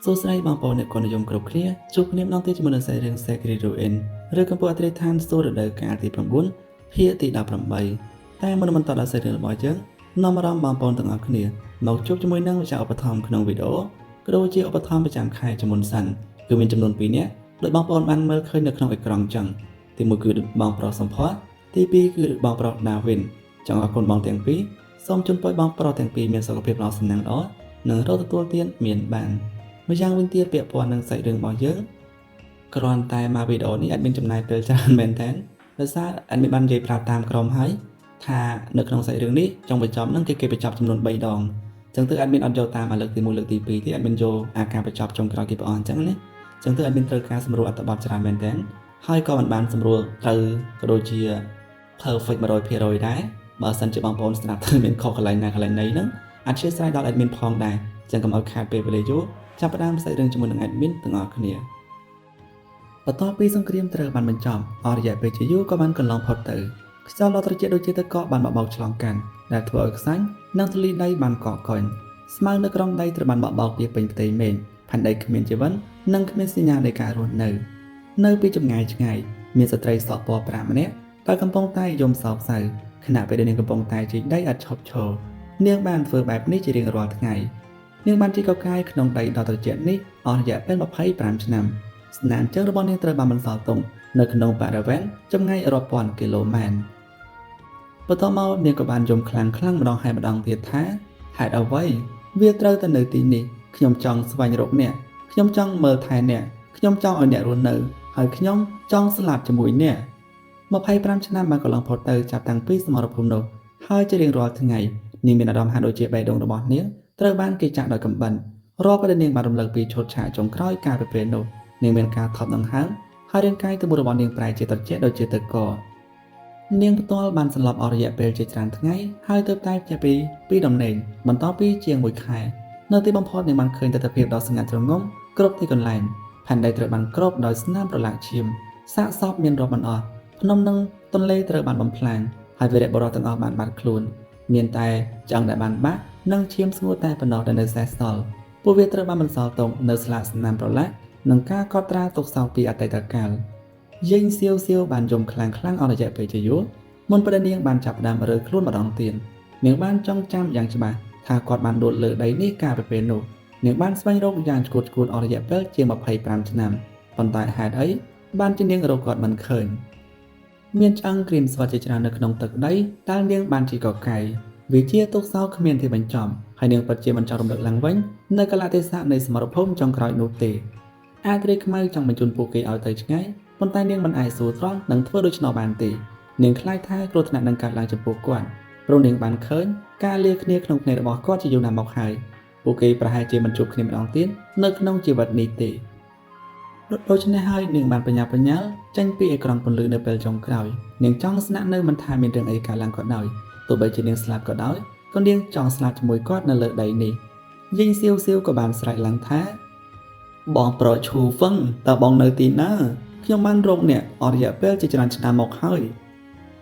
សួស្តីបងប្អូនអ្នកកូននិយមគ្រប់គ្នាជួបគ្នាម្ដងទៀតជាមួយនឹងសេរីរឿង Secret Ruin ឬកំពុងអត្រាឋានសួររដូវកាលទី9ភាគទី18តែមុននឹងបន្តដល់សេរីរឿងរបស់យើងនាំអារម្មណ៍បងប្អូនទាំងអស់គ្នាមកជួបជាមួយនឹងម្ចាស់ឧបត្ថម្ភក្នុងវីដេអូក៏ដូចជាឧបត្ថម្ភប្រចាំខែជាមុនសិនគឺមានចំនួន2នាក់ដោយបងប្អូនបានមើលឃើញនៅក្នុងអេក្រង់ចឹងទី1គឺបងប្រុសសំផស្សទី2គឺបងប្រុស Darwin ចង់អរគុណបងទាំងពីរសូមជូនពរបងប្រុសទាំងពីរមានសុខភាពល្អសំណាងល្អនិងរកទទួលទានមានបានម្យ៉ាងវិញទៀតពាក់ព័ន្ធនឹងសាច់រឿងរបស់យើងគ្រាន់តែមកវីដេអូនេះអាចមានចំណាយពេលច្រើនមែនទែនដោយសារអាចមានបាននិយាយប្រាប់តាមក្រុមហើយថានៅក្នុងសាច់រឿងនេះចុងបញ្ចប់នឹងគេបញ្ចប់ចំនួន3ដងចឹងទៅអាចមានអត់យកតាមលើកទី1លើកទី2ទៀតអាចមានយកអាការបញ្ចប់ចុងក្រោយគេព្រះអង្គចឹងណាចឹងទៅអាចមានត្រូវការសម្រួលអត្ថបទច្រើនមែនទែនហើយក៏មិនបានសម្រួលទៅក៏ដូចជា perfect 100% ដែរបើសិនជាបងប្អូនស្ដាប់ទៅមានខុសកន្លែងណាកន្លែងណីហ្នឹងអធិស្ឋានដល់ admin ផងដែរចឹងកុំឲ្យខាតពេលវេលាយូរចាប់ផ្ដើមសាច់រឿងជាមួយនឹង admin ទាំងអស់គ្នាបន្ទាប់ពីសង្គ្រាមត្រូវបានបញ្ចប់អស់រយៈពេលជាយូរក៏បានកន្លងផុតទៅខ្យល់ដ៏ត្រជាក់ដូចជាទឹកកកបានបបោកឆ្លងកាត់ដែលធ្វើឲ្យខ្សាច់និងធូលីដីបានកកកុញស្មៅនៅក្រោមដីត្រូវបានបបោកពីពេញផ្ទៃមេឃផែនដីគ្មានជីវិតនិងគ្មានសញ្ញានៃការរស់នៅពីចម្ងាយឆ្ងាយមានស្ត្រីសក់ពណ៌ប្រាក់ម្នាក់ដែលកំពុងតែយំសោកសៅខណៈពេលដែលនាងកំពុងតែជីកដីឥតឈប់ឈរនាងបានធ្វើបែបនេះជារៀងរាល់ថ្ងៃនាងបានជីកកកាយក្នុងដីដ៏ត្រជាក់នេះអស់រយៈពេល25ឆ្នាំស្នាមជើងរបស់នាងត្រូវបានបន្សល់ទុកនៅក្នុងបរិវេណចម្ងាយរាប់ពាន់គីឡូម៉ែត្របន្ទាប់មកនាងក៏បានយំខ្លាំងម្ដងហើយម្ដងទៀតថាហេតុអ្វីវាត្រូវតែនៅទីនេះខ្ញុំចង់ស្វែងរកអ្នកខ្ញុំចង់មើលថែអ្នកខ្ញុំចង់ឲ្យអ្នករស់នៅហើយខ្ញុំចង់ស្លាប់ជាមួយអ្នក25ឆ្នាំបានកន្លងផុតទៅចាប់តាំងពីសមរភូមិនោះហើយជារៀងរាល់ថ្ងៃនាងមានអារម្មណ៍ហាក់ដូចជាបេះដូងរបស់នាងត្រូវបានគេចាក់ដោយកំបិតរាល់ពេលនាងបានរំលឹកពីឈុតឆាកចុងក្រោយកាលពីពេលនោះនាងមានការថប់ដង្ហើមហើយរាងកាយទាំងមូលរបស់នាងប្រែជាត្រជាក់ដូចជាទឹកកកនាងផ្ទាល់បានសន្លប់អស់រយៈពេលជាច្រើនថ្ងៃហើយទើបតែផ្ទះពីដំណេកបន្តពីជាង1ខែនៅទីបំផុតនាងបានឃើញទស្សនវិជ្ជាដ៏ស្ងាត់ជ្រងំគ្រប់ទីកន្លែងផែនដីត្រូវបានគ្របដោយស្នាមប្រឡាក់ឈាមសាកសពមានរាប់មិនអស់ភ្នំនិងទន្លេត្រូវបានបំផ្លាញហើយវីរបុរសទាំងអស់បានបាត់ខ្លួនមានតែឆ្អឹងដែលបានបាក់និងឈាមស្ងួតតែប៉ុណ្ណោះដែលនៅសេសសល់ពួកវាត្រូវបានបន្សល់ទុកនៅស្លាកស្នាមប្រឡាក់និងការកត់ត្រាទុកសោកពីអតីតកាលយេងសៀវបានយំខ្លាំងអស់រយៈពេលជាយូរមុនពេលនាងបានចាប់ផ្ដើមរើខ្លួនម្ដងទៀតនាងបានចងចាំយ៉ាងច្បាស់ថាគាត់បានដួលលើដីនេះកាលពីពេលនោះនាងបានស្វែងរកយ៉ាងឆ្កួតអស់រយៈពេលជាង25ឆ្នាំប៉ុន្តែហេតុអីបានជានាងរកគាត់មិនឃើញមានឆ្អឹងក្រៀមស្វិតជាច្រើននៅក្នុងទឹកដីដែលនាងបានជីកកកាយវាជាទុកសោកគ្មានទីបញ្ចប់ហើយនាងពិតជាមិនចង់រំលឹកឡើងវិញនៅកលៈទេសៈនៃសមរភូមិចុងក្រោយនោះទេអាត្រីខ្មៅចង់បញ្ជូនពួកគេឲ្យទៅឆ្ងាយប៉ុន្តែនាងមិនអាចសួរត្រង់នឹងធ្វើដូច្នោះបានទេនាងខ្លាចថាគ្រោះថ្នាក់នឹងកើតឡើងចំពោះគាត់ព្រោះនាងបានឃើញការលាគ្នាក្នុងភ្នែករបស់គាត់ជាយូរណាស់មកហើយពួកគេប្រហែលជាមិនជួបគ្នាម្ដងទៀតនៅក្នុងជីវិតនេះទេដូច្នេះហើយនាងបានបញ្ញាចេញពីអេក្រង់ពន្លឺនៅពេលចុងក្រោយនាងចង់ស្នាក់នៅមិនថាមានរឿងអីកើតឡើងក៏ដោយទោះបីជានាងស្លាប់ក៏ដោយក៏នាងចង់ស្លាប់ជាមួយគាត់នៅលើដីនេះយេងសៀវក៏បានស្រែកឡើងថាបងប្រុសឈូហ្វឹងតើបងនៅទីណាខ្ញុំបានរកអ្នកអស់រយៈពេលជាច្រើនឆ្នាំមកហើយ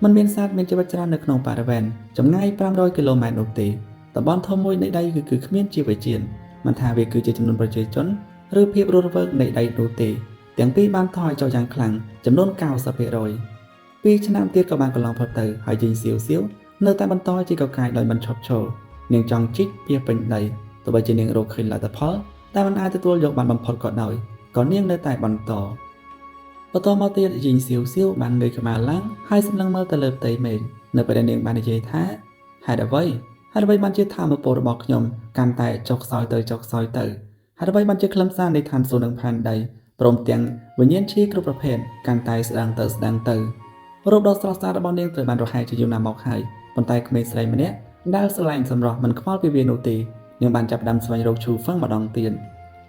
มันមានសត្វមានជីវិតច្រើននៅក្នុងបរិវេណចម្ងាយ500គីឡូម៉ែត្រនោះទេតំបន់ធំមួយនៃដីគឺគ្មានជីវជាតិមិនថាវាគឺជាចំនួនប្រជាជនឬភាពរស់រវើកនៃដីនោះទេទាំងពីរបានថយចុះយ៉ាងខ្លាំងចំនួន 90% 2ឆ្នាំទៀតក៏បានកន្លងផុតទៅហើយយេងសៀវនៅតែបន្តជីកកាយដោយមិនឈប់ឈរនាងចង់ជីកពីពេញដីទោះបីជានាងរកឃើញលទ្ធផលតែមិនអាចទទួលយកបានបំផុតក៏ដោយក៏នាងនៅតែបន្តមកទៀតយេងសៀវបានងើយក្បាលឡើងហើយសម្លឹងមើលទៅលើផ្ទៃមេឃនៅពេលដែលនាងបាននិយាយថាហេតុអ្វីបានជាធម៌ពលរបស់ខ្ញុំកាន់តែចុះខ្សោយទៅហេតុអ្វីបានជាខ្លឹមសារនៃឋានសួគ៌និងផែនដីព្រមទាំងវិញ្ញាណឈីគ្រប់ប្រភេទកាន់តែស្ដាងទៅរូបដ៏ស្រស់ស្អាតរបស់នាងត្រូវបានរហែកជាយូរណាស់មកហើយប៉ុន្តែក្មេងស្រីម្នាក់ដែលស្រឡាញ់សម្រស់មិនខ្វល់ពីវានោះទេនាងបានចាប់ផ្ដើមស្វែងរកឈូហ្វឹងម្ដងទៀត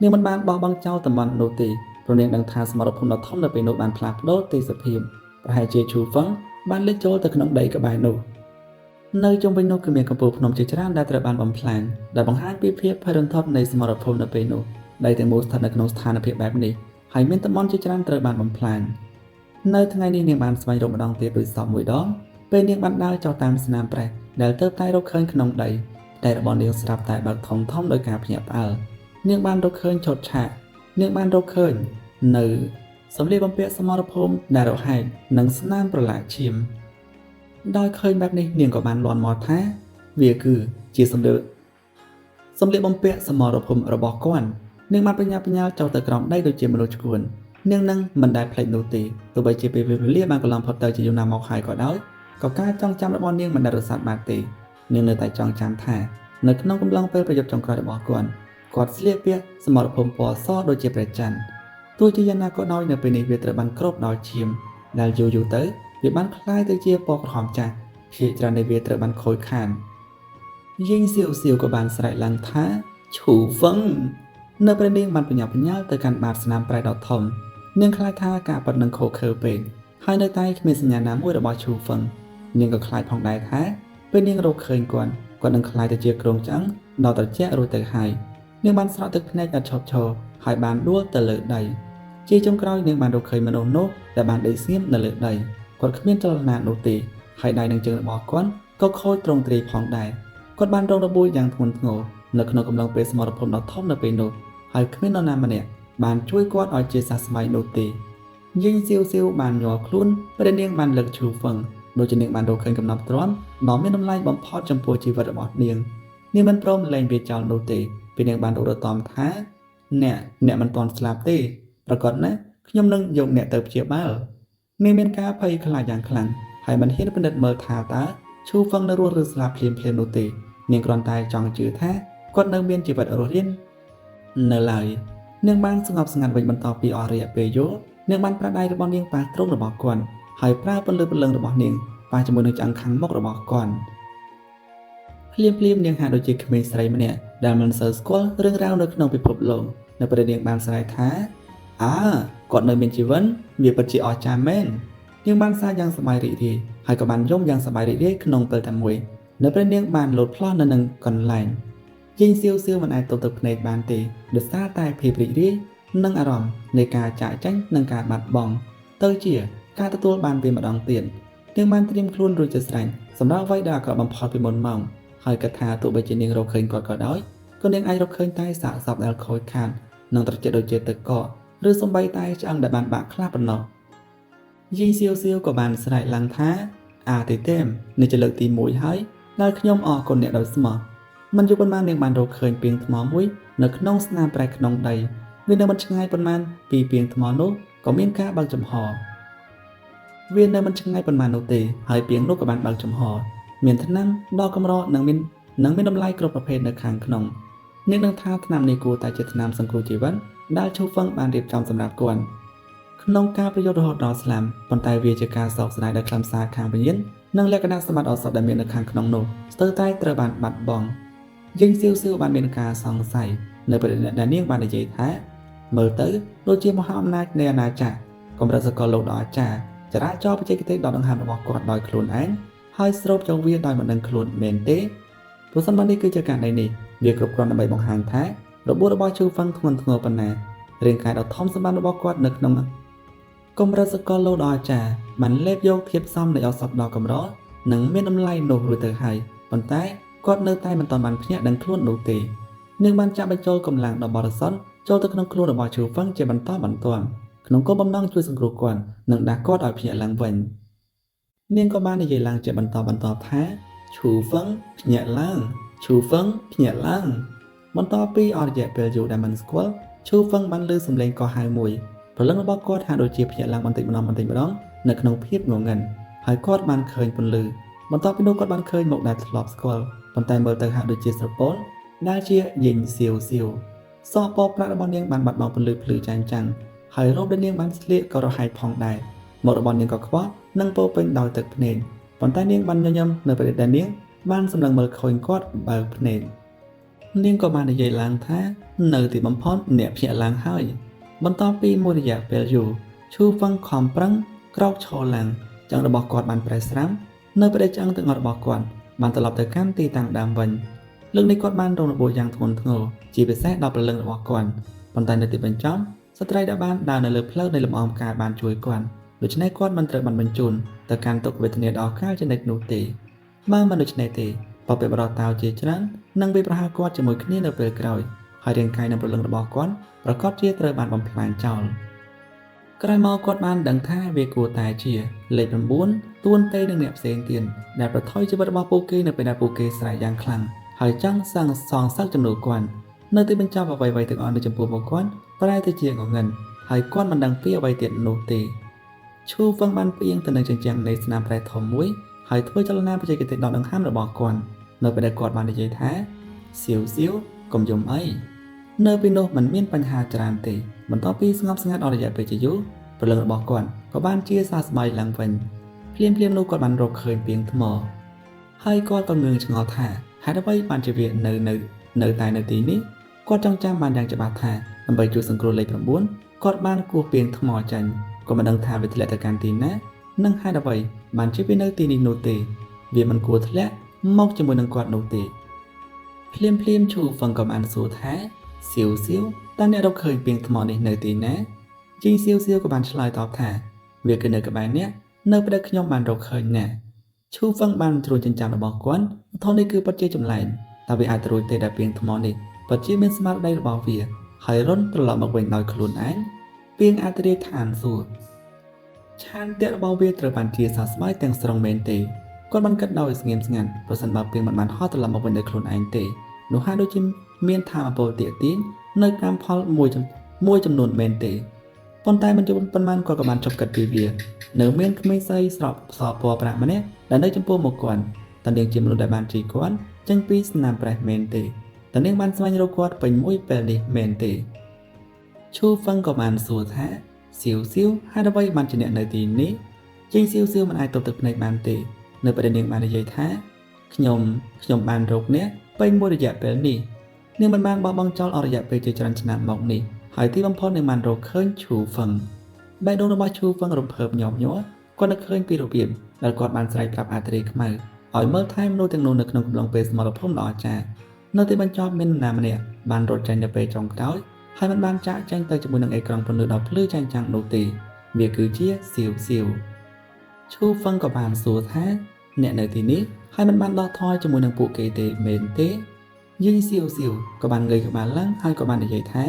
នាងមិនបានបោះបង់ចោលតំបន់នោះទេព្រោះនាងដឹងថាសមរភូមិដ៏ធំនៅពេលនោះបានផ្លាស់ប្ដូរទេសភាពប្រហែលជាឈូហ្វឹងបានលេចចូលទៅក្នុងដីក្បែរនោះនៅជុំវិញនោះគឺមានកំពូលភ្នំជាច្រើនដែលត្រូវបានបំផ្លាញដែលបង្ហាញពីភាពភ័យរន្ធត់នៃសមរភូមិនៅពេលនោះដីទាំងមូលស្ថិតនៅក្នុងស្ថានភាពបែបនេះហើយមានតំបន់ជាច្រើនត្រូវបានបំផ្លាញនៅថ្ងៃនេះនាងបានស្វែងរកម្ដងទៀតដោយសពមួយដងពេលនាងបានដើរចុះតាមស្នាមប្រេះដែលទើបតែរកឃើញក្នុងដីតែរបស់នាងស្រាប់តែបើកធំដោយការភ្ញាក់ផ្អើល នាងបានរកឃើញឆុតឆាកនាងបានរកឃើញនៅសម្លៀកបំពាក់សមរភូមិដែលរហែកនិងស្នាមប្រឡាក់ឈាមដោយឃើញបែបនេះនាងក៏បានលាន់មាត់ថាវាគឺជាសម្លៀកបំពាក់សមរភូមិរបស់គាត់នាងបានបញ្ញាចុះទៅក្រោមដីដូចជាមនុស្សឈួននាងនឹងមិនដែលភ្លេចនោះទេទោះបីជាពេលវេលាបានកន្លងផុតទៅជាយូរណាស់មកហើយក៏ដោយក៏ការចងចាំរបស់នាងមិនដែលរសាត់បាត់ទេនាងនៅតែចងចាំថានៅក្នុងកំឡុងពេលប្រយុទ្ធចុងក្រោយរបស់គាត់ស្លៀកពាក់សមរភូមិពណ៌សដូចជាព្រះច័ន្ទទោះជាយ៉ាងណាក៏ដោយនៅពេលនេះវាត្រូវបានគ្របដោយឈាមដែលយូរទៅវាបានคล้ายទៅជាពណ៌ក្រហមចាស់ភាគច្រើននៃវាត្រូវបានខូចខានយីងសៀវក៏បានស្រែកឡើងថាឈូវឹងនៅពេលនាងបានបញ្ញាទៅកាន់បាតស្នាមប្រែដ៏ធំនាងខ្លាចថាការប៉ັດនឹងខូខើពេកហើយនៅតែគ្មានសញ្ញាណាមួយរបស់ឈូវឹងនាងក៏ខ្លាចផងដែរថាពេលនាងរកឃើញគាត់នឹងខ្លាចទៅជាក្រុងឆ្អឹងដល់ត្រជាក់រួចទៅហើយនាងបានស្រក់ទឹកភ្នែកឥតឈប់ឈរហើយបានដួលទៅលើដីជាចុងក្រោយនាងបានរកឃើញមនុស្សនោះដែលបានដេកស្ងៀមនៅលើដីគាត់គ្មានចលនានោះទេហើយដៃនិងជើងរបស់គាត់ក៏ខូចទ្រង់ទ្រាយផងដែរគាត់បានរងរបួសយ៉ាងធ្ងន់ធ្ងរនៅក្នុងកំឡុងពេលសមរភូមិដ៏ធំនៅពេលនោះហើយគ្មាននរណាម្នាក់បានជួយគាត់ឲ្យជាសះស្បើយនោះទេយីងសៀវបានញ័រខ្លួនពេលនាងបានលើកឈូវឹងដូចជានាងបានរកឃើញកំណប់ទ្រាំដ៏មានតម្លៃបំផុតចំពោះជីវិតរបស់នាងមិនព្រមលែងវាចោលនោះទេពេលនាងបានរត់តាមថាអ្នកមិនទាន់ស្លាប់ទេប្រកាសណាខ្ញុំនឹងយកអ្នកទៅព្យាបាលនាងមានការភ័យខ្លាចយ៉ាងខ្លាំងហើយមិនហ៊ានពិនិត្យមើលថាតើឈូវឹងនៅរស់ឬស្លាប់ភ្លាមនោះទេនាងគ្រាន់តែចង់ជឿថាគាត់នៅមានជីវិតរស់រាននៅឡើយនាងបានស្ងប់ស្ងាត់វិញបន្ទាប់ពីអស់រយៈពេលយូរនាងបានប្រើដៃរបស់នាងប៉ះទ្រង់របស់គាត់ហើយប្រើពន្លឺព្រលឹងរបស់នាងប៉ះជាមួយនឹងឆ្អឹងខាងមុខរបស់គាត់ភ្លាមនាងហាក់ដូចជាក្មេងស្រីម្នាក់ដែលមិនសូវស្គាល់រឿងរ៉ាវនៅក្នុងពិភពលោកនៅពេលនាងបានស្រែកថាគាត់នៅមានជីវិតវាពិតជាអស្ចារ្យមែននាងបានសារយ៉ាងសប្បាយរីករាយហើយក៏បានយំយ៉ាងសប្បាយរីករាយក្នុងពេលតែមួយនៅពេលនាងបានលោតផ្លោះនៅនឹងកន្លែងយីងសៀវមិនអាចទប់ទឹកភ្នែកបានទេដោយសារតែភាពរីករាយនិងអារម្មណ៍នៃការចាកចេញនិងការបាត់បង់ទៅជាការទទួលបានវាម្ដងទៀតនាងបានត្រៀមខ្លួនរួចជាស្រេចសម្រាប់អ្វីដែលអាក្រក់បំផុតពីមុនមកហើយគិតថាទោះបីជានាងរកឃើញគាត់ក៏ដោយក៏នាងអាចរកឃើញតែសាកសពដែលខូចខាតនិងត្រជាក់ដូចជាទឹកកកឬសំបីតែឆ្អឹងដែលបានបាក់ខ្លះប៉ុណ្ណោះយីងសៀវក៏បានស្រែកឡើងថាទេទេមនេះជាលើកទី1ហើយដែលខ្ញុំអរគុណអ្នកដោយស្មោះមិនយូរប៉ុន្មាននាងបានរកឃើញពាងថ្មមួយនៅក្នុងស្នាមប្រែក្នុងដីវានៅមិនឆ្ងាយប៉ុន្មានពីពាងថ្មនោះក៏មានការបើកចំហវានៅមិនឆ្ងាយប៉ុន្មាននោះទេហើយពាងនោះក៏បានបើកចំហមានថ្នាំដ៏កម្រនិងមានតម្លៃគ្រប់ប្រភេទនៅខាងក្នុងនាងនឹងថាថ្នាំនេះគួរតែជាថ្នាំសង្គ្រោះជីវិតដែលឈូវឹងបានរៀបចំសម្រាប់គាត់ក្នុងការប្រយុទ្ធរហូតដល់ស្លាប់ប៉ុន្តែវាជាការសោកស្ដាយដែលខ្លឹមសារខាងវិញ្ញាណនិងលក្ខណៈសម្បត្តិឱសថដែលមាននៅខាងក្នុងនោះស្ទើរតែត្រូវបានបាត់បង់យីងសៀវបានមានការសង្ស័យនៅពេលដែលនាងបាននិយាយថាមើលទៅដូចជាមហាអំណាចនៃអាណាចក្រកម្រិតសកលលោកដ៏អាចារ្យចរាចរបច្ចេកទេសដ៏ដង្ហើមរបស់គាត់ដោយខ្លួនឯងហើយស្រូបចង្វាដោយមិនដឹងខ្លួនមែនទេព្រោះសម្បត្តិនេះគឺជាការនៃនេះវាគ្រប់គ្រាន់ដើម្បីបង្ហាញថារបួសរបស់ឈូវឹងធ្ងន់ធ្ងរប៉ុណ្ណារាងកាយដ៏ធំសម្បត្តិរបស់គាត់នៅក្នុងកម្រិតសកលលោកដ៏អាចារ្យបានលេបយកធាតុផ្សំនៃឱសថដ៏កម្រនិងមានតម្លៃនោះរួចទៅហើយប៉ុន្តែគាត់នៅតែមិនទាន់បានភ្ញាក់ដឹងខ្លួននោះទេនាងបានចាក់បញ្ចូលកម្លាំងដ៏បរិសុទ្ធចូលទៅក្នុងខ្លួនរបស់ឈូវឹងជាបន្តបន្ទាប់ក្នុងគោលបំណងជួយសង្គ្រោះគាត់និងដាស់គាត់ឲ្យភ្ញាក់ឡើងវិញនាងក៏បាននិយាយឡើងជាបន្តថាឈូវឹងភ្ញាក់ឡើងឈូវឹងភ្ញាក់ឡើងបន្ទាប់ពីអស់រយៈពេលយូរដែលមិនស្គាល់ឈូវឹងបានឮសំឡេងកោះហៅមួយព្រលឹងរបស់គាត់ហាក់ដូចជាភ្ញាក់ឡើងបន្តិចម្ដងនៅក្នុងភាពងងឹតហើយគាត់បានឃើញពន្លឺបន្ទាប់ពីនោះគាត់បានឃើញមុខដែលធ្លាប់ស្គាល់ប៉ុន្តែមើលទៅហាក់ដូចជាស្រពោនដែលជាយីងសៀវសក់ពណ៌ប្រាក់របស់នាងបានបាត់បង់ពន្លឺភ្លឺចាញ់ចាំងហើយរ៉ូបដែលនាងបានស្លៀកក៏រហែកផងដែរមុខរបស់នាងក៏ខ្វក់និងពោពេញដោយទឹកភ្នែកប៉ុន្តែនាងបានញញឹមនៅពេលដែលនាងបានសម្លឹងមើលឃើញគាត់បើកភ្នែកនាងក៏បាននិយាយឡើងថានៅទីបំផុតអ្នកភ្ញាក់ឡើងហើយបន្ទាប់ពីមួយរយៈពេលយូរឈូវឹងខំប្រឹងក្រោកឈរឡើងឆ្អឹងរបស់គាត់បានប្រែស្រាំនៅពេលដែលឆ្អឹងទាំងអស់របស់គាត់បានត្រឡប់ទៅកាន់ទីតាំងដើមវិញលើកនេះគាត់បានរងរបួសយ៉ាងធ្ងន់ធ្ងរជាពិសេសដល់ព្រលឹងរបស់គាត់ប៉ុន្តែនៅទីបញ្ចប់ស្ត្រីដែលបានដើរនៅលើផ្លូវនៃលំអងផ្កាបានជួយគាត់ដូច្នេះគាត់មិនត្រូវបានបញ្ជូនទៅកាន់ទុក្ខវេទនាដ៏កាចជានិច្ចនោះទេបើមិនដូច្នេះទេបព្វបរតោជាច្រើននឹងវាប្រហារគាត់ជាមួយគ្នានៅពេលក្រោយ ហើយរាងកាយនិងព្រលឹងរបស់គាត់ប្រកបជាត្រូវបានបំផ្លាញចោលក្រោយមកគាត់បានដឹងថាវាគួរតែជាលេខ9ទួនទេនឹងអ្នកផ្សេងទៀតដែលប្រថុយជីវិតរបស់ពួកគេនៅពេលដែលពួកគេស្រែកយ៉ាងខ្លាំងហើយចង់សាងសង់សឹកចំនួនគាត់នៅទីបញ្ចប់អ្វីៗទាំងអស់នៅចំពោះមុខគាត់ប្រែទៅជាងងឹងហើយគាត់មិនដឹងពីអ្វីទៀតនោះទេឈូហ្វឹងបានផ្អៀងទៅនឹងជញ្ជាំងនៃស្នាមប្រេតធំមួយហើយធ្វើចលនាបច្ចេកទេសដកដង្ហើមរបស់គាត់នៅពេលដែលគាត់បាននិយាយថាសៀវសៀវកុំយំអីនៅពេលនោះมันមានបញ្ហាច្រើនទេបន្ទាប់ពីស្ងប់ស្ងាត់អស់រយៈពេលជាយូរព្រលឹងរបស់គាត់ក៏បានជាសះស្បើយឡើងវិញភ្លាមនោះគាត់បានរកឃើញពាងថ្មហើយគាត់ក៏ងឿងឆ្ងល់ថាហេតុអ្វីបានជាវានៅតែនៅទីនេះគាត់ចង់ចាំបានយ៉ាងច្បាស់ថាដើម្បីជួយសង្គ្រោះលេខ9គាត់បានគោះពាងថ្មចាញ់ក៏មិនដឹងថាវាធ្លាក់ទៅកាន់ទីណានិងហេតុអ្វីបានជាវានៅទីនេះនោះទេវាមិនគួរធ្លាក់មកជាមួយនឹងគាត់នោះទេភ្លាមឈូហ្វឹងក៏បានសួរថាសៀវតើអ្នករកឃើញពាងថ្មនេះនៅទីណាជីងសៀវក៏បានឆ្លើយតបថាវាគឺនៅក្បែរអ្នកនៅពេលដែលខ្ញុំបានរកឃើញណាឈូហ្វឹងបានត្រួតចិញ្ចាំរបស់គាត់ធននេះគឺពិតជាចម្លែកតែវាអាចត្រួតទេដែលពាងថ្មនេះពិតជាមានស្មារតីរបស់វាហើយរុនត្រឡប់មកវិញដោយខ្លួនឯងពាងអាចរាយឋានសួគ៌ឆានតៈរបស់វាត្រូវបានជាសះស្បើយទាំងស្រុងមែនទេគាត់បានគិតដោយស្ងៀមស្ងាត់ប្រសិនបើពាងមិនបានហោះត្រឡប់មកវិញដោយខ្លួនឯងទេនោះហាក់ដូចជាមានថាមពលទាក់ទាញនៅកម្មផលមួយចំនួនមែនទេប៉ុន្តែមិនយូរប៉ុន្មានគាត់ក៏បានជប់គិតពីវានៅមានក្មេងស្រីស្រប់សពណ៌ប្រាក់ម្នាក់ដែលនៅចំពោះមុខគាត់តនាងជាមនុស្សដែលបានជីគាត់ចេញពីស្នាមប្រេះមែនទេតនាងបានស្វែងរកគាត់ពេញមួយពេលនេះមែនទេឈូហ្វឹងក៏បានសួរថាសៀវហេតុអ្វីបានជាអ្នកនៅទីនេះជីងសៀវមិនអាចទប់ទឹកភ្នែកបានទេនៅពេលនាងបាននិយាយថាខ្ញុំបានរកអ្នកពេញមួយរយៈពេលនេះនាងមិនបានបោះបង់ចោលអស់រយៈពេលជាច្រើនឆ្នាំមកនេះហើយទីបំផុតនាងបានរកឃើញឈូហ្វឹងបេះដូងរបស់ឈូហ្វឹងរំភើបញាប់ញ័រគាត់នឹកឃើញពីរបៀបដែលគាត់បានស្រែកប្រាប់អាត្រីខ្មៅឲ្យមើលថែមនុស្សទាំងនោះនៅក្នុងកំឡុងពេលសមរភូមិដ៏អស្ចារ្យនៅទីបញ្ចប់មាននរណាម្នាក់បានរត់ចេញនៅពេលចុងក្រោយហើយមិនបានចាក់ចេញទៅជាមួយនឹងអេក្រង់ពន្លឺដ៏ភ្លឺចែងចាំងនោះទេវាគឺជាសៀវឈូហ្វឹងក៏បានសួរថាអ្នកនៅទីនេះហើយមិនបានដោះថយជាមួយនឹងពួកគេទេមែនទេយីសៀវក៏បានងើយក្បាលឡើងហើយក៏បាននិយាយថា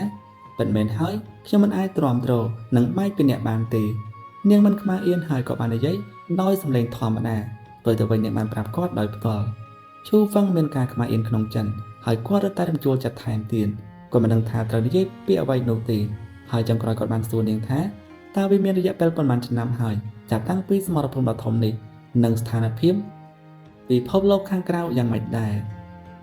ពិតមែនហើយខ្ញុំមិនអាចទ្រាំទ្រនឹងបែកពីអ្នកបានទេនាងមិនខ្មាស់អៀនហើយក៏បាននិយាយដោយសំឡេងធម្មតាពេលទៅវិញនាងបានប្រាប់គាត់ដោយផ្ទាល់ឈូហ្វឹងមានការខ្មាស់អៀនក្នុងចិនហើយគាត់រត់តែរំជួលចិត្តថែមទៀតគាត់មិនដឹងថាត្រូវនិយាយពីអ្វីនោះទេហើយចុងក្រោយគាត់បានសួរនាងថាតើវាមានរយៈពេលប៉ុន្មានឆ្នាំហើយចាប់តាំងពីសមរភូមិដ៏ធំនេះនិងស្ថានភាពពិភពលោកខាងក្រៅយ៉ាងម៉េចដែរ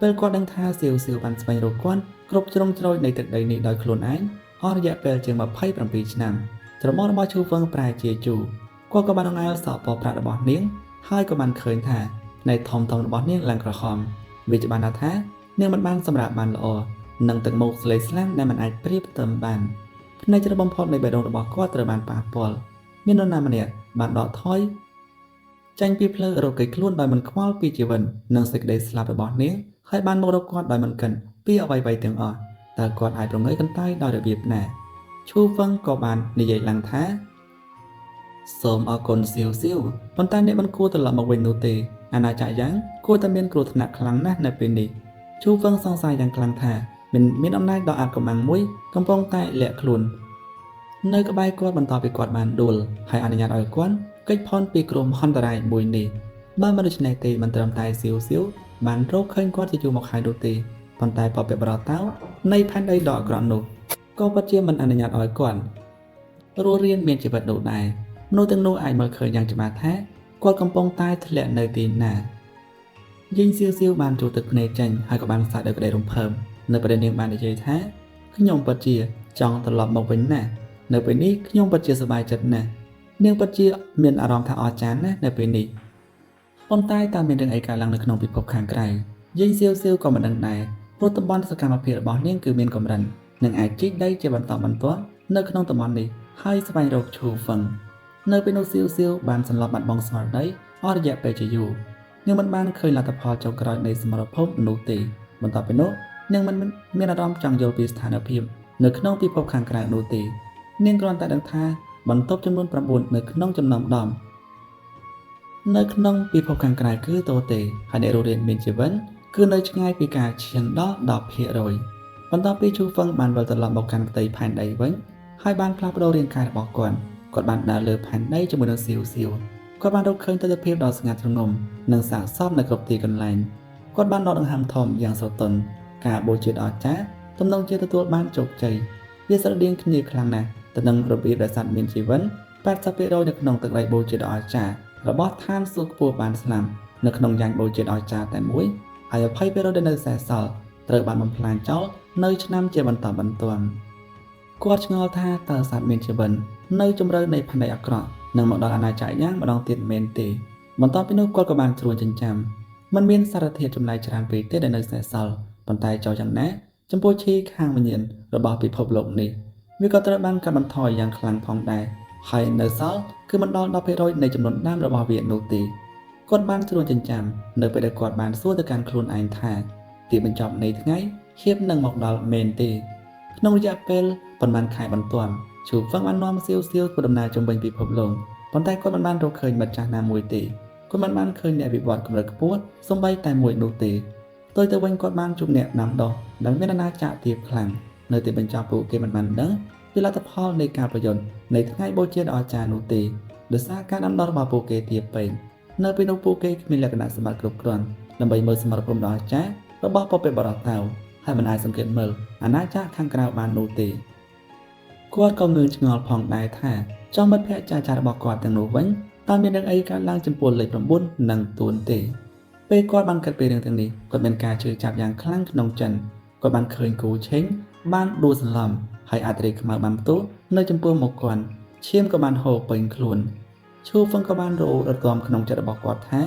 ពេលគាត់ដឹងថាសៀវបានស្វែងរកគាត់គ្រប់ជ្រុងជ្រោយនៃទឹកដីនេះដោយខ្លួនឯងអស់រយៈពេលជាង27ឆ្នាំច្រមុះរបស់ឈូហ្វឹងប្រែជាជូរគាត់ក៏បានដង្អែលសក់ពណ៌ប្រាក់របស់នាងហើយក៏បានឃើញថានៃធំរបស់នាងឡើងក្រហមវាច្បាស់ណាស់ថានាងមិនបានសម្រាប់បានល្អនឹងទឹកមុខស្លេកស្លាំងដែលមិនអាចប្រៀបផ្ទឹមបានផ្នែកជ្រៅបំផុតនៃបេះដូងរបស់គាត់ត្រូវបានប៉ះពាល់មាននរណាម្នាក់បានដកថយចាញ់ពីផ្លូវរកគេខ្លួនដោយមិនខ្វល់ពីជីវិតនិងសេចក្តីស្លាប់របស់នាងហើយបានមករកគាត់ដោយមិនកិនពីអ្វីៗទាំងអស់តើគាត់អាចប្រងើយកន្តើយដោយរបៀបណាឈូហ្វឹងក៏បាននិយាយឡើងថាសូមអរគុណសៀវប៉ុន្តែអ្នកមិនគួរត្រឡប់មកវិញនោះទេអាណាចក្រយ៉ាងគួរតែមានគ្រោះថ្នាក់ខ្លាំងណាស់នៅពេលនេះឈូហ្វឹងសង្ស័យយ៉ាងខ្លាំងថាមានអំណាចដ៏អាថ៌កំបាំងមួយកំពុងតែលាក់ខ្លួននៅក្បែរគាត់បន្ទាប់ពីគាត់បានដួលហើយអនុញ្ញាតឲ្យគាត់គេចផុតពីគ្រោះមហន្តរាយមួយនេះបើមិនដូច្នេះទេមិនត្រឹមតែសៀវបានរកឃើញគាត់ជាយូរមកហើយនោះទេប៉ុន្តែបបិបរតោនៃផែនដីដ៏អាក្រក់នោះក៏ពិតជាមិនអនុញ្ញាតឲ្យគាត់រស់រានមានជីវិតនោះដែរមនុស្សទាំងនោះអាចមើលឃើញយ៉ាងច្បាស់ថាគាត់កំពុងតែធ្លាក់នៅទីណាយីងសៀវបានចូលទឹកភ្នែកចេញហើយក៏បានសាច់ដោយក្តីរំភើបនៅពេលនាងបាននិយាយថាខ្ញុំពិតជាចង់ត្រឡប់មកវិញណាស់នៅពេលនេះខ្ញុំពិតជាសប្បាយចិត្តណាស់នាងពិតជាមានអារម្មណ៍ថាអស្ចារ្យណាស់នៅពេលនេះប៉ុន្តែតើមានរឿងអីកើតឡើងនៅក្នុងពិភពខាងក្រៅយីងសៀវក៏មិនដឹងដែរព្រោះតំបន់សកម្មភាពរបស់នាងគឺមានកម្រិតនិងអាចជីកដីជាបន្តបន្ទាប់នៅក្នុងតំបន់នេះហើយស្វែងរកឈូហ្វឹងនៅពេលនោះសៀវបានសន្លប់បាត់បង់ស្មារតីអស់រយៈពេលជាយូរនាងមិនបានឃើញលទ្ធផលចុងក្រោយនៃសមរភូមិនោះទេបន្ទាប់ពីនោះនាងមិនមានអារម្មណ៍ចង់យល់ពីស្ថានភាពនៅក្នុងពិភពខាងក្រៅនោះទេនាងគ្រាន់តែដឹងថាបន្ទប់ចំនួន9នៅក្នុងចំណោម10នៅក្នុងពិភពខាងក្រៅគឺតូទេហើយអ្នករស់រានមានជីវិតគឺនៅឆ្ងាយពីការឈានដល់10%។ បន្ទាប់ពីឈូហ្វឹងបានវិលត្រឡប់មកកាន់ផ្ទៃផែនដីវិញហើយបានផ្លាស់ប្ដូររាងកាយរបស់គាត់បានដើរលើផែនដីជាមួយនឹងសៀវគាត់បានរកឃើញទិដ្ឋភាពដ៏ស្ងាត់ជ្រងំនិងសាកសមនៅគ្រប់ទីកន្លែងគាត់បានដកដង្ហើមធំយ៉ាងស្រទន់ការបូជាដ៏អស្ចារ្យទំនងជាទទួលបានជោគជ័យវាស្រដៀងគ្នាខ្លាំងណាស់ទៅនឹងរបៀបដែលសត្វមានជីវិត 80% នៅក្នុងទឹកដីបូជាដ៏អស្ចារ្យរបស់ឋានសួគ៌ខ្ពស់បានស្លាប់នៅក្នុងយ៉ាងបូជាដ៏អស្ចារ្យតែមួយហើយ 20% ដែលនៅសេសសល់ត្រូវបានបំផ្លាញចោលនៅឆ្នាំជាបន្តបន្ទាប់គាត់ឆ្ងល់ថាតើសត្វមានជីវិតនៅជម្រៅនៃផែនដីអាក្រក់នឹងមកដល់អាណាចក្រយ៉ាងម្ដងទៀតមែនទេបន្ទាប់ពីនោះគាត់ក៏បានត្រួតចិញ្ចាំมันមានសារធាតុចំណែកច្រើនពេកទេដែលនៅសេសសល់ប៉ុន្តែចោលយ៉ាងណាចំពោះឈីខាងវិញ្ញាណរបស់ពិភពលោកនេះវាក៏ត្រូវបានកាត់បន្ថយយ៉ាងខ្លាំងផងដែរហើយនៅសល់គឺមិនដល់ 10% នៃចំនួនដើមរបស់វានោះទេគាត់បានត្រួតចិញ្ចាំនៅពេលដែលគាត់បានសួរទៅកាន់ខ្លួនឯងថាទីបញ្ចប់នៃថ្ងៃហៀបនឹងមកដល់មែនទេក្នុងរយៈពេលប៉ុន្មានខែបន្ទាប់ឈូហ្វឹងបាននាំសៀវធ្វើដំណើរជុំវិញពិភពលោកប៉ុន្តែគាត់មិនបានរកឃើញមិត្តចាស់ណាមួយទេគាត់មិនបានឃើញអ្នកវិវត្តកម្រិតខ្ពស់សូម្បីតែមួយនោះទេផ្ទុយទៅវិញគាត់បានជួបអ្នកដាំដុះដែលមានអាណាចក្រទាបខ្លាំងនៅទីបញ្ចប់ពួកគេមិនបានដឹងពីលទ្ធផលនៃការប្រយុទ្ធនៃថ្ងៃបូជាដ៏អស្ចារ្យនោះទេដោយសារការដាំដុះរបស់ពួកគេទាបពេកនៅពេលនោះពួកគេគ្មានលក្ខណៈសម្បត្តិគ្រប់គ្រាន់ដើម្បីមើលសមរភូមិដ៏អស្ចារ្យរបស់ពពកបរតៅហើយមិនអាចសង្កេតមើលអាណាចក្រខាងក្រៅបាននោះទេគាត់ក៏ងឿងឆ្ងល់ផងដែរថាចុះមិត្តភក្តិចាស់ៗរបស់គាត់ទាំងនោះវិញតើមានរឿងអីកើតឡើងចំពោះលេខ9និងទួនទេពេលគាត់បានគិតពីរឿងទាំងនេះគាត់មានការជឿចាប់យ៉ាងខ្លាំងក្នុងចិនគាត់បានឃើញគូឆេងបានដួលសន្លំហើយអាត្រីខ្មៅបានផ្ទុះនៅចំពោះមុខគាត់ឈាមក៏បានហូរពេញខ្លួនឈូហ្វឹងក៏បានរត់រំក្នុងចិត្តរបស់គាត់ថា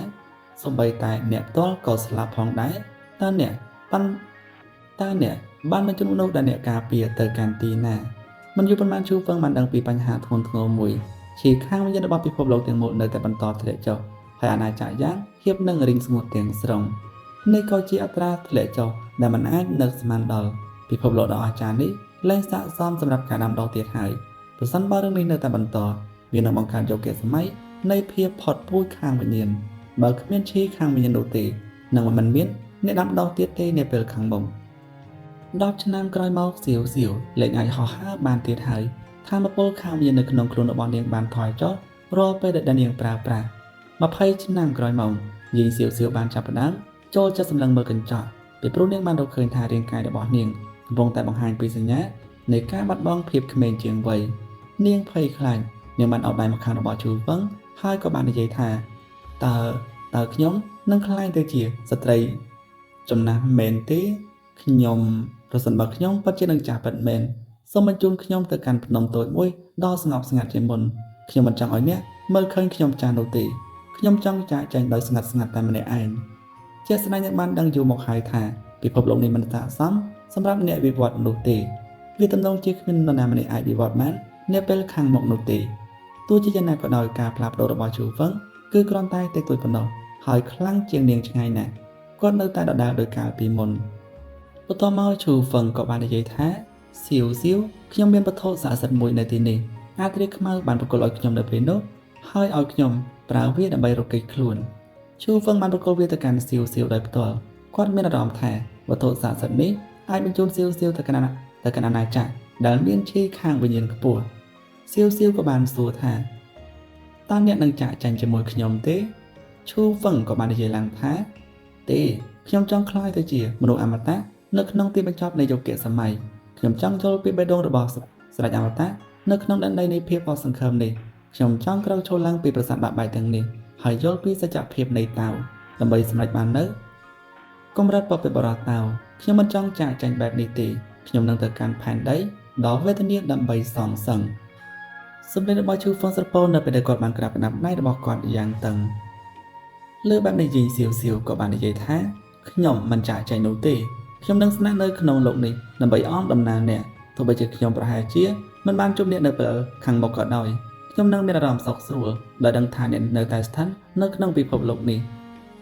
សូម្បីតែអ្នកផ្ទាល់ក៏ស្លាប់ផងដែរតើអ្នកបានបញ្ជូនមនុស្សដែលអ្នកការពារទៅកាន់ទីណាមិនយូរប៉ុន្មានឈូហ្វឹងបានដឹងពីបញ្ហាធ្ងន់ធ្ងរមួយឈីខាងវិញ្ញាណរបស់ពិភពលោកទាំងមូលនៅតែបន្តធ្លាក់ចុះហើយអាណាចក្រយ៉ាងហៀបនឹងរីងស្ងួតទាំងស្រុងនេះក៏ជាអត្រាធ្លាក់ចុះដែលមិនអាចនឹកស្មានដល់ពិភពលោកដ៏អស្ចារ្យនេះលែងស័ក្តិសមសម្រាប់ការដាំដុះទៀតហើយប្រសិនបើរឿងនេះនៅតែបន្តវានឹងបង្កើតយុគសម័យនៃភាពផុតពូជខាងវិញ្ញាណបើគ្មានឈីខាងវិញ្ញាណនោះទេនឹងមិនមានអ្នកដាំដុះទៀតទេនាពេលខាងមុខ10ឆ្នាំក្រោយមកសៀវលែងអាចហោះហើរបានទៀតហើយថាមពលខាងវិញ្ញាណនៅក្នុងខ្លួនរបស់នាងបានថយចុះរាល់ពេលដែលនាងប្រើប្រាស់20ឆ្នាំក្រោយមកយាយសៀវបានចាប់ផ្ដើមចូលចិត្តសម្លឹងមើលកញ្ចក់ពីព្រោះនាងបានរកឃើញថារាងកាយរបស់នាងកំពុងតែបង្ហាញពីសញ្ញានៃការបាត់បង់ភាពក្មេងជាងវ័យនាងភ័យខ្លាចនាងបានអោបដៃមកខាងរបស់ឈូហ្វឹងហើយក៏បាននិយាយថាតើខ្ញុំនឹងក្លាយទៅជាស្ត្រីចំណាស់មែនទេខ្ញុំប្រសិនបើខ្ញុំពិតជានឹងចាស់ពិតមែនសូមបញ្ជូនខ្ញុំទៅកាន់ភ្នំតូចមួយដ៏ស្ងប់ស្ងាត់ជាមុនខ្ញុំមិនចង់ឲ្យអ្នកមើលឃើញខ្ញុំចាស់នោះទេខ្ញុំចង់ចាកចេញដោយស្ងាត់តែម្នាក់ឯងជាស្ដេចអ្នកបានដឹងយូរមកហើយថាពិភពលោកនេះមិនស័ក្តិសមសម្រាប់អ្នកវិវត្តនោះទេវាទំនងជាគ្មាននរណាម្នាក់អាចវិវត្តបាននៅពេលខាងមុខនោះទេទោះជាយ៉ាងណាក៏ដោយការផ្លាស់ប្ដូររបស់ឈូហ្វឹងគឺគ្រាន់តែតិចតួចប៉ុណ្ណោះហើយខ្លាំងជាងនាងឆ្ងាយណាស់គាត់នៅតែដដែលដោយកាលពីមុនបន្ទាប់មកឈូហ្វឹងក៏បាននិយាយថាសៀវខ្ញុំមានវត្ថុស័ក្តិសិទ្ធិមួយនៅទីនេះអាត្រីខ្មៅបានប្រគល់ឲ្យខ្ញុំនៅពេលនោះហើយឲ្យខ្ញុំប្រើវាដើម្បីរកកិច្ចខ្លួនឈូហ្វឹងបានប្រគល់វាទៅកាន់សៀវដោយផ្ទាល់គាត់មានអារម្មណ៍ថាវត្ថុស័ក្តិសិទ្ធិនេះអាចបញ្ជូនសៀវទៅកាន់អាណាចក្រដែលមានឈីខាងវិញ្ញាណខ្ពស់សៀវក៏បានសួរថាតើអ្នកនឹងចាកចេញជាមួយខ្ញុំទេឈូហ្វឹងក៏បាននិយាយឡើងថាទេខ្ញុំចង់ក្លាយទៅជាមនុស្សអមតៈនៅក្នុងទីបញ្ចប់នៃយុគសម័យខ្ញុំចង់យល់ពីបេះដូងរបស់ស្ដេចអមតៈនៅក្នុងដែនដីនៃភាពអស់សង្ឃឹមនេះខ្ញុំចង់ក្រោកឈរឡើងពីប្រាសាទបាក់បែកទាំងនេះហើយយល់ពីសច្ចភាពនៃតាវដើម្បីសម្រេចបាននៅកម្រិតពពកបរតៅខ្ញុំមិនចង់ចាកចេញបែបនេះទេខ្ញុំនឹងទៅកាន់ផែនដីដ៏វេទនាដើម្បីសងសឹងសម្លេងរបស់ឈូហ្វឹងស្រពោននៅពេលដែលគាត់បានក្រាបផ្ដាំដៃរបស់គាត់យ៉ាងតឹងលើបែបនេះយាយសៀវក៏បាននិយាយថាខ្ញុំមិនចាកចេញនោះទេខ្ញុំនឹងស្នាក់នៅក្នុងលោកនេះដើម្បីអមដំណើរអ្នកទោះបីជាខ្ញុំប្រហែលជាមិនបានជួបអ្នកនៅពេលខាងមុខក៏ដោយខ្ញុំនឹងមានអារម្មណ៍សុខស្រួលដោយដឹងថាអ្នកនៅតែស្ថិតនៅក្នុងពិភពលោកនេះ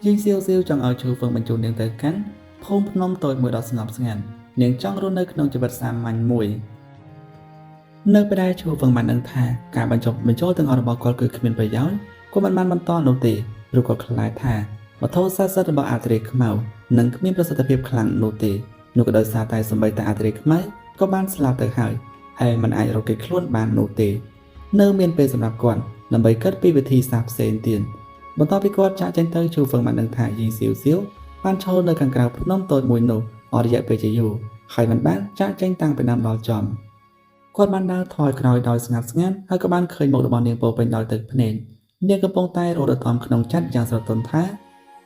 យាយសៀវចង់ឲ្យឈូហ្វឹងបញ្ជូននាងទៅកាន់ភូមិភ្នំតូចមួយដ៏ស្ងប់ស្ងាត់នាងចង់រស់នៅក្នុងជីវិតសាមញ្ញមួយនៅពេលដែលឈូហ្វឹងបានដឹងថាការបញ្ចូលទាំងអស់របស់គាត់គឺគ្មានប្រយោជន៍គាត់មិនបានបន្តនោះទេព្រោះគាត់ខ្លាចថាវត្ថុស័ក្តិសិទ្ធិរបស់អាត្រីខ្មៅនឹងគ្មានប្រសិទ្ធភាពខ្លាំងនោះទេ នោះក៏ដោយសារតែសម្បីតែអធិរាជខ្មែរក៏បានស្លាប់ទៅហើយមិនអាចរកគេខ្លួនបាននោះទេនៅមានពេលសម្រាប់គាត់ដើម្បីគិតពីវិធីសាស្ត្រផ្សេងទៀតបន្ទាប់ពីគាត់ចាក់ចេញទៅជួហ្វឹងបានដឹងថាយីសៀវសៀវបានឈរនៅខាងក្រៅភ្នំតូចមួយនោះអស់រយៈពេលជាយូរហើយមិនបានចាក់ចេញតាំងពីដើមដល់ចប់គាត់បានដើរថយក្រោយដោយស្ងាត់ហើយក៏បានឃើញមុខរបស់នាងពោពេញដោយទឹកភ្នែកនាងកំពុងតែរត់តាមក្នុងចិត្តយ៉ាងស្រទន់ថា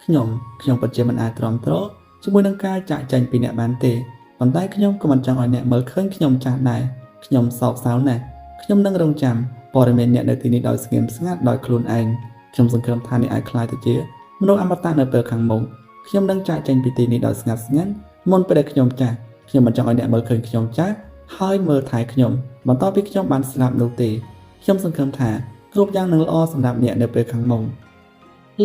ខ្ញុំពិតជាមិនអាចទ្រាំទ្រជាមួយនឹងការចាក់ចេញពីអ្នកបានទេប៉ុន្តែខ្ញុំក៏មិនចង់ឲ្យអ្នកមើលឃើញខ្ញុំចាស់ដែរខ្ញុំសោកសៅណាស់ខ្ញុំនឹងរងចាំព័ត៌មានអ្នកនៅទីនេះដោយស្ងៀមស្ងាត់ដោយខ្លួនឯងខ្ញុំសង្ឃឹមថាអ្នកអាចខ្លាចទៅជាមនុស្សអមតៈនៅពេលខាងមុខខ្ញុំនឹងចាក់ចេញពីទីនេះដោយស្ងាត់មុនពេលដែលខ្ញុំចាស់ខ្ញុំមិនចង់ឲ្យអ្នកមើលឃើញខ្ញុំចាស់ហើយមើលថែខ្ញុំបន្ទាប់ពីខ្ញុំបានស្លាប់នោះទេខ្ញុំសង្ឃឹមថាគ្រប់យ៉ាងនឹងល្អសម្រាប់អ្នកនៅពេលខាងមុខ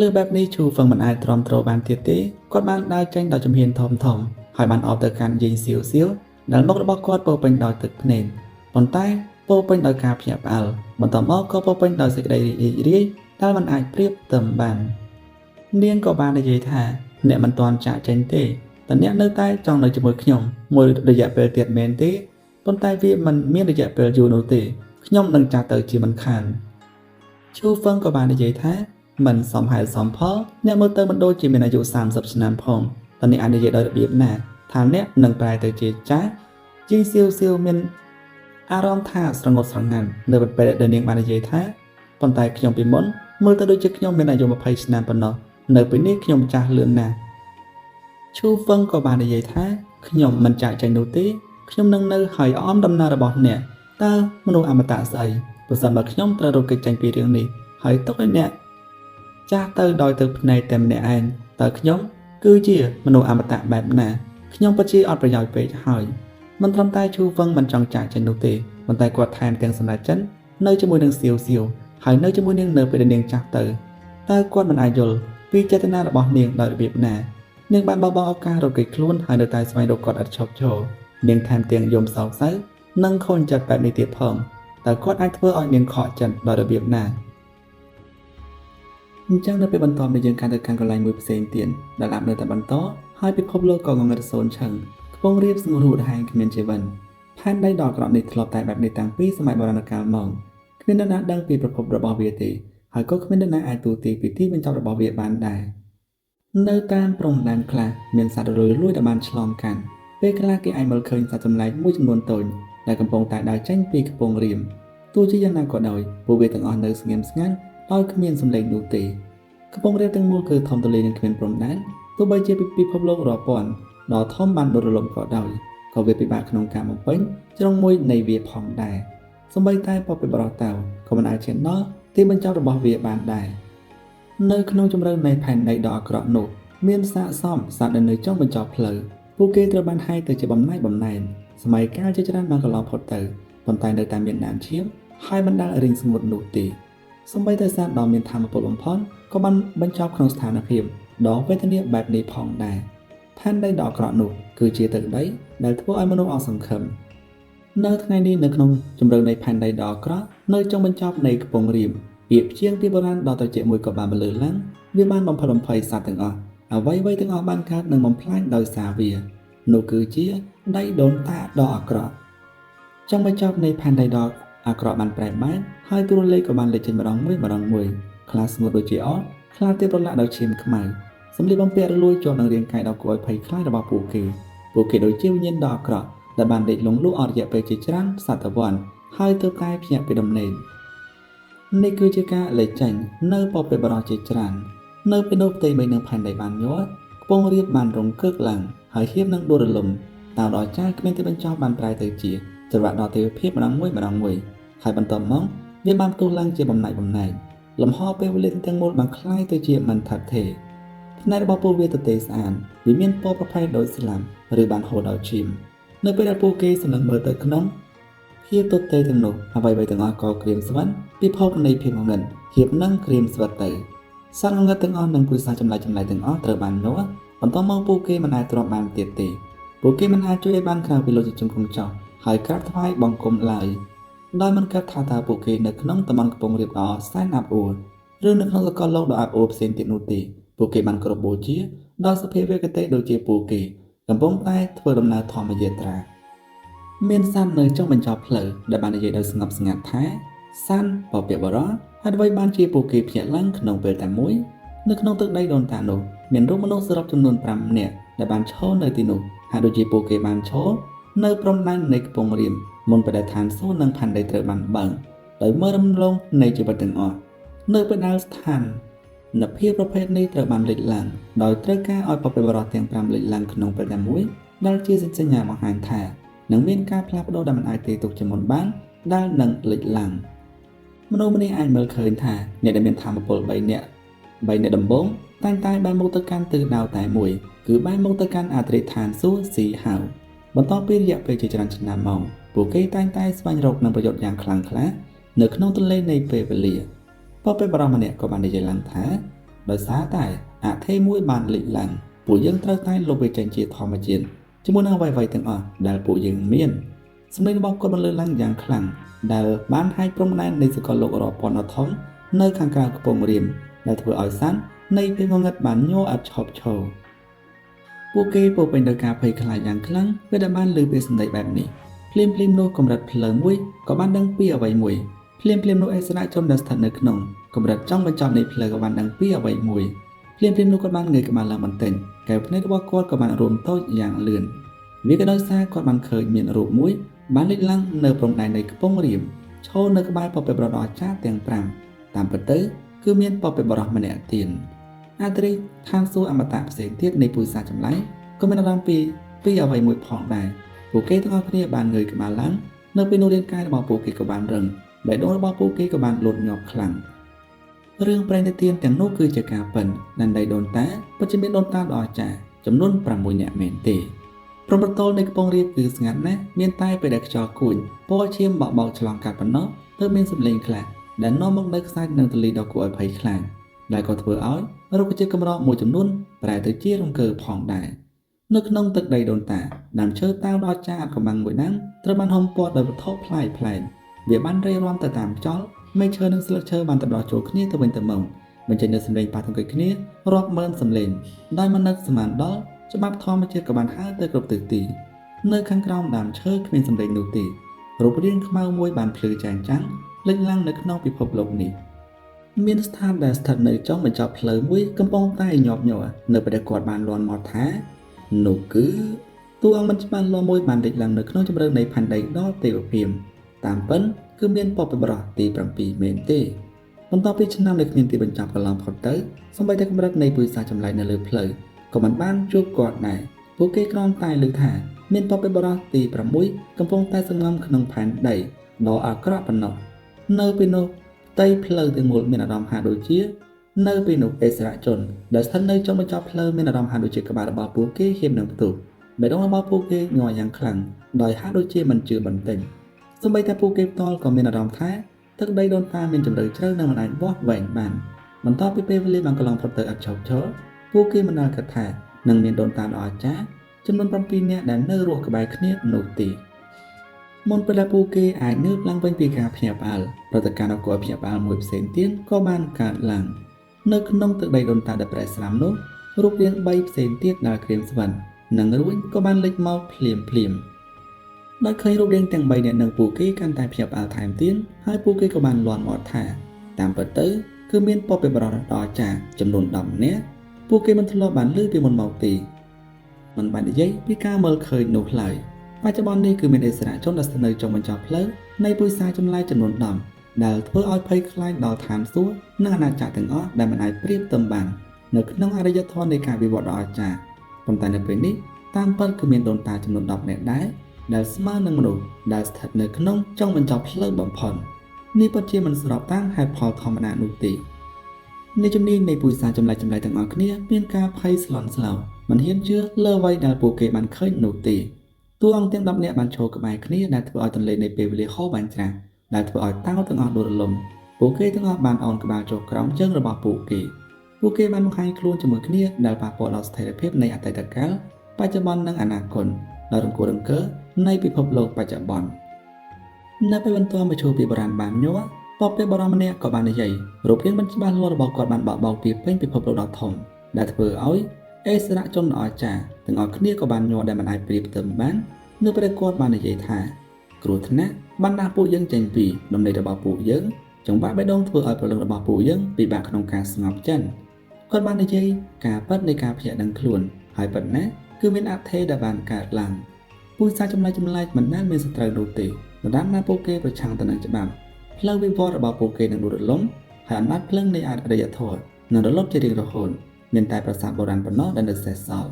លើបែបនេះឈូហ្វឹងមិនអាចទ្រាំទ្របានទៀតទេគាត់បានដើរចេញដោយជំហានធំហើយបានអបទៅកាន់យីសៀវសៀវដែលមុខរបស់គាត់ពោពេញដោយទឹកភ្នែកប៉ុន្តែពោពេញដោយការភ្ញាក់ផ្អើលបន្ទាប់មកក៏ពោពេញដោយសេចក្តីរីករាយដែលមិនអាចប្រៀបផ្ទឹមបាននាងក៏បាននិយាយថាអ្នកមិនទាន់ចាក់ចេញទេតែអ្នកនៅតែចង់នៅជាមួយខ្ញុំមួយរយៈពេលទៀតមែនទេប៉ុន្តែវាមិនមានរយៈពេលយូរនោះទេខ្ញុំនឹងចាក់ទៅជាមិនខានឈូហ្វឹងក៏បាននិយាយថាមិនសមហេតុសមផលអ្នកមើលទៅមិនដូចជាមានអាយុ30ឆ្នាំផងតើអ្នកអាចនិយាយដោយរបៀបណាថាអ្នកនឹងប្រែទៅជាចាស់យីសៀវសៀវមានអារម្មណ៍ថាស្រងត់ស្រងាត់នៅពេលដែលនាងបាននិយាយថាប៉ុន្តែខ្ញុំពីមុនមើលទៅដូចជាខ្ញុំមានអាយុ20ឆ្នាំប៉ុណ្ណោះនៅពេលនេះខ្ញុំចាស់លឿនណាស់ឈូហ្វឹងក៏បាននិយាយថាខ្ញុំមិនចាក់ចេញនោះទេខ្ញុំនឹងនៅហើយអមដំណើររបស់អ្នកតើមនុស្សអមតៈស្អីបើសិនបើខ្ញុំត្រូវរកកិច្ចចេញពីរឿងនេះហើយទុកឲ្យអ្នកចាស់ទៅដោយទឹកភ្នែកតែម្នាក់ឯងតើខ្ញុំគឺជាមនុស្សអមតៈបែបណាខ្ញុំពិតជាអត់ប្រយោជន៍ពេកហើយមិនត្រឹមតែឈូហ្វឹងមិនចង់ចាក់ចេញនោះទេប៉ុន្តែគាត់ថែមទាំងសម្រាប់ចិននៅជាមួយនឹងសៀវសៀវហើយនៅជាមួយនាងនៅពេលនាងចាស់ទៅតើគាត់មិនអាចយល់ពីចេតនារបស់នាងដោយរបៀបណានាងបានបបោឱកាសរកកិច្ចខ្លួនហើយនៅតែស្វែងរកគាត់ឥតឈប់ឈរនាងថែមទាំងយំសោកសៅនិងខូចចិត្តបែបនេះទៀតផងតើគាត់អាចធ្វើឲ្យនាងខកចិត្តដោយរបៀបណាអញ្ចឹងនៅពេលបន្ទាប់នេះយើងកាន់ទៅកាន់កន្លែងមួយផ្សេងទៀតដែលអាប់នៅតែបន្តហើយពិភពលោកក៏ងងឹតសូនឆឹងខ្ពងរៀបស្ងួតហួតហែងគ្មានជីវិនផែនដីដ៏អាក្រក់នេះធ្លាប់តែបែបនេះតាំងពីសម័យបុរាណកាលមកគ្មាននរណាដឹងពីប្រភពរបស់វាទេហើយក៏គ្មាននរណាអាចទូទាយពីទីបញ្ចប់របស់វាបានដែរនៅតាមព្រំដែនខ្លះមានសត្វរលួយដែលបានឆ្លងកាត់ពេលខ្លះគេអាចមើលឃើញសត្វចម្លែកមួយចំនួនតូចដែលកំពុងតែដើរចេញពីខ្ពង់រាបទោះជាយ៉ាងណាក៏ដោយពួកវាទាំងអស់នៅស្ងៀមស្ងាត់ដោយគ្មានសម្លេងនោះទេខ្ពង់រាបទាំងមូលគឺធំទូលាយនិងគ្មានព្រំដែនទោះបីជាពិភពលោករាប់ពាន់ដ៏ធំបានដុតរលំក៏ដោយក៏វាពិបាកក្នុងការបំពេញជ្រុងមួយនៃវាផងដែរសូម្បីតែពពកបរោះតៅក៏មិនអាចឈានដល់ទីបញ្ចប់របស់វាបានដែរនៅក្នុងជម្រៅនៃផែនដីដ៏អាក្រក់នោះមានសាកសមសត្វដែលនៅចុងបញ្ចប់ផ្លូវពួកគេត្រូវបានហែកទៅជាបំណែកសម័យកាលជាច្រើនបានកន្លងផុតទៅប៉ុន្តែនៅតែមានដើមឈាមហើយមិនដែលរីងស្ងួតនោះទេសូម្បីតែសត្វដ៏មានធម៌ពលបំផុតក៏បានបញ្ចប់ក្នុងស្ថានភាពដ៏វេទនាបែបនេះផងដែរផែនដីដ៏អាក្រក់នោះគឺជាទឹកដីដែលធ្វើឲ្យមនុស្សអស់សង្ឃឹមនៅថ្ងៃនេះនៅក្នុងជម្រៅនៃផែនដីដ៏អាក្រក់នៅចុងបញ្ចប់នៃខ្ពង់រាបពាក្យព្យាង្គពីបុរាណដ៏ត្រជាក់មួយក៏បានបន្លឺឡើងវាបានបំផិតបំភ័យសត្វទាំងអស់អ្វីទាំងអស់បានកើតនិងបំផ្លាញដោយសារវានោះគឺជាដីដូនតាដ៏អាក្រក់ចុងបញ្ចប់នៃផែនដីដ៏អាក្រក់បានប្រែបែបហើយទូរលេខក៏បានលេចចេញម្ដងមួយខ្លះស្ងួតដូចជាអត់ខ្លះទៀតប្រឡាក់ដោយឈាមខ្មៅសម្លៀកបំពាក់រលួយជាប់នឹងរាងកាយដ៏គួរឲ្យភ័យខ្លាចរបស់ពួកគេដូចជាវិញ្ញាណដ៏អាក្រក់ដែលបានដេកលង់លក់អស់រយៈពេលជាច្រើនសតវត្សរ៍ហើយទើបតែភ្ញាក់ពីដំណេកនេះគឺជាការលេចចេញនៅពពកបរោះជាច្រើននៅពេលនោះផ្ទៃមេឃនឹងផែនដីបានញាត់ខ្ពង់រាបបានរង្គើកឡើងហើយហៀបនឹងដួលរលំតាមដល់ចាស់គ្មានទីបញ្ចប់បានប្រែទៅជាចរវ៉ាដ៏ទេវភាពម្ដងមួយហើយបន្តមកវាបានផ្ទុះឡើងជាបំណែកលំហពេលវេលាទាំងមូលបានคล้ายទៅជាមិនថាត់ទេផ្នែករបស់ពួកវាទទេស្អាតវាមានពណ៌ប្រផេះដូចស្លាមឬបានហូរដោយឈាមនៅពេលដែលពួកគេសម្លឹងមើលទៅក្នុងភាពទទេទាំងនោះអ្វីទាំងអស់ក៏ក្រៀមស្វិតពិភពនៃភាពងងឹតភាពនឹងក្រៀមស្វិតទៅសត្វងងឹតទាំងអស់និងពូជសាសចម្លែកទាំងអស់ត្រូវបានញាត់បន្តមកពួកគេមិនអាចទ្រាំបានទៀតទេពួកគេមិនអាចជួយឲ្យបានក្រៅពីលោកជាជំគង់ចោះហើយក្រាបថ្វាយបង្គំឡើយដោយមិនគិតថាតើពួកគេនៅក្នុងតំបន់កំពង់រាបដ៏សែនអាប់អួរឬនៅក្នុងសកលលោកដ៏អាប់អួរផ្សេងទៀតនោះទេពួកគេបានគោរពបូជាដល់សភាវគតិដូចជាពួកគេ កំពុងតែធ្វើដំណើរធម្មយាត្រាមានសាននៅចុងបញ្ចប់ផ្លូវដែលបាននិយាយដោយស្ងប់ស្ងាត់ថាសានបពាក្យបរោះហើយអ្វីបានជាពួកគេភ្ញាក់ឡើងក្នុងពេលតែមួយនៅក្នុងទឹកដីដូនតានោះមានរូបមនុស្សសរុបចំនួន5នាក់ដែលបានឈរនៅទីនោះហើយដូចជាពួកគេបានឈរនៅព្រំដែននៃកំពង់រាមមុនពេលដែលឋានសួគ៌និងផែនដីត្រូវបានបើកដោយមើលរំលងនៃជីវិតទាំងអស់នៅពេលដែលស្ថានភាពប្រភេទនេះត្រូវបានលេចឡើងដោយត្រូវការឲ្យបព្វបរោះទាំង5លេចឡើងក្នុងពេលតែមួយដែលជាសញ្ញាបង្ហាញថានឹងមានការផ្លាស់ប្ដូរដែលមិនអាចទេទុកជាមុនបានដែលនឹងលេចឡើងមនុស្សម្នាក់អាចមើលឃើញថាអ្នកដែលមានធម៌ពល3នាក់ដំបូងតែងតែបែរមុខទៅកាន់ទិសដៅតែមួយគឺបែរមុខទៅកាន់អតិថិឋានសួគ៌ស៊ីហៅបន្ទាប់ពីរយៈពេលជាច្រើនឆ្នាំមកពួកគេតែងតែស្វែងរកនូវប្រយោជន៍យ៉ាងខ្លាំងក្លានៅក្នុងទន្លេនៃពេលវេលាប៉ុន្តែបរិម្នាក់ក៏បាននិយាយឡើងថាដោយសារតែអធិមួយបានលេចឡើងពួកយើងត្រូវតែលុបវាចេញជាធម្មជាតិជាមួយនឹងអ្វីៗទាំងអស់ដែលពួកយើងមានសម្លេងរបស់គាត់បានលើកឡើងយ៉ាងខ្លាំងដែលបានហែកព្រំដែននៃសកលលោករាប់ពាន់អធំនៅខាងក្រៅកំពង់រាមដែលធ្វើឲ្យសាន់នៃពេលងងឹតបានញ័រអត់ឈប់ឈរពួកគេពោពេញដោយការភ័យខ្លាចយ៉ាងខ្លាំងពេលដែលបានឮពាក្យសម្ដីបែបនេះភ្លាមនោះកម្រិតភ្លើងមួយក៏បានដឹងពីអ្វីមួយភ្លាមនោះអិសរាជជនដែលស្ថិតនៅក្នុងកម្រិតចុងបញ្ចប់នៃភ្លើងក៏បានដឹងពីអ្វីមួយភ្លាមនោះគាត់បានងើយក្បាលឡើងបន្តិចកែវភ្នែករបស់គាត់ក៏បានរួមតូចយ៉ាងលឿនវាក៏ដោយសារគាត់បានឃើញមានរូបមួយបានលេចឡើងនៅព្រំដែននៃកំពង់រាមឈរនៅក្បែរពពែបរោះដ៏អាចារ្យទាំង5តាមពិតទៅគឺមានពពែបរោះម្នាក់ទៀតអតិឋានសួគ៌អមតៈផ្សេងទៀតនៃពុយសាចម្លែកក៏មានអារម្មណ៍ពីអ្វីមួយផងដែរពួកគេទាំងអស់គ្នាបានងើយក្បាលឡើងនៅពេលនោះរាងកាយរបស់ពួកគេក៏បានរឹងបេះដូងរបស់ពួកគេក៏បានលូតញាប់ខ្លាំងរឿងប្រេងនិទានទាំងនោះគឺជាការពិតដែលដីដូនតាពិតជាមានដូនតាដ៏អស្ចារ្យចំនួន6នាក់មែនទេព្រំប្រទល់នៃកំពង់រាពណ៍គឺស្ងាត់ណាស់មានតែពេលដែលខ្យល់គួចពណ៌ឈាមបោកឆ្លងកាត់ប៉ុណ្ណោះទើបមានសំឡេងខ្លះដែលនាំមកនៅខ្សាច់និងទលីដ៏គួរឲ្យភ័យខ្លាចដែលក៏ធ្វើឲ្យរុក្ខជាតិកម្រមួយចំនួនប្រែទៅជារង្គើផងដែរនៅក្នុងទឹកដីដូនតាដើមឈើតាវដ៏អស្ចារ្យអាថ៌កំបាំងមួយដើមត្រូវបានហុំព័ទ្ធដោយវត្ថុប្លែកវាបានរេរាំទៅតាមខ្យល់មែកឈើនិងស្លឹកឈើបានទៅដោះចូលគ្នាទៅវិញទៅមកបញ្ចេញនូវសំឡេងប៉ះទង្គិចគ្នារាប់ម៉ឺនសំឡេងដោយមិននឹកស្មានដល់ច្បាប់ធម្មជាតិក៏បានហើរទៅគ្រប់ទិសទីនៅខាងក្រោមដើមឈើគ្មានសំឡេងនោះទេរូបរាងខ្មៅមួយបានភ្លឺចែងចាំងលេចឡើងនៅក្នុងពិភពលោកនេះមានស្ថានដែលស្ថិតនៅចុងបញ្ចប់ផ្លូវមួយកំពុងតែញាប់ញ័រនៅពេលដែលគាត់បានលាន់មកថានោះគឺតួអង្គមិនច្បាស់លាស់មួយបានលេចឡើងនៅក្នុងជម្រៅនៃផែនដីដ៏ទេវភាពតាមពិតគឺមានពពែបរោះទី7មែនទេបន្ទាប់ពីឆ្នាំដែលគ្មានទីបញ្ចប់កន្លងផុតទៅសូម្បីតែកម្រិតនៃពុយសាចម្លែកនៅលើផ្លូវក៏មិនបានជួបគាត់ដែរពួកគេគ្រាន់តែលើកថាមានពពែបរោះទី6កំពុងតែសង្ងំក្នុងផែនដីដ៏អាក្រក់ប៉ុណ្ណោះនៅពេលនោះផ្ទៃផ្លូវទាំងមូលមានអារម្មណ៍ហាក់ដូចជានៅពេលនោះអិសរាជជនដែលស្ថិតនៅចុងបញ្ចប់ផ្លូវមានអារម្មណ៍ហាក់ដូចជាក្បាលរបស់ពួកគេហៀបនឹងផ្ទុះបេះដូងរបស់ពួកគេញ័រយ៉ាងខ្លាំងដោយហាក់ដូចជាមិនជឿបន្តិចសូម្បីតែពួកគេផ្ទាល់ក៏មានអារម្មណ៍ថាទឹកដីដូនតាមានជម្រៅជ្រៅនិងមិនអាចវាស់វែងបានបន្ទាប់ពីពេលវេលាបានកន្លងផុតទៅឥតឈប់ឈរពួកគេមិនដែលគិតថានឹងមានដូនតាដ៏អស្ចារ្យចំនួន7នាក់ដែលនៅរស់ក្បែរគ្នានោះទេមុនពេលដែលពួកគេអាចងើបឡើងវិញពីការភ្ញាក់ផ្អើលព្រឹត្តិការណ៍ដ៏គួរឲ្យភ្ញាក់ផ្អើលមួយផ្សេងទៀតក៏បានកើតឡើងនៅក្នុងទឹកដីដូនតាដែលប្រែស្រាំនោះរូបរាង3ផ្សេងទៀតដែលក្រៀមស្វិននិងរួញក៏បានលេចមកភ្លាមដោយឃើញរូបរាងទាំង3នាក់នឹងពួកគេកាន់តែភ្ញាក់ផ្អើលថែមទៀតហើយពួកគេក៏បានលាន់មាត់ថាតាមពិតទៅគឺមានពពែបរោះដ៏អស្ចារ្យចំនួន10នាក់ពួកគេមិនធ្លាប់បានឮពីមុនមកទេមិនបាននិយាយពីការមើលឃើញនោះឡើយបច្ចុប្បន្ននេះគឺមានអិសរាជជនដែលស្ថិតនៅចុងបញ្ចប់ផ្លូវនៃពុយសាចម្លែកចំនួន10ដែលធ្វើឲ្យភ័យខ្លាចដល់ឋានសួគ៌និងអាណាចក្រទាំងអស់ដែលមិនអាចប្រៀបផ្ទឹមបាននៅក្នុងអរិយធម៌នៃការវិវត្តដ៏អស្ចារ្យប៉ុន្តែនៅពេលនេះតាមពិតគឺមានដូនតាចំនួន10នាក់ដែរដែលស្មើនឹងមនុស្សដែលស្ថិតនៅក្នុងចុងបញ្ចប់ផ្លូវបំផុតនេះពិតជាមិនស្របតាមហេតុផលធម្មតានោះទេនៃជំនាញនៃពុយសាចម្លែកទាំងអស់គ្នាមានការភ័យស្លន់ស្លោមិនហ៊ានជឿលើអ្វីដែលពួកគេបានឃើញនោះទេតួអង្គទាំង10នាក់បានឈរក្បែរគ្នាដែលធ្វើឲ្យទន្លេនៃពេលវេលាហូរបានច្រាស់ដែលធ្វើឲ្យតាវទាំងអស់ដួលរលំពួកគេទាំងអស់បានអោនក្បាលចុះក្រោមជើងរបស់ពួកគេបានបង្ហាញខ្លួនជាមួយគ្នាដែលប៉ះពាល់ដល់ស្ថិរភាពនៃអតីតកាលបច្ចុប្បន្ននិងអនាគតដោយរង្គោះរង្គើនៃពិភពលោកបច្ចុប្បន្ននៅពេលបន្ទាប់មកជួបពីបុរាណបានញ័រពពែបរោះម្នាក់ក៏បាននិយាយរូបរាងមិនច្បាស់លាស់របស់គាត់បានបោកពីពេញពិភពលោកដ៏ធំដែលធ្វើឲ្យ អេសរៈជនអស្ចារ្យទាំងអស់គ្នាក៏បានញ័រដែលមិនអាចប្រៀបផ្ទឹមបាននៅពេលគាត់បាននិយាយថាគ្រោះថ្នាក់បានដាក់ពួកយើងចេញពីដំណេករបស់ពួកយើងចង្វាក់បេះដូងធ្វើឲ្យព្រលឹងរបស់ពួកយើងពិបាកក្នុងការស្ងប់ចិនគាត់បាននិយាយការពិតនៃការភ្ញាក់ដឹងខ្លួនហើយពិតណាស់គឺមានអធិដែលបានកើតឡើងពូជសាសចម្លែកមិនដែលមានសត្រូវនោះទេដណ្ដើមណាពួកគេប្រឆាំងទៅនឹងច្បាប់ផ្លូវវិវត្តរបស់ពួកគេនឹងដួលរលំហើយអំណាចភ្លើងនៃអរិយធម៌នឹងរលត់ជារៀងរហូតមានតែប្រាសាទបុរាណប៉ុណ្ណោះដែលនៅសេសសល់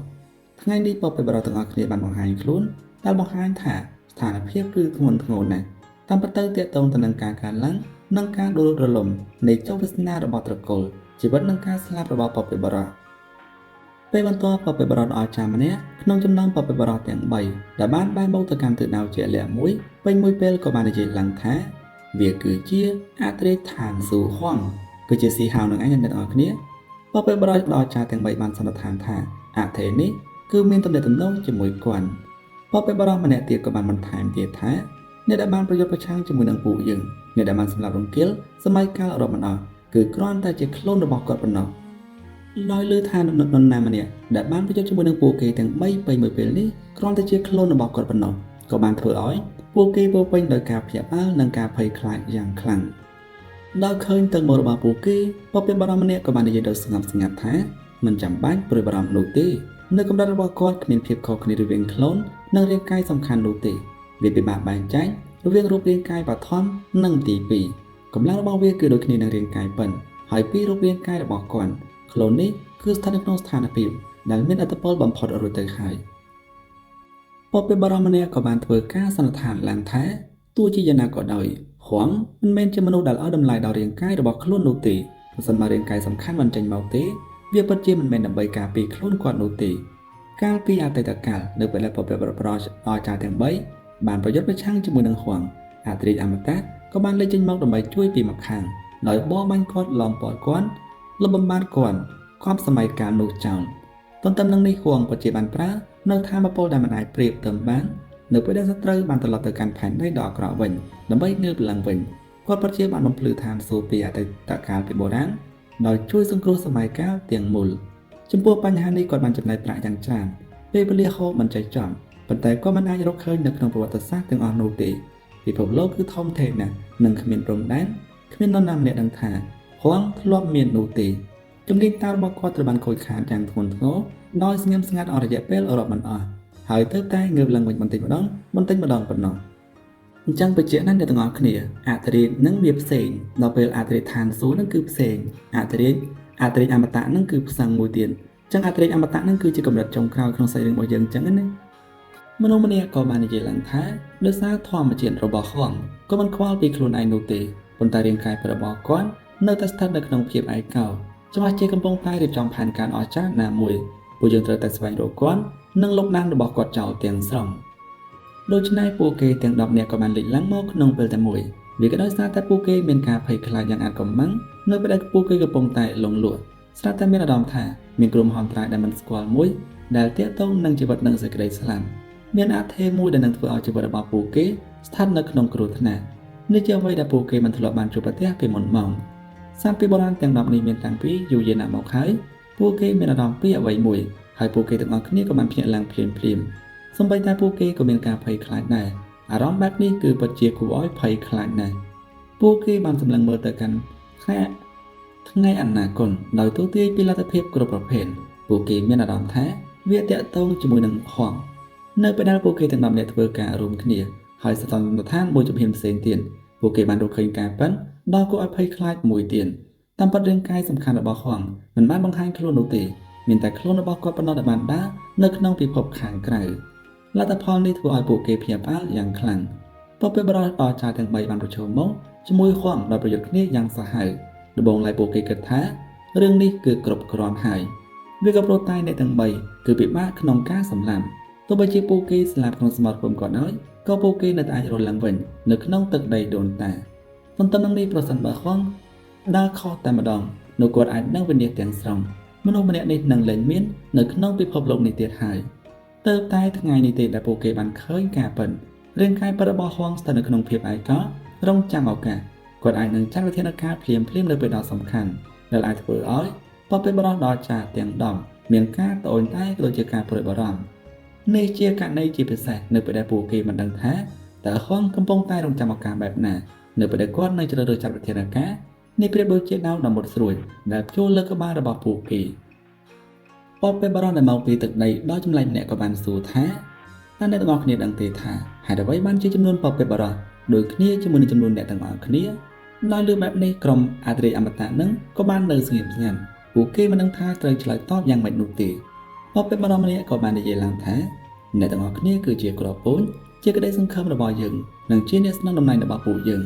ថ្ងៃនេះបព្វបរិបទទាំងអស់គ្នាបានបង្ហាញខ្លួនដែលបង្ហាញថាស្ថានភាពគឺធ្ងន់ធ្ងរណាស់តាមពិតទៅទាក់ទងទៅនឹងការកើនឡើងនិងការដួលរលំនៃជោគវាសនារបស់ត្រកូលជីវិតនិងការស្លាប់របស់បព្វបរិបទពេលបន្ទាប់បព្វបរិបទអស្ចារ្យម្នាក់ក្នុងចំណោមបព្វបរិបទទាំង3ដែលបានបែរមុខទៅកាន់ទិសដៅជាក់លាក់មួយពេញមួយពេលក៏បាននិយាយឡើងថាវាគឺជាអត្រេកឋានស៊ូហួងគឺជាស៊ីហៅនឹងឯងអ្នកទាំងអស់គ្នាបព្វបរិបទដ៏អស្ចារ្យទាំង3បានសន្និដ្ឋានថាអត្រេកនេះគឺមានទំនាក់ទំនងជាមួយគាត់បព្វបរិបទម្នាក់ទៀតក៏បានបន្ថែមទៀតថាអ្នកដែលបានប្រយុទ្ធប្រឆាំងជាមួយនឹងពួកយើងអ្នកដែលបានសម្លាប់រង្គាលសម័យកាលរាប់មិនអស់គឺគ្រាន់តែជាខ្លួនរបស់គាត់ប៉ុណ្ណោះដោយលើថានរណាម្នាក់ដែលបានប្រយុទ្ធជាមួយនឹងពួកគេទាំង3ពេញមួយពេលនេះគ្រាន់តែជាខ្លួនរបស់គាត់ប៉ុណ្ណោះក៏បានធ្វើឲ្យពួកគេពោពេញដោយការភ្ញាក់ផ្អើលនិងការភ័យខ្លាចយ៉ាងខ្លាំងដល់ឃើញទឹកមុខរបស់ពួកគេបព្វបរិបទម្នាក់ក៏បាននិយាយដោយស្ងប់ស្ងាត់ថាមិនចាំបាច់ព្រួយបារម្ភនោះទេនៅកម្រិតរបស់គាត់គ្មានភាពខុសគ្នារវាងខ្លួននិងរាងកាយសំខាន់នោះទេវាពិបាកបែងចែករវាងរូបរាងកាយបឋមនិងទី2កម្លាំងរបស់វាគឺដូចគ្នានឹងរាងកាយពិនហើយពីរូបរាងកាយរបស់គាត់ខ្លួននេះគឺស្ថិតនៅក្នុងស្ថានភាពដែលមានឥទ្ធិពលបំផុតរួចទៅហើយបព្វបរិបទម្នាក់ក៏បានធ្វើការសន្និដ្ឋានឡើងថាទោះជាយ៉ាងណាក៏ដោយហួងមិនមែនជាមនុស្សដែលឲ្យតម្លៃដល់រាងកាយរបស់ខ្លួននោះទេប្រសិនបើរាងកាយសំខាន់មិនចេញមកទេវាពិតជាមិនមែនដើម្បីការពារខ្លួនគាត់នោះទេកាលពីអតីតកាលនៅពេលដែលបព្វបរិបទអស្ចារ្យទាំង3បានប្រយុទ្ធប្រឆាំងជាមួយនឹងហួងអត្រិយអមតៈក៏បានលេចចេញមកដើម្បីជួយពីម្ខាងដោយបបបាញ់គាត់ឡំពាត់គាត់លំបំបានគាត់គ្រប់សម័យកាលនោះចោលទន្ទឹមនឹងនេះហួងពិតជាបានប្រើនៅធម៌ពលដែលមិនអាចប្រៀបផ្ទឹមបាននៅពេលដែលសត្រូវបានត្រឡប់ទៅកាន់ផែនដីដ៏អាក្រក់វិញដើម្បីងើបឡើងវិញគាត់ពិតជាបានបំភ្លឺឋានសួគ៌ពីអតីតកាលពីបុរាណដោយជួយសង្គ្រោះសម័យកាលទាំងមូលចំពោះបញ្ហានេះគាត់បានចំណាយប្រាក់យ៉ាងច្រើនពេលវេលាហូរមិនចេះចំប៉ុន្តែក៏មិនអាចរកឃើញនៅក្នុងប្រវត្តិសាស្ត្រទាំងអស់នោះទេពិភពលោកគឺធំធេងណាស់និងគ្មានព្រំដែនគ្មាននរណាម្នាក់ដឹងថាហួងធ្លាប់មាននោះទេជំនាញតារបស់គាត់ត្រូវបានខូចខាតយ៉ាងធ្ងន់ធ្ងរដោយស្ងៀមស្ងាត់អស់រយៈពេលរាប់មិនអស់ហើយទៅតែងើបឡើងវិញបន្តិចម្ដងប៉ុណ្ណោះអញ្ចឹងបញ្ជាក់ណាស់អ្នកទាំងអស់គ្នាអត្រិយនឹងវាផ្សេងដល់ពេលអត្រិយឋានសួគ៌នឹងគឺផ្សេងអត្រិយអមតៈនឹងគឺផ្សឹងមួយទៀតអញ្ចឹងអត្រិយអមតៈនឹងគឺជាកម្រិតចុងក្រោយក្នុងសាច់រឿងរបស់យើងអញ្ចឹងណាមនុស្សម្នាក់ក៏បាននិយាយឡើងថាដោយសារធម្មជាតិរបស់ហួងក៏មិនខ្វល់ពីខ្លួនឯងនោះទេប៉ុន្តែរាងកាយរបស់គាត់នៅតែស្ថិតនៅក្នុងភាពឯកោច្បាស់ជាកំពុងតែរៀបចំផែនការអស្ចារ្យណាមួយពួកយើងត្រូវតែស្វែងរកគាត់និងលុបដានរបស់គាត់ចោលទាំងស្រុងដូច្នេះពួកគេទាំង10នាក់ក៏បានលេចឡើងមកក្នុងពេលតែមួយវាក៏ដោយសារតែពួកគេមានការភ័យខ្លាចយ៉ាងអាតកំបាំងនៅពេលដែលពួកគេកំពុងតែលងលក់ស្រាប់តែមានអារម្មណ៍ថាមានគ្រោះមហន្តរាយដែលមិនស្គាល់មួយដែលទាក់ទងនឹងជីវិតនិងសេចក្តីស្លាប់មានអធិមួយដែលនឹងធ្វើឲ្យជីវិតរបស់ពួកគេស្ថិតនៅក្នុងគ្រោះថ្នាក់នេះជាអ្វីដែលពួកគេមិនធ្លាប់បានជួបប្រទះពីមុនមកសាមពីបុរាណទាំង10នេះមានតាំងពីយូរយារណាស់មកហើយពួកគេមានអារម្មណ៍ពីអ្វីមួយហើយពួកគេទាំងអស់គ្នាក៏បានភ្ញាក់ឡើងភ្លាមសូម្បីតែពួកគេក៏មានការភ័យខ្លាចដែរអារម្មណ៍បែបនេះគឺពិតជាគួរឲ្យភ័យខ្លាចណាស់ពួកគេបានសម្លឹងមើលទៅកាន់ថ្ងៃអនាគតដោយទូទាយពីលទ្ធភាពគ្រប់ប្រភេទពួកគេមានអារម្មណ៍ថាវាតាក់ទងជាមួយនឹងហួងនៅពេលដែលពួកគេទាំង10នាក់ធ្វើការរួមគ្នាហើយស្ថិតនៅឋានមួយជំហានផ្សេងទៀតពួកគេបានរកឃើញការប៉ិនដល់គួរឲ្យភ័យខ្លាចមួយទៀតតាមពិតរាងកាយសំខាន់របស់ហួងមិនបានបង្ហាញខ្លួននោះទេមានតែខ្លួនរបស់គាត់ប៉ុណ្ណោះដែលបានដើរនៅក្នុងពិភពខាងក្រៅលទ្ធផលនេះធ្វើឲ្យពួកគេភ្ញាក់ផ្អើលយ៉ាងខ្លាំងបព្វបរិបទអស្ចារ្យទាំង3បានប្រឈមមកជាមួយហួងដោយប្រយុទ្ធគ្នាយ៉ាងសាហាវដំបូងឡើយពួកគេគិតថារឿងនេះគឺគ្រប់គ្រាន់ហើយវាក៏ព្រោះតែអ្នកទាំង3គឺពិបាកក្នុងការសម្លាប់ទោះបីជាពួកគេស្លាប់ក្នុងសមរភូមិក៏ដោយក៏ពួកគេនៅតែអាចរស់ឡើងវិញនៅក្នុងទឹកដីដូនតាទន្ទឹមនឹងនេះប្រសិនបើហួងដើរខុសតែម្ដងនោះគាត់អាចនឹងវិនាសទាំងស្រុងមនុស្សម្នាក់នេះនឹងលែងមាននៅក្នុងពិភពលោកនេះទៀតហើយទៅតែថ្ងៃនេះទេដែលពួកគេបានឃើញការពិតរាងកាយរបស់ហួងស្ថិតនៅក្នុងភាពឯកោរងចាំឱកាសគាត់អាចនឹងចាត់វិធានការភ្លាមនៅពេលដ៏សំខាន់ដែលអាចធ្វើឲ្យបព្វបរិបទដ៏ចាស់ទាំង10 មានការត្អូញត្អែរក៏ដូចជាការព្រួយបារម្ភនេះជាករណីជាពិសេសនៅពេលដែលពួកគេមិនដឹងថាតើហងកំពុងតែរងចាំឱកាសបែបណានៅពេលដែលគាត់នៅជ្រើសរើសចាត់វិធានការនេះប្រៀបដូចជាដាវដ៏មុតស្រួយដែលភ្ជួរលើក្បាលរបស់ពួកគេប៉ុន្តែបារម្ភដែលមកពីទឹកដីដល់ចម្លែកម្នាក់ក៏បានសួរថាតើអ្នកទាំងអស់គ្នាដឹងទេថាហេតុអ្វីបានជាចំនួនប៉ុន្តែបារម្ភដូចគ្នាជាមួយនឹងចំនួនអ្នកទាំងអស់គ្នាដោយលើបែបនេះក្រុមអធិរាជអមតៈនឹងក៏បាននៅស្ងៀមស្ងាត់ពួកគេមិនដឹងថាត្រូវឆ្លើយតបយ៉ាងម៉េចនោះទេប៉ុន្តែបារម្ភម្នាក់ក៏បាននិយាយឡើងថាអ្នកទាំងអស់គ្នាគឺជាគ្រាប់ពូជជាក្តីសង្ឃឹមរបស់យើងនិងជាអ្នកស្នងតំណែងរបស់ពួកយើង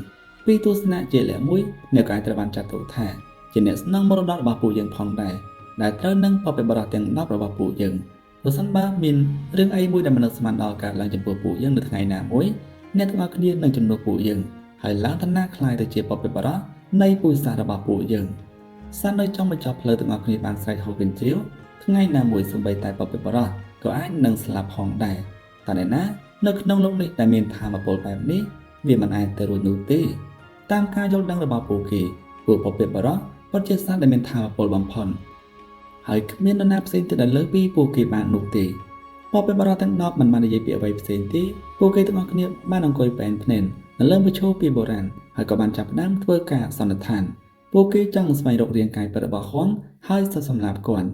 ពីទស្សនៈជាលក្ខមួយអ្នកក៏អាចត្រូវបានចាត់ទុកថាជាអ្នកស្នងមរតករបស់ពួកយើងផងដែរដែលត្រូវនឹងបព្វបរោះទាំង10របស់ពួកយើងប្រសិនបើមានរឿងអីមួយដែលមនុស្សស្មានដល់កើតឡើងចំពោះពួកយើងនៅថ្ងៃណាមួយអ្នកទាំងអស់គ្នានឹងជំនួសពួកយើងហើយឡើងឋានៈខ្លាយទៅជាបព្វបរោះនៃពូជសាសន៍របស់ពួកយើងសត្វនៅចុងបញ្ចប់ផ្លូវទាំងអស់គ្នាបានស្រែកហូកញ្ជៀវថ្ងៃណាមួយសូម្បីតែបព្វបរោះក៏អាចនឹងស្លាប់ផងដែរតែអ្នកណានៅក្នុងโลกនេះដែលមានធម៌ពលបែបនេះវាមិនអាចទៅរួចនោះទេតាមការយល់ដឹងរបស់ពួកគេពួកបព្វបរោះពិតជាសត្វដែលមានធម៌ពលបំផុតហើយគ្មាននរណាផ្សេងទៀតដែលលើសពីពួកគេបាននោះទេបព្វបរោះទាំង10មិនបាននិយាយពីអ្វីផ្សេងទេពួកគេទាំងអស់គ្នាបានអង្គុយបែនភ្នែននៅលើវិឈរពីបុរាណហើយក៏បានចាប់ផ្ដើមធ្វើការសន្និដ្ឋានពួកគេចង់ស្វែងរករាងកាយពិតរបស់ហួងហើយសម្លាប់គាត់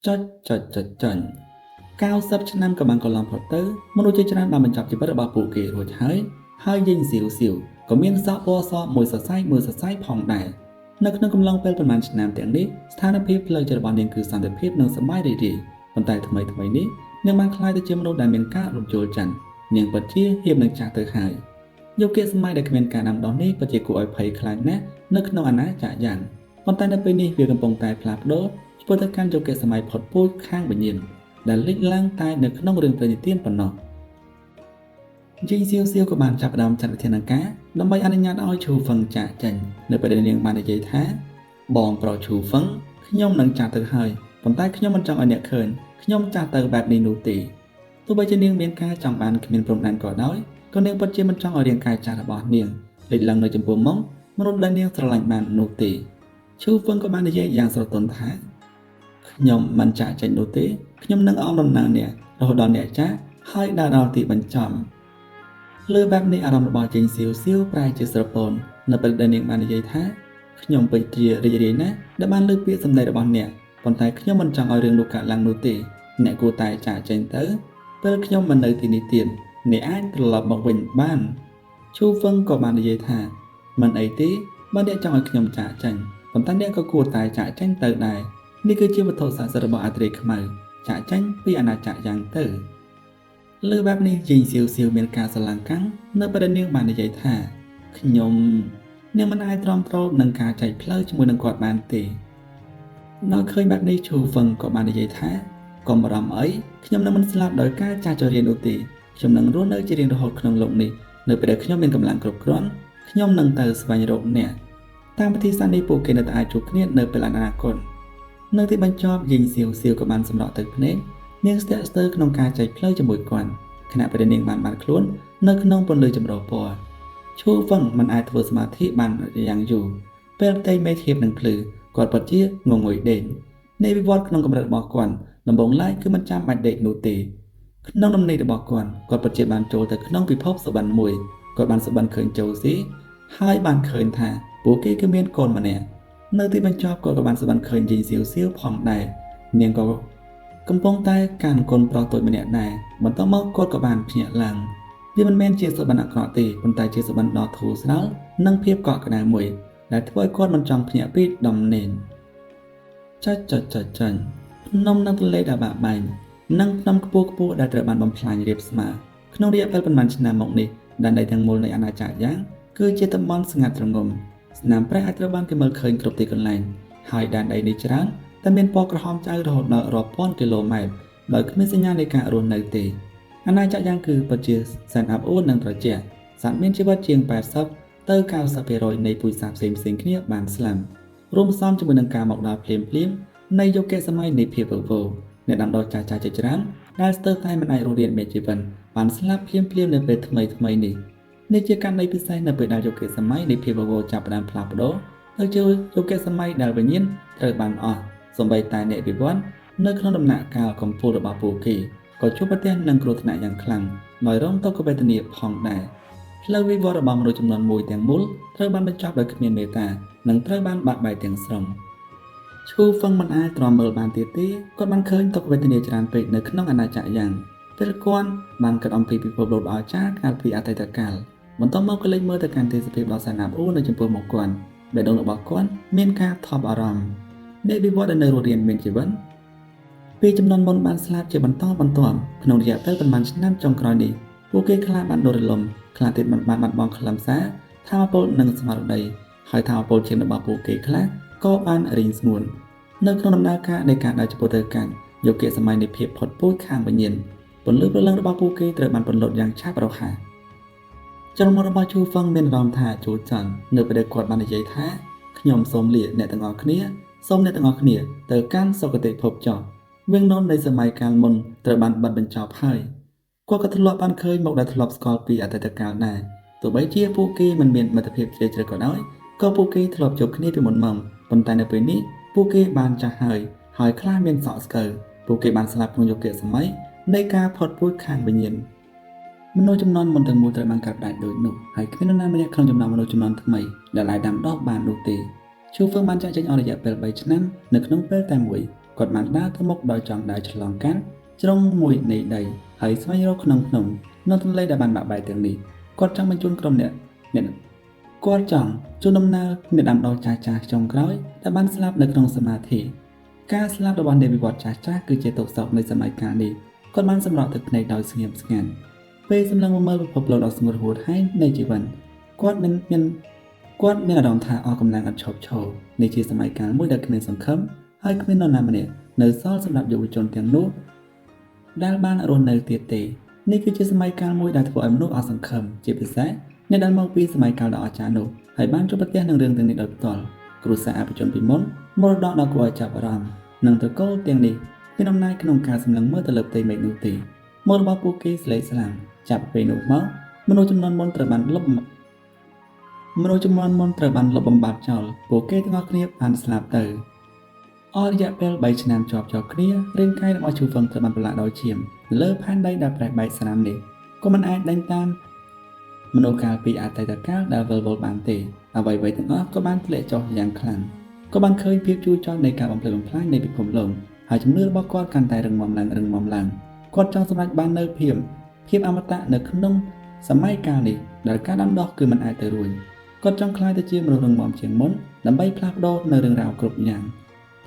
ចុច90ឆ្នាំក៏បានកន្លងផុតទៅមនុស្សជាច្រើនបានបញ្ចប់ជីវិតរបស់ពួកគេរួចហើយយេងស៊ីវក៏មានសក់ពណ៌សមួយសរសៃផងដែរនៅក្នុងកំឡុងពេលប្រហែលឆ្នាំទាំងនេះស្ថានភាពផ្លូវចិត្តរបស់នាងគឺសន្តិភាពនិងសប្បាយរីករាយប៉ុន្តែថ្មីនេះនាងបានក្លាយទៅជាមនុស្សដែលមានការរំជើលច័ន្ទនាងពិតជាហៀបនឹងចាស់ទៅហើយយុគសម័យដែលគ្មានការដាំដុះនេះពិតជាគួរឲ្យភ័យខ្លាចណាស់នៅក្នុងអាណាចក្រយ៉ាងប៉ុន្តែនៅពេលនេះវាកំពុងតែផ្លាស់ប្ដូរឆ្ពោះទៅកាន់យុគសម័យផុតពូជខាងវិញ្ញាណដែលលេចឡើងតែនៅក្នុងរឿងព្រេងនិទានប៉ុណ្ណោះយីសៀវក៏បានចាប់ផ្ដើមចាត់វិធានការដើម្បីអនុញ្ញាតឲ្យឈូហ្វឹងចាក់ចេញនៅពេលដែលនាងបាននិយាយថាបងប្រុសឈូហ្វឹងខ្ញុំនឹងចាក់ទៅហើយប៉ុន្តែខ្ញុំមិនចង់ឲ្យអ្នកឃើញខ្ញុំចាក់ទៅបែបនេះនោះទេទោះបីជានាងមានការចង់បានគ្មានព្រំដែនក៏ដោយក៏នាងពិតជាមិនចង់ឲ្យរាងកាយចាស់របស់នាងលេចឡើងនៅចំពោះមុខមនុស្សដែលនាងស្រឡាញ់បាននោះទេឈូហ្វឹងក៏បាននិយាយយ៉ាងស្រទន់ថាខ្ញុំមិនចាក់ចេញនោះទេខ្ញុំនឹងអមដំណើរអ្នករហូតដល់អ្នកចាស់ហើយដើរដល់ទីបញ្ចប់លើបែបនេះអារម្មណ៍របស់ជេងសៀវប្រែជាស្រពោននៅពេលដែលនាងបាននិយាយថាខ្ញុំពេញជារីករាយណាស់ដែលបានលើកពាក្យសម្ដីរបស់អ្នកប៉ុន្តែខ្ញុំមិនចង់ឲ្យរឿងនោះកើតឡើងនោះទេអ្នកគួរតែចាក់ចេញទៅពេលខ្ញុំមិននៅទីនេះទៀតអ្នកអាចត្រឡប់មកវិញបានឈូហ្វឹងក៏បាននិយាយថាមិនអីទេបើអ្នកចង់ឲ្យខ្ញុំចាក់ចេញប៉ុន្តែអ្នកក៏គួរតែចាក់ចេញទៅដែរនេះគឺជាវត្ថុស័ក្តិសិទ្ធិរបស់អធិរាជខ្មៅចាក់ចេញពីអាណាចក្រយ៉ាងទៅលើបែបនេះយេងសៀវមានការស្រឡាំងកាំងនៅពេលនាងបាននិយាយថាខ្ញុំនាងមិនអាចទ្រាំទ្រនឹងការចែកផ្លូវជាមួយនឹងគាត់បានទេនៅឃើញបែបនេះឈូហ្វឹងក៏បាននិយាយថាកុំបារម្ភអីខ្ញុំនឹងមិនស្លាប់ដោយការចាស់ជរានោះទេខ្ញុំនឹងរស់នៅជារៀងរហូតក្នុងโลกនេះនៅពេលដែលខ្ញុំមានកម្លាំងគ្រប់គ្រាន់ខ្ញុំនឹងទៅស្វែងរកអ្នកតាមពិធីសាសនេះពួកគេនៅតែអាចជួបគ្នានៅពេលអនាគតនៅទីបញ្ចប់យេងសៀវក៏បានសម្រក់ទឹកភ្នែកនាងស្ទាក់ស្ទើរក្នុងការចែកផ្លូវជាមួយគាត់ខណៈពេលនាងបានបាត់ខ្លួននៅក្នុងពន្លឺចម្រុះពណ៌ឈូហ្វឹងមិនអាចធ្វើសមាធិបានយ៉ាងយូរពេលផ្ទៃមេឃៀបនឹងភ្លឺគាត់ពិតជាងងុយដេកនៃវិវត្តក្នុងកម្រិតរបស់គាត់ដំបូងឡើយគឺមិនចាំបាច់ដេកនោះទេក្នុងដំណេករបស់គាត់ពិតជាបានចូលទៅក្នុងពិភពសុបិនមួយគាត់បានសុបិនឃើញជូស៊ីហើយបានឃើញថាពួកគេគឺមានកូនម្នាក់នៅទីបញ្ចប់គាត់ក៏បានសុបិនឃើញយេងសៀវផងដែរនាងក៏កំពុងតែកាន់កូនប្រុសតូចម្នាក់ដែរបន្ទាប់មកគាត់ក៏បានភ្ញាក់ឡើងវាមិនមែនជាសុបិនអាក្រក់ទេប៉ុន្តែជាសុបិនដ៏ធូរស្រាលនិងភាពកក់ក្ដៅមួយដែលធ្វើឲ្យគាត់មិនចង់ភ្ញាក់ពីដំណេកចាច់ភ្នំនៅទន្លេដែលបាក់បែកនិងភ្នំខ្ពស់ដែលត្រូវបានបំផ្លាញរាបស្មើក្នុងរយៈពេលប៉ុន្មានឆ្នាំមកនេះដែនដីទាំងមូលនៃអាណាចក្រយ៉ាងគឺជាតំបន់ស្ងាត់រងំស្នាមប្រេះអាចត្រូវបានគេមើលឃើញគ្រប់ទីកន្លែងហើយដែនដីនេះច្រើនតែមានពណ៌ក្រហមចៅរហូតដល់រាប់ពាន់គីឡូម៉ែត្រដោយគ្មានសញ្ញានៃការរស់នៅទេអាណាចក្រយ៉ាងគឺពិតជាសែនអាប់អួរនិងត្រជាក់សត្វមានជីវិតជាង80ទៅ 90% នៃពូជសាសន៍ផ្សេងគ្នាបានស្លាប់រួមផ្សំជាមួយនឹងការមកដល់ភ្លាមនៃយុគសម័យនៃភាពវឹកវរអ្នកដាំដុះចាស់ជាច្រើនដែលស្ទើរតែមិនអាចរស់រានមានជីវិតបានស្លាប់ភ្លាមនៅពេលថ្មីនេះជាករណីពិសេសនៅពេលដែលយុគសម័យនៃភាពវឹកវរចាប់ផ្ដើមផ្លាស់ប្ដូរទៅជាយុគសម័យដែលវិញ្ញាណត្រូវបានអស់សូម្បីតែអ្នកវិវត្ត នៅក្នុងដំណាក់កាលកម្ពុជារបស់ពួកគេក៏ជួបប្រទះនឹងគ្រោះថ្នាក់យ៉ាងខ្លាំងដោយរងទុក្ខវេទនាផងដែរផ្លូវវិវត្តរបស់មនុស្សចំនួនមួយទាំងមូលត្រូវបានបញ្ចប់ដោយគ្មានមេត្តានិងត្រូវបានបាក់បែកទាំងស្រុងឈូហ្វឹងមិនអាចទ្រាំមើលបានទៀតទេគាត់បានឃើញទុក្ខវេទនាច្រើនពេកនៅក្នុងអាណាចក្រយ៉ាងពេលគាត់បានគិតអំពីពិភពលោកដ៏អស្ចារ្យកាលពីអតីតកាលបន្ទាប់មកក៏លេចមើលទៅកាន់ទេសភាពដ៏សែនអាប់អួរនៅចំពោះមុខគាត់បេះដូងរបស់គាត់មានការថប់អារម្មណ៍អ្នកវិវត្តដែលនៅរស់រានមានជីវិតពីចំនួនមុនបានស្លាប់ជាបន្តបន្ទាប់ក្នុងរយៈពេលប៉ុន្មានឆ្នាំចុងក្រោយនេះពួកគេខ្លះបានដួលរលំខ្លះទៀតបានបាត់បង់ខ្លឹមសារថាមពលនិងស្មារតីហើយថាមពលជាតិរបស់ពួកគេខ្លះក៏បានរីងស្ងួននៅក្នុងដំណើរការនៃការដើរចំពោះទៅកាន់យុគសម័យនៃភាពផុតពូជខាងវិញ្ញាណពន្លឺព្រលឹងរបស់ពួកគេត្រូវបានបន្លត់យ៉ាងឆាប់រហ័សចំណុចរបស់ជូហ្វឹងមានអារម្មណ៍ថាជូចង់នៅពេលដែលគាត់បាននិយាយថាខ្ញុំសូមលាអ្នកទាំងអស់គ្នាសូមអ្នកទាំងអស់គ្នាទៅកាន់សុគតិភពចុះវៀងនននៃសម័យកាលមុនត្រូវបានបិទបញ្ចប់ហើយគាត់ក៏ធ្លាប់បានឃើញមកដែលធ្លាប់ស្គាល់ពីអតីតកាលដែរទោះបីជាពួកគេមិនមានមិត្តភាពជ្រាលជ្រៅក៏ដោយក៏ពួកគេធ្លាប់ជួបគ្នាពីមុនមកប៉ុន្តែនៅពេលនេះពួកគេបានចាស់ហើយខ្លះមានសក់ស្កើពួកគេបានស្លាប់ក្នុងយុគសម័យនៃការផុតពូជខាងវិញ្ញាណមនុស្សចំនួនមុនទាំងមូលត្រូវបានកាត់ផ្តាច់ដូចនោះហើយគ្មាននរណាម្នាក់ក្នុងចំណោមមនុស្សចំនួនថ្មីដែលអាចដាំដុះបាននោះទេឈូហ្វឹងបានចាក់ចេញអស់រយៈពេល3ឆ្នាំនៅក្នុងពេលតែមួយគាត់បានដើរទៅមុខដោយចង់ដើរឆ្លងកាត់ជ្រុងមួយនៃដីហើយស្វែងរកក្នុងភ្នំនៅទន្លេដែលបានបាក់បែកទាំងនេះគាត់ចង់បញ្ជូនក្រុមអ្នកគាត់ចង់ជូនដំណើរអ្នកដាំដុះចាស់ចុងក្រោយដែលបានស្លាប់នៅក្នុងសមាធិការស្លាប់របស់អ្នកវិវត្តចាស់គឺជាទុក្ខសោកនៃសម័យកាលនេះគាត់បានសម្រក់ទឹកភ្នែកដោយស្ងៀមស្ងាត់ពេលសម្លឹងមើលពិភពលោកដ៏ស្ងួតហួតហែងនៃជីវិតគាត់មានអារម្មណ៍ថាអស់កម្លាំងឥតឈប់ឈរនេះជាសម័យកាលមួយដែលគ្មានសង្ឃឹមហើយគ្មាននរណាម្នាក់នៅសល់សម្រាប់យុវជនទាំងនោះដែលបានរស់នៅទៀតទេនេះគឺជាសម័យកាលមួយដែលធ្វើឲ្យមនុស្សអស់សង្ឃឹមជាពិសេសអ្នកដែលមកពីសម័យកាលដ៏អស្ចារ្យនោះហើយបានជួបប្រទះនឹងរឿងទាំងនេះដោយផ្ទាល់គ្រួសារអភិជនពីមុនមរតកដ៏គួរឲ្យចាប់អារម្មណ៍និងត្រកូលទាំងនេះមានអំណាចក្នុងការសម្លឹងមើលទៅលើផ្ទៃមេឃនោះទេមករបស់ពួកគេស្លេកស្លាំងចាប់ពេលនោះមកមនុស្សចំនួនមុនត្រូវបានលុបបំបាត់ចោលពួកគេទាំងអស់គ្នាបានស្លាប់ទៅអស់រយៈពេល3ឆ្នាំជាប់គ្នារាងកាយរបស់ឈូហ្វឹងត្រូវបានប្រឡាក់ដោយឈាមលើផែនដីដែលប្រេះបែកស្នាមនេះក៏មិនអាចដេញតាមមនុស្សកាលពីអតីតកាលដែលវិលវល់បានទេអ្វីៗទាំងអស់ក៏បានធ្លាក់ចុះយ៉ាងខ្លាំងក៏បានឃើញភាពជួរចោលនៃការបំផ្លិចបំផ្លាញនៃពិភពលោកហើយជំនឿរបស់គាត់កាន់តែរឹងមាំឡើងគាត់ចង់សម្រេចបាននូវភាពអមតៈនៅក្នុងសម័យកាលនេះដែលការដាំដុះគឺមិនអាចទៅរួចគាត់ចង់ក្លាយទៅជាមនុស្សរឹងមាំជាងមុនដើម្បីផ្លាស់ប្ដូរនៅរឿងរ៉ាវគ្រប់យ៉ាង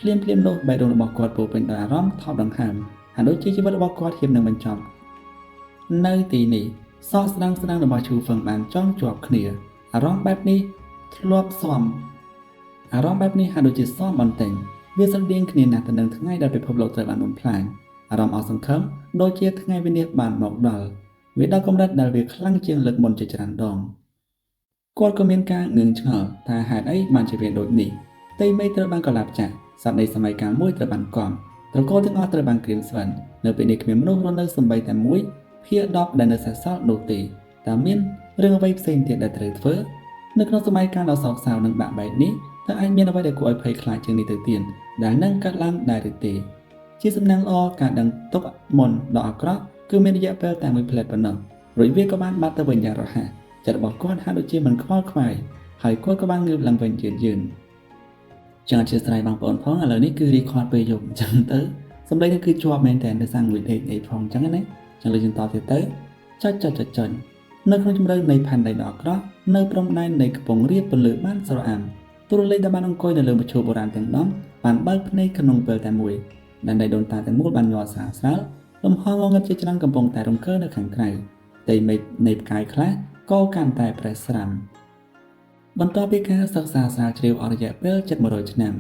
ភ្លាមនោះបេះដូងរបស់គាត់ពោរពេញដោយអារម្មណ៍ថប់ដង្ហើមហើយដូចជាជីវិតរបស់គាត់ហៀបនឹងបញ្ចប់នៅទីនេះសក់ស្ដាងរបស់ឈូហ្វឹងបានចងជាប់គ្នាអារម្មណ៍បែបនេះហាក់ដូចជាសមបន្តិចវាស្រដៀងគ្នាណាស់ទៅនឹងថ្ងៃដែលពិភពលោកត្រូវបានបំផ្លាញអារម្មណ៍អស់សង្ឃឹមដូចជាថ្ងៃវិនាសបានមកដល់វាដល់កម្រិតដែលវាខ្លាំងជាងលើកមុនជាច្រើនដងគាត់ក៏មានការងឿងឆ្ងល់ថាហេតុអីបានជាវាដូចនេះផ្ទៃមេឃត្រូវបានកលាប់ចាស់សត្វនៃសម័យកាលមួយត្រូវបានកំត្រកូលទាំងអស់ត្រូវបានក្រៀមស្វិននៅពេលនេះគ្មានមនុស្សរស់នៅសំបីតែមួយភាគ10ដែលនៅសេសសល់នោះទេតែមានរឿងអ្វីផ្សេងទៀតដែលត្រូវធ្វើនៅក្នុងសម័យកាលដ៏សោកសៅនិងបាក់បែកនេះតើអាចមានអ្វីដែលគួរឲ្យភ័យខ្លាចជាងនេះទៅទៀតដែលនឹងកើតឡើងដែរឬទេជាសំណាងល្អការដឹងទុកមុនដ៏អាក្រក់គឺមានរយៈពេលតែមួយផ្លែតប៉ុណ្ណោះរួចវាក៏បានបាត់ទៅវិញយ៉ាងរហ័សចិត្តរបស់គាត់ហាក់ដូចជាមិនខ្វល់ខ្វាយហើយគាត់ក៏បានងើបឡើងវិញយឺនចឹងអធិស្ឋានបងប្អូនផងឥឡូវនេះគឺរីខតពេលយប់អញ្ចឹងទៅសំឡេងនេះគឺជាប់មែនតើនៅសាំងមួយអេផងអញ្ចឹងណាចឹងលើយើងតទៀតទៅចុចនៅក្នុងជម្រៅនៃផែនដីដ៏អាក្រក់នៅព្រំដែននៃកំពង់រាបពន្លឺបានស្រអាំទូរលេខដែលបានអង្គុយនៅលើមឈូសបុរាណទាំង10បានបើកភ្នែកក្នុងពេលតែមួយដែលដៃដូនតាទាំងមូលបានញ័រស្រាលលំហងងឹតជាច្រើនកំពុងតែរង្គើនៅខាងក្រៅផ្ទៃមេឃនៃផ្កាយខ្លះក៏កាន់តែប្រេះស្រាំបន្ទាប់ពីការសិក្សាស្រាវជ្រាវអស់រយៈពេលជិត100ឆ្នាំ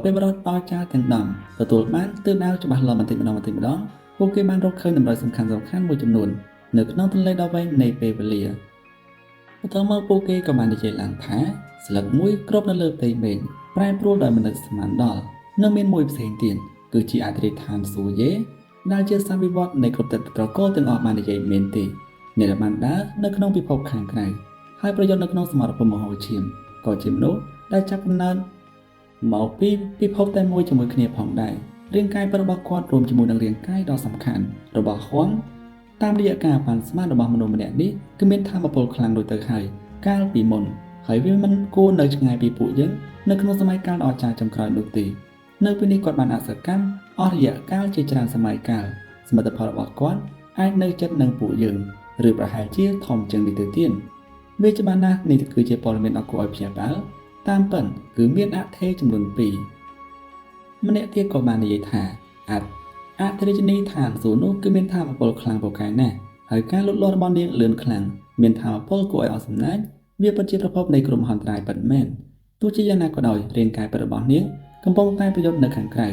ពេលបរិបទអស្ចារ្យទាំង10ទទួលបានទិសដៅច្បាស់លាស់បន្តិចម្ដងពួកគេបានរកឃើញតម្រុយសំខាន់មួយចំនួននៅក្នុងទន្លេដ៏វែងនៃពេលវេលាបន្តមកពួកគេក៏បាននិយាយឡើងថាស្លឹកមួយគ្របនៅលើផ្ទៃមេឃប្រែប្រួលដោយមនុស្សស្មានដល់និងមានមួយផ្សេងទៀតគឺជាអធិដ្ឋានស៊ូយេដែលជាសវិវត្តនៃគ្រប់ទឹកត្រកូលទាំងអស់បាននិយាយមែនទេអ្នកដែលបានដើរនៅក្នុងពិភពខាងក្រៅហើយប្រយុទ្ធនៅក្នុងសមរភូមិមហោឈាមក៏ជាមនុស្សដែលចាប់កំណើតមកពីពិភពតែមួយជាមួយគ្នាផងដែរ រាងកាយរបស់គាត់រួមជាមួយនឹងរាងកាយដ៏សំខាន់របស់ហួងតាមរយៈការប៉ាន់ស្មានរបស់មនុស្សម្នាក់នេះគឺមានធម៌ពលខ្លាំងដូចទៅហើយកាលពីមុនហើយវាមិនគួរនៅឆ្ងាយពីពួកយើងនៅក្នុងសម័យកាលដ៏អស្ចារ្យចុងក្រោយនោះទេនៅពេលនេះគាត់បានអសកម្មអស់រយៈកាលជាច្រើនសម័យកាលសមិទ្ធផលរបស់គាត់អាចនៅចិត្តនឹងពួកយើងឬប្រហែលជាធំជាងនេះទៅទៀតវាច្បាស់ណាស់នេះគឺជាព័ត៌មានដ៏គួរឲ្យភ្ញាក់ផ្អើលតាមពិតគឺមានអថេចំនួន2ម្នាក់ទៀតក៏បាននិយាយថាអធិរាជនីឋានសួគ៌នោះគឺមានធម៌ពលខ្លាំងពូកែណាស់ហើយការលូតលាស់របស់នាងលឿនខ្លាំងមានធម៌ពលគួរឲ្យអស់សំណាចវាពិតជាប្រភពនៃគ្រោះមហន្តរាយពិតមែនទោះជាយ៉ាងណាក៏ដោយរាងកាយពិតរបស់នាងកំពុងតែប្រយុទ្ធនៅខាងក្រៅ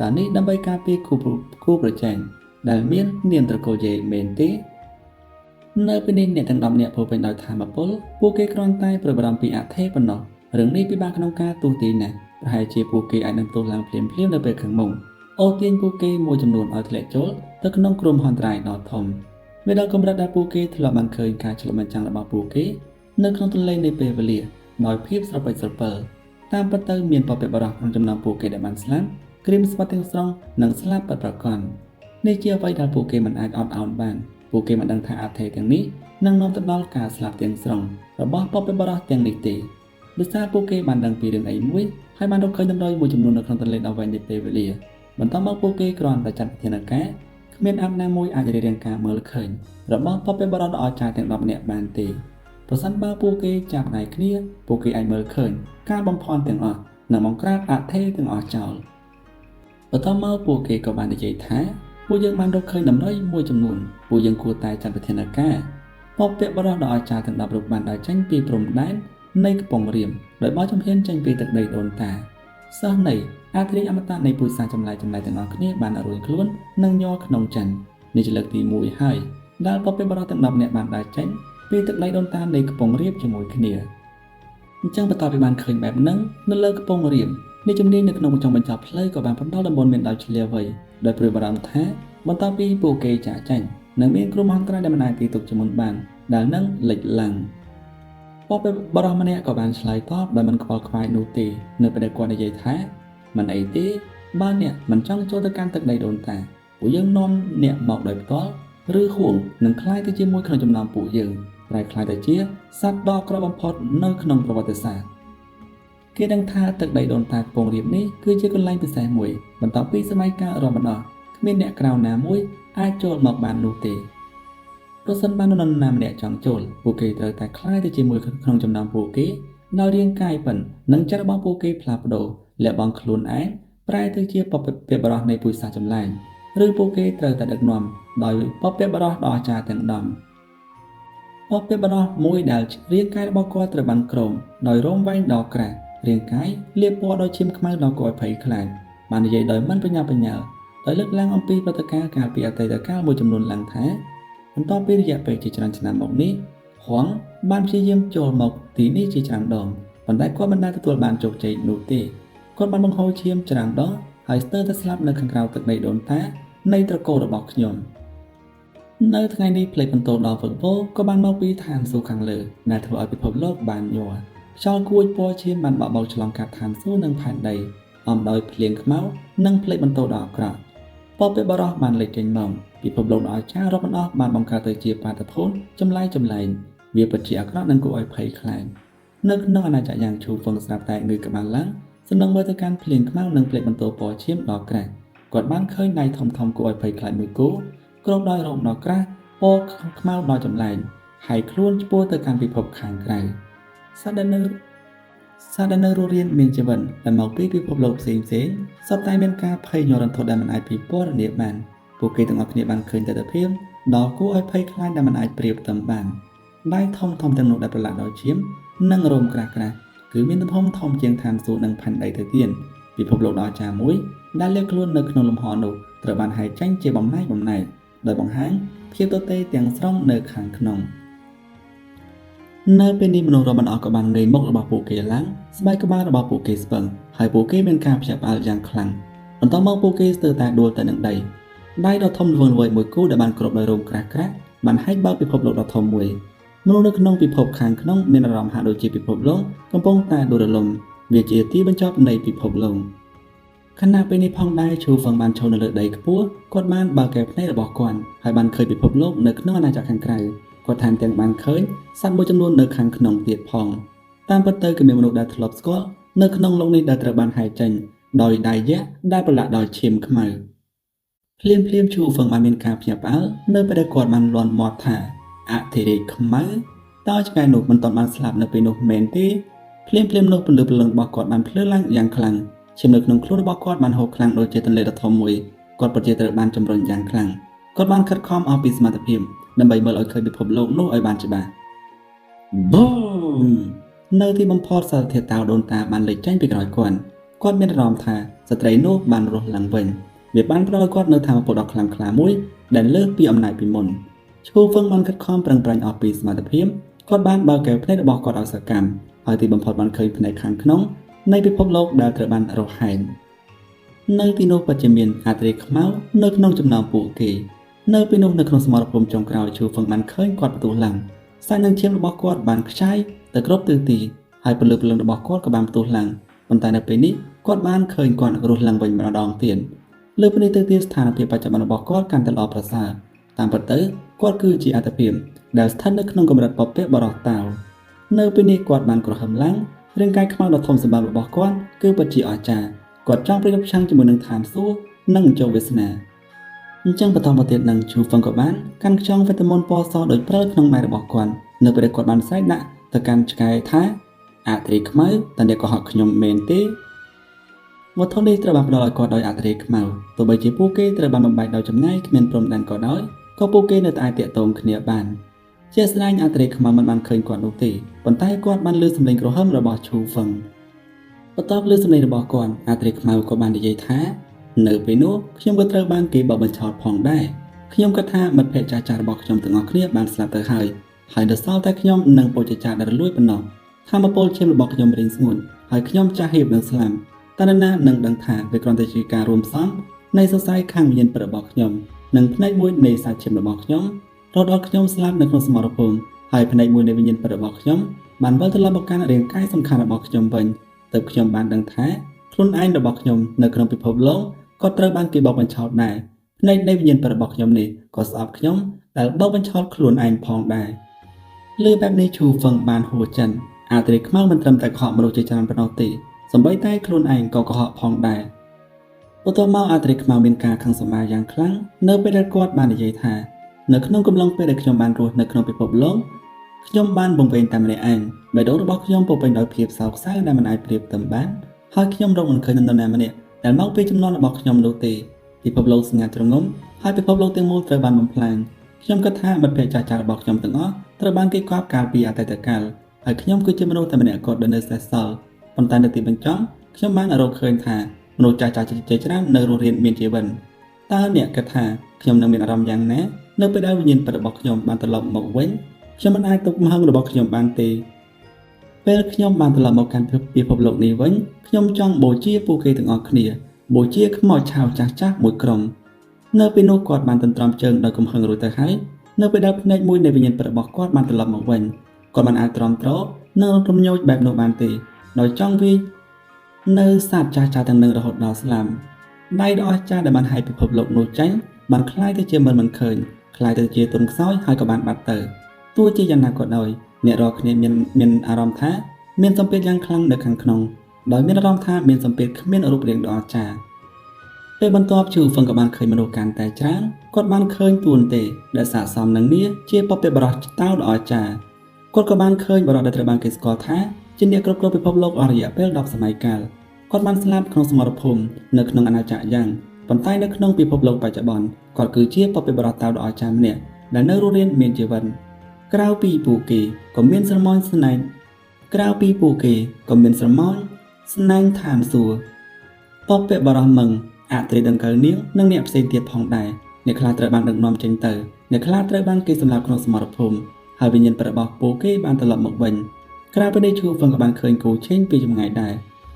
តើនេះដើម្បីការពារគូប្រជែងដែលមាននាមត្រកូលយេមែនទេនៅពេលនេះអ្នកទាំង10នាក់ពោពេញដោយធម៌ពលពួកគេគ្រាន់តែព្រួយបារម្ភពីអធិប៉ុណ្ណោះរឿងនេះពិបាកក្នុងការទូទាញណាស់ប្រហែលជាពួកគេអាចនឹងទោសឡើងភ្លាមៗនៅពេលខាងមុខអូទាញពួកគេមួយចំនួនឲ្យធ្លាក់ចូលទៅក្នុងគ្រោះមហន្តរាយដ៏ធំវាដល់កម្រិតដែលពួកគេធ្លាប់បានឃើញការឆ្លុះបញ្ចាំងរបស់ពួកគេនៅក្នុងទន្លេនៃពេលវេលាដោយភាពស្រពេចស្រពិលតាមពិតទៅមានបព្វបុរសក្នុងចំណោមពួកគេដែលបានស្លាប់ក្រៀមស្វាត់ទាំងស្រុងនិងស្លាប់ពិតប្រាកដនេះជាអ្វីដែលពួកគេមិនអាចអត់ឱនបានពួកគេមិនដឹងថាអធិទាំងនេះនឹងនាំទៅដល់ការស្លាប់ទាំងស្រុងរបស់បព្វបុរសទាំងនេះទេដោយសារពួកគេបានដឹងពីរឿងអីមួយហើយបានរកឃើញតម្រុយមួយចំនួននៅក្នុងទន្លេដ៏វែងនៃពេលវេលាបន្តមកពួកគេគ្រាន់តែចាត់វិធានការគ្មានអាប់ណាមួយអាចរារាំងការមើលឃើញរបស់បព្វបុរសដ៏អស្ចារ្យទាំង10នាក់បានទេប្រសិនបើពួកគេចាប់ដៃគ្នាពួកគេអាចមើលឃើញការបំផន់ទាំងអស់និងបង្ក្រាបអធិទាំងអស់ចោលបន្តមកពួកគេក៏បាននិយាយថាពួកយើងបានរកឃើញតម្រុយមួយចំនួនពួកយើងគួរតែចាត់វិធានការបព្វបុរសដ៏អស្ចារ្យទាំង10រូបបានដើរចេញពីព្រំដែននៃកំពង់រាមដោយបោះចំហៀនចេញពីទឹកដីដូនតាសិស្សនៃអធិរាជអមតៈនៃពុទ្ធសាសចម្លែកទាំងអស់គ្នាបានរួញខ្លួននិងញ័រក្នុងចិននេះជាលើកទី1ហើយដែលបព្វបុរសទាំង10នាក់បានដើរចេញពីទឹកដីដូនតានៃកំពង់រាមជាមួយគ្នាអញ្ចឹងបន្ទាប់ពីបានឃើញបែបហ្នឹងនៅលើកំពង់រាមនេះជំនាញនៅក្នុងចុងបញ្ចប់ផ្លូវក៏បានផ្ដល់ដំបូន្មានដោយឆ្លៀវវៃដោយព្រួយបារម្ភថាបន្ទាប់ពីពួកគេចាកចេញនឹងមានគ្រោះមហន្តរាយដែលមិនអាចទាយទុកជាមុនបានដែលនឹងលេចឡើងបព្វបុរសម្នាក់ក៏បានឆ្លើយតបដោយមិនខ្វល់ខ្វាយនោះទេនៅពេលដែលគាត់និយាយថាមិនអីទេបើអ្នកមិនចង់ចូលទៅកាន់ទឹកដីដូនតាពួកយើងនាំអ្នកមកដោយផ្ទាល់ឬហួងនឹងខ្លាយទៅជាមួយក្នុងចំណោមពួកយើងប្រែខ្លាយទៅជាសត្វដ៏ក្របំផុតនៅក្នុងប្រវត្តិសាស្ត្រគេដឹងថាទឹកដីដូនតាកំពង់រាពណ៍នេះគឺជាកន្លែងពិសេសមួយបន្ទាប់ពីសម័យកាលរមណោះគ្មានអ្នកក្រៅណាមួយអាចចូលមកបាននោះទេប្រសិនបើនរណាម្នាក់ចង់ចូលពួកគេត្រូវតែខ្លាយទៅជាមួយក្នុងចំណោមពួកគេដោយរាងកាយប៉ិននិងចិត្តរបស់ពួកគេផ្លាស់ប្ដូរលះបង់ខ្លួនឯងប្រែទៅជាបព្វបុរសនៃពុទ្ធសាសចម្លែកឬពួកគេត្រូវតែដឹកនាំដោយបព្វបុរសដ៏អស្ចារ្យទាំង10បព្វបុរសមួយដែលរាងកាយរបស់គាត់ត្រូវបានក្រោមដោយរោមវែងដ៏ក្រាស់រាងកាយលាបពណ៌ដោយឈាមខ្មៅដ៏គួរឲ្យភ័យខ្លាចបាននិយាយដោយមិនបញ្ញាបញ្ញាលដោយលើកឡើងអំពីព្រឹត្តិការណ៍កាលពីអតីតកាលមួយចំនួនឡើងថាបន្ទាប់ពីរយៈពេលជាច្រើនឆ្នាំមកនេះហួងបានព្យាយាមចូលមកទីនេះជាច្រើនដងប៉ុន្តែគាត់មិនដែលទទួលបានជោគជ័យនោះទេគាត់បានបង្ហូរឈាមច្រើនដងហើយស្ទើរតែស្លាប់នៅខាងក្រៅទឹកដីដូនតានៃត្រកូលរបស់ខ្ញុំនៅថ្ងៃនេះផ្លេចបន្ទោដ៏វឹកវរក៏បានមកពីឋានសួគ៌ខាងលើដែលធ្វើឲ្យពិភពលោកបានញ័រខ្យល់គួចពណ៌ឈាមបានបក់បោកឆ្លងកាត់ឋានសួគ៌និងផែនដីអំដោយភ្លៀងខ្មៅនិងផ្លេចបន្ទោដ៏អាក្រក់បព្វបុរសបានលេចចេញមកពិភពលោកដ៏អស្ចារ្យរាប់មិនអស់បានបង្កើតទៅជាបាតុភូតចម្លែកវាពិតជាអាក្រក់និងគួរឲ្យភ័យខ្លាចនៅក្នុងអាណាចក្រយ៉ាងឈូហ្វឹងស្រាប់តែងើយក្បាលឡើងសំណឹងមើលទៅកាន់ភ្លៀងខ្មៅនិងផ្លេចបន្ទោពណ៌ឈាមដ៏ក្រាស់គាត់បានឃើញដៃធំគួរឲ្យភ័យខ្លាចមួយគូគ្របដោយរោមដ៏ក្រាស់ពណ៌ខ្មៅដ៏ចម្លែកហើយខ្លួនឆ្ពោះទៅកាន់ពិភពខាងក្រៅសត្វដែលនៅរស់រានមានជីវិតដែលមកពីពិភពលោកផ្សេងសពតែមានការភ័យញ័ររន្ធត់ដែលមិនអាចពិពណ៌នាបានពួកគេទាំងអស់គ្នាបានឃើញទិដ្ឋភាពដ៏គួរឲ្យភ័យខ្លាចដែលមិនអាចប្រៀបផ្ទឹមបានដៃធំទាំងនោះដែលប្រឡាក់ដោយឈាមនិងរោមក្រាស់គឺមានទំហំធំជាងឋានសួគ៌និងផែនដីទៅទៀតពិភពលោកដ៏អស្ចារ្យមួយដែលលើកខ្លួននៅក្នុងលំហនោះត្រូវបានហែកចេញជាបំណែកដោយបង្ហាញភាពទទេទាំងស្រុងនៅខាងក្នុងនៅពេលនេះមនុស្សរាប់មិនអស់ក៏បានងើយមុខរបស់ពួកគេឡើងស្បែកក្បាលរបស់ពួកគេស្ពឹងហើយពួកគេមានការភ្ញាក់ផ្អើលយ៉ាងខ្លាំងបន្ទាប់មកពួកគេស្ទើរតែដួលទៅនឹងដីដ៏ធំល្វឹងល្វើយមួយគូដែលបានគ្របដោយរោមក្រាស់បានហែកបើកពិភពលោកដ៏ធំមួយមនុស្សនៅក្នុងពិភពខាងក្នុងមានអារម្មណ៍ហាក់ដូចជាពិភពលោកកំពុងតែដួលរលំវាជាទីបញ្ចប់នៃពិភពលោក ខណៈពេលនេះផងដែរឈូហ្វឹងបានឈរនៅលើដីខ្ពស់គាត់បានបើកកែភ្នែករបស់គាត់ហើយបានឃើញពិភពលោកនៅក្នុងអាណាចក្រខាងក្រៅគាត់ថែមទាំងបានឃើញសត្វមួយចំនួននៅខាងក្នុងទៀតផងតាមពិតទៅគឺមានមនុស្សដែលធ្លាប់ស្គាល់នៅក្នុងโลกនេះដែលត្រូវបានហែកចេញដោយដៃយក្សដែលប្រឡាក់ដោយឈាមខ្មៅភ្លាមឈូហ្វឹងបានមានការភ្ញាក់ផ្អើលនៅពេលដែលគាត់បានលាន់មាត់ថាអធិរាជខ្មៅតើឆ្កែនោះមិនទាន់បានស្លាប់នៅពេលនោះមែនទេភ្លាមនោះពលឺព្រលឹងរបស់គាត់បានភ្លឺឡើងយ៉ាងខ្លាំងឈាមនៅក្នុងខ្លួនរបស់គាត់បានហូរខ្លាំងដូចជាទន្លេដ៏ធំមួយគាត់ពិតជាត្រូវបានជំរុញយ៉ាងខ្លាំងគាត់បានខិតខំអស់ពីសមត្ថភាពដើម្បីមើលឲ្យឃើញពិភពលោកនោះឲ្យបានច្បាស់បូមនៅទីបំផុតសារធាតុតាវដូនតាបានលេចចេញពីក្រោយគាត់មានអារម្មណ៍ថាស្ត្រីនោះបានរស់ឡើងវិញវាបានផ្ដល់ឲ្យគាត់នូវថាមពលដ៏ខ្លាំងក្លាមួយដែលលើសពីអំណាចពីមុនឈូហ្វឹងបានខិតខំប្រឹងប្រែងអស់ពីសមត្ថភាពគាត់បានបើកកែវភ្នែករបស់គាត់ឲ្យសកម្មហើយទីបំផុតបានឃើញផ្នែកខាងក្នុងនៃពិភពលោកដែលត្រូវបានរហែននៅទីនោះពិតជាមានអាត្រីខ្មៅនៅក្នុងចំណោមពួកគេនៅពេលនោះនៅក្នុងសមរភូមិចុងក្រោយឈូហ្វឹងបានឃើញគាត់បន្ទោះឡើងសាច់និងឈាមរបស់គាត់បានខ្ចាយទៅគ្រប់ទិសទីហើយពលឺព្រលឹងរបស់គាត់ក៏បានបន្ទោះឡើងប៉ុន្តែនៅពេលនេះគាត់បានឃើញគាត់រស់ឡើងវិញម្ដងទៀតលើពីនេះទៅទៀតស្ថានភាពបច្ចុប្បន្នរបស់គាត់កាន់តែល្អប្រសើរតាមពិតទៅគាត់គឺជាអត្តភាពដែលស្ថិតនៅក្នុងកម្រិតពពកបរោះតាវនៅពេលនេះគាត់បានក្រហមឡើងរាងកាយខ្មៅដ៏ធំសម្បើមរបស់គាត់គឺពិតជាអស្ចារ្យគាត់ចង់ប្រយុទ្ធប្រឆាំងជាមួយនឹងឋានសួគ៌និងជោគវាសនាអញ្ចឹងបន្តមកទៀតនឹងឈូហ្វឹងក៏បានកាន់ខ្យងវីតាមីនពណ៌សដោយព្រិលក្នុងដៃរបស់គាត់នៅពេលគាត់បានស្រែកដាក់ទៅកាន់ឆ្កែថាអត្រីខ្មៅតើអ្នកក៏ហត់ខ្ញុំមែនទេវត្ថុនេះត្រូវបានផ្ដល់ឲ្យគាត់ដោយអត្រីខ្មៅទោះបីជាពួកគេត្រូវបានបំបែកដោយចម្ងាយគ្មានព្រំដែនក៏ដោយក៏ពួកគេនៅតែអាចតាក់ទងគ្នាបានជាស្ដែងអត្រីខ្មៅមិនបានឃើញគាត់នោះទេប៉ុន្តែគាត់បានឮសំឡេងក្រហមរបស់ឈូហ្វឹងបន្ទាប់លើសំឡេងរបស់គាត់អត្រីខ្មៅក៏បាននិយាយថានៅពេលនោះខ្ញុំក៏ត្រូវបានគេបបបញ្ឆោតផងដែរខ្ញុំគិតថាមិត្តភក្តិចាស់ៗរបស់ខ្ញុំទាំងអស់គ្នាបានស្លាប់ទៅហើយនៅសល់តែខ្ញុំនិងពលចាស់ដែលរលួយប៉ុណ្ណោះថាមពលឈាមរបស់ខ្ញុំរីងស្ងួនហើយខ្ញុំចាស់ហៀបនឹងស្លាប់តើនរណានឹងដឹងថាវាគ្រាន់តែជាការរួមផ្សំនៃសរសៃខាងវិញ្ញាណពិតរបស់ខ្ញុំនិងផ្នែកមួយនៃសាច់ឈាមរបស់ខ្ញុំរហូតដល់ខ្ញុំស្លាប់នៅក្នុងសមរភូមិហើយផ្នែកមួយនៃវិញ្ញាណពិតរបស់ខ្ញុំបានវិលត្រឡប់មកកាន់រាងកាយសំខាន់របស់ខ្ញុំវិញទើបខ្ញុំបានដឹងថាខ្លួនឯងរបស់ខ្ញុំនៅក្នុងពិភពលោកក៏ត្រូវបានគេបោកបញ្ឆោតដែរផ្នែកនៃវិញ្ញាណពិតរបស់ខ្ញុំនេះក៏ស្អប់ខ្ញុំដែលបោកបញ្ឆោតខ្លួនឯងផងដែរលើបែបនេះឈូហ្វឹងបានហួចចិនអាត្រីខ្មៅមិនត្រឹមតែកុហកមនុស្សជាច្រើនប៉ុណ្ណោះទេសូម្បីតែខ្លួនឯងក៏កុហកផងដែរបន្ទាប់មកអាត្រីខ្មៅមានការខឹងសម្បារយ៉ាងខ្លាំងនៅពេលដែលគាត់បាននិយាយថានៅក្នុងកំឡុងពេលដែលខ្ញុំបានរស់នៅក្នុងពិភពលោកខ្ញុំបានបង្វែងតែម្នាក់ឯងបេះដូងរបស់ខ្ញុំពោរពេញដោយភាពសោកសៅដែលមិនអាចប្រៀបផ្ទឹមបានហើយខ្ញុំរកមិនឃើញនរណាម្នាក់ដែលមកពីចំនួនរបស់ខ្ញុំនោះទេពិភពលោកស្ងាត់ជ្រងំហើយពិភពលោកទាំងមូលត្រូវបានបំផ្លាញខ្ញុំគិតថាមិត្តភក្តិចាស់ៗរបស់ខ្ញុំទាំងអស់ត្រូវបានគេកប់កាលពីអតីតកាលហើយខ្ញុំគឺជាមនុស្សតែម្នាក់គត់ដែលនៅសេសសល់ប៉ុន្តែនៅទីបញ្ចប់ខ្ញុំបានរកឃើញថាមនុស្សចាស់ៗជាច្រើននៅរស់រានមានជីវិតតើអ្នកគិតថាខ្ញុំនឹងមានអារម្មណ៍យ៉ាងណានៅពេលដែលវិញ្ញាណពិតរបស់ខ្ញុំបានត្រឡប់មកវិញខ្ញុំមិនអាចទុកកំហឹងរបស់ខ្ញុំបានទេពេលខ្ញុំបានត្រឡប់មកកាន់ពិភពលោកនេះវិញខ្ញុំចង់បូជាពួកគេទាំងអស់គ្នាបូជាខ្មោចឆៅចាស់មួយក្រុមនៅពេលនោះគាត់បានទន្ទ្រាំជើងដោយកំហឹងរួចទៅហើយនៅពេលដែលផ្នែកមួយនៃវិញ្ញាណពិតរបស់គាត់បានត្រឡប់មកវិញគាត់បានអាចទ្រាំទ្រនិងរំញោចបែបនោះបានទេដោយចង់វាយនៅសត្វចាស់ៗទាំងនឹងរហូតដល់ស្លាប់ដៃដ៏អស្ចារ្យដែលបានហែកពិភពលោកនោះចេញបានคล้ายទៅជាមិនឃើញคล้ายទៅជាទុនខ្សោយហើយក៏បានបាត់ទៅទោះជាយ៉ាងណាក៏ដោយអ្នករាល់គ្នាមានអារម្មណ៍ថាមានសម្ពាធយ៉ាងខ្លាំងនៅខាងក្នុងដោយមានអារម្មណ៍ថាមានសម្ពាធគ្មានរូបរាងដ៏អស្ចារ្យពេលបន្ទាប់ឈូហ្វឹងក៏បានឃើញមនុស្សកាន់តែច្រើនគាត់បានឃើញទួនទេដែលស័ក្តិសមនឹងនេះជាពពកបរោះតៅដ៏អស្ចារ្យគាត់ក៏បានឃើញបរិបទដែលត្រូវបានគេស្គាល់ថាជាអ្នកគ្រប់គ្រងពិភពលោកអស់រយៈពេល10សម័យកាលគាត់បានស្លាប់ក្នុងសមរភូមិនៅក្នុងអាណាចក្រយ៉ាងប៉ុន្តែនៅក្នុងពិភពលោកបច្ចុប្បន្នគាត់គឺជាពពកបរោះតៅដ៏អស្ចារ្យម្នាក់ដែលនៅរស់រានមានជីវិតក្រៅពីពួកគេក៏មានស្រមោលស្នែងឋានសួគ៌ពពកបរោះមឹងអត្រីដង្កូវនាងនិងអ្នកផ្សេងទៀតផងដែរអ្នកខ្លះត្រូវបានដឹកនាំចេញទៅអ្នកខ្លះត្រូវបានគេសម្លាប់ក្នុងសមរភូមិហើយវិញ្ញាណប្រាប់របស់ពួកគេបានត្រឡប់មកវិញក្រៅពីនេះឈូហ្វឹងក៏បានឃើញគោឆេងពីចម្ងាយដែរ